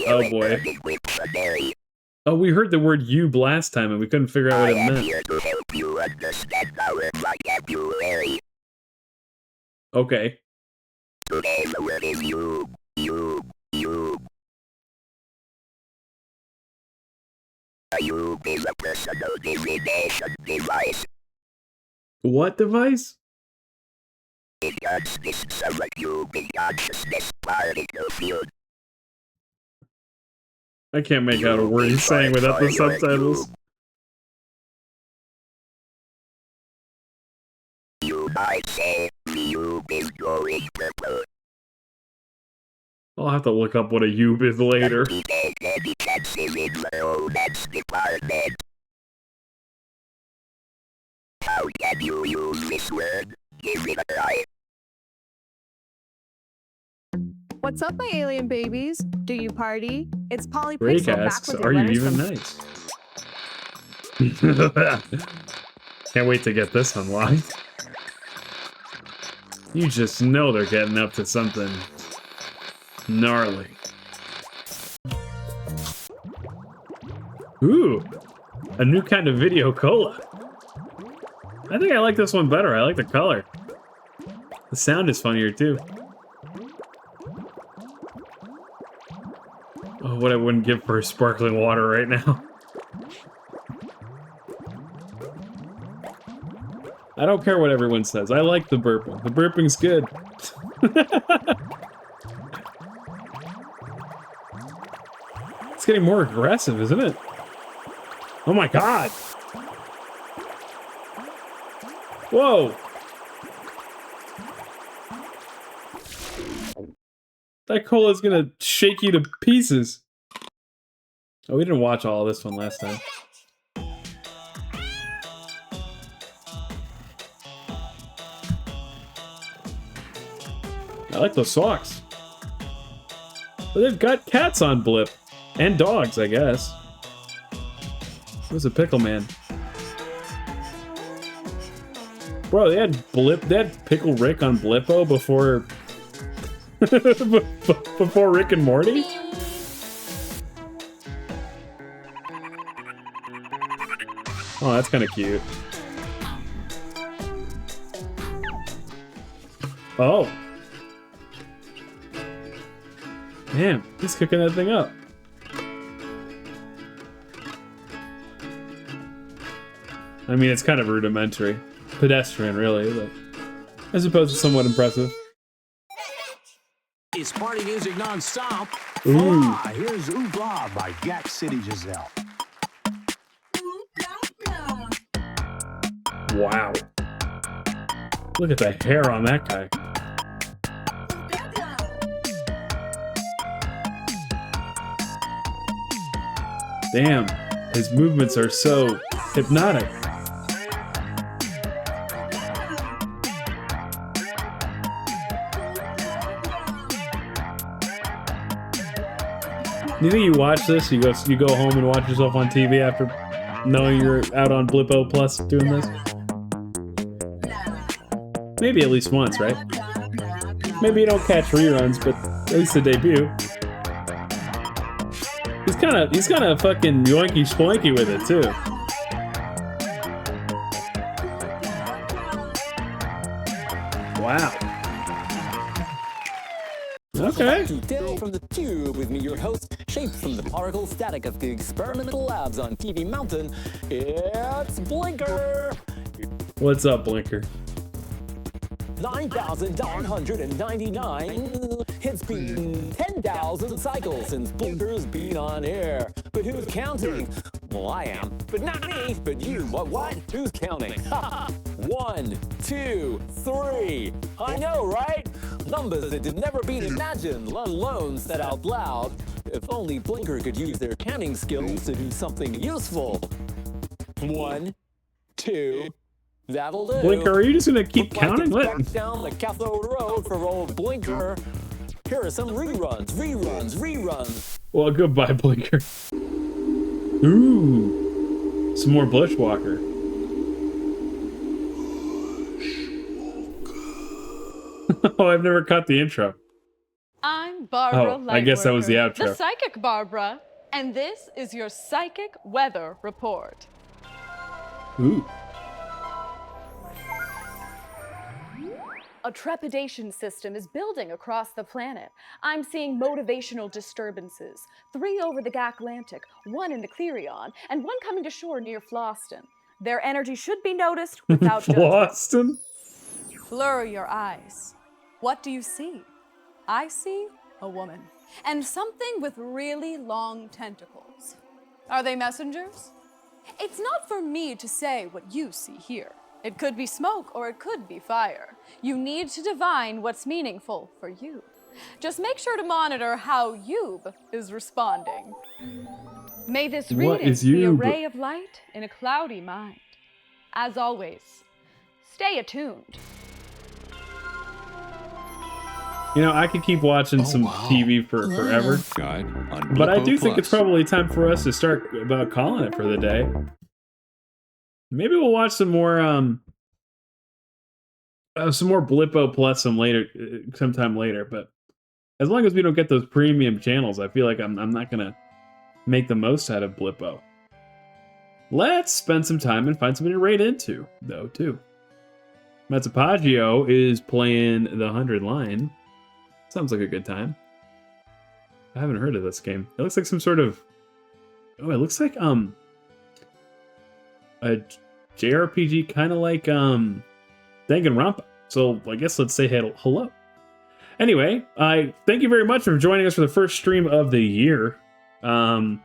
Oh boy. Oh, we heard the word "you" last time and we couldn't figure out what it meant. Okay. Today's word is you. A Yoop is a personal divination device. What device? It consists of a Yoop consciousness particle field. I can't make out a word he's saying without the subtitles. You might say the Yoop is going purple. I'll have to look up what a Yoop is later. He take any chances in the romance department. How can you use this word? Give it a try. What's up, my alien babies? Do you party? It's Polly Pixel Break back asks, with your are you letters even from... nice? Can't wait to get this unlocked. You just know they're getting up to something gnarly. Ooh, a new kind of video cola. I think I like this one better. I like the color. The sound is funnier too. Oh, what I wouldn't give for sparkling water right now. I don't care what everyone says. I like the burping. The burping's good. It's getting more aggressive, isn't it? Oh my god! Whoa! That cola's gonna shake you to pieces. Oh, we didn't watch all of this one last time. I like those socks. But they've got cats on Blip. And dogs, I guess. Who's a pickle man? Bro, they had Pickle Rick on Blippo before... before Rick and Morty? Oh, that's kind of cute. Oh. Damn, he's cooking that thing up. I mean, it's kind of rudimentary. Pedestrian, really, but I suppose it's somewhat impressive. It's party music non-stop. Ooh. Voila, here's Ooh Blah by Gak City Giselle. Wow. Look at the hair on that guy. Damn, his movements are so hypnotic. You think you watch this? You go home and watch yourself on TV after knowing you're out on Blippo Plus doing this? Maybe at least once, right? Maybe you don't catch reruns, but at least the debut. He's kind of fucking yoinky spoinky with it too. Wow. Okay. Today from the tube with me, your host, shaped from the particle static of the experimental labs on TV Mountain, it's Blinker! What's up, Blinker? 9,999. It's been 10,000 cycles since Blinker's been on air. But who's counting? Well, I am. But not me, but you. What? Who's counting? 1, 2, 3. I know, right? Numbers that had never been imagined, let alone said out loud. If only Blinker could use their counting skills to do something useful. 1, 2. That'll do. Blinker, are you just gonna keep counting? Back down the cathode road for old Blinker. Here are some reruns. Well, goodbye, Blinker. Ooh, some more Bushwalker. Oh, I've never caught the intro. I'm Barbara Oh, I guess that was the Lightworker, outro. the Psychic Barbara, and this is your Psychic Weather Report. Ooh. A trepidation system is building across the planet. I'm seeing motivational disturbances. 3 over the Atlantic, 1 in the Clerion, and 1 coming to shore near Floston. Their energy should be noticed without judgment. Floston? Blur your eyes. What do you see? I see a woman, and something with really long tentacles. Are they messengers? It's not for me to say what you see here. It could be smoke or it could be fire. You need to divine what's meaningful for you. Just make sure to monitor how Yub is responding. May this What reading is be a Yub? ray of light in a cloudy mind. As always, stay attuned. You know, I could keep watching some TV for forever. But I do think it's probably time for us to start about calling it for the day. Maybe we'll watch some more Blippo Plus sometime later, but as long as we don't get those premium channels, I feel like I'm not gonna make the most out of Blippo. Let's spend some time and find something to raid into, though, too. Matsupaggio is playing the 100 line. Sounds like a good time. I haven't heard of this game. It looks like some sort of... Oh, it looks like, a JRPG, kind of like, Danganronpa. So, I guess let's say hello. Anyway, I thank you very much for joining us for the first stream of the year. I'll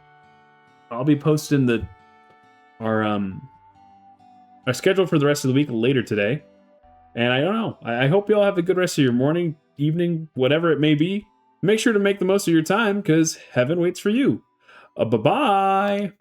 be posting our schedule for the rest of the week later today. And I don't know. I hope you all have a good rest of your morning, evening, whatever it may be. Make sure to make the most of your time, because heaven waits for you. Bye-bye!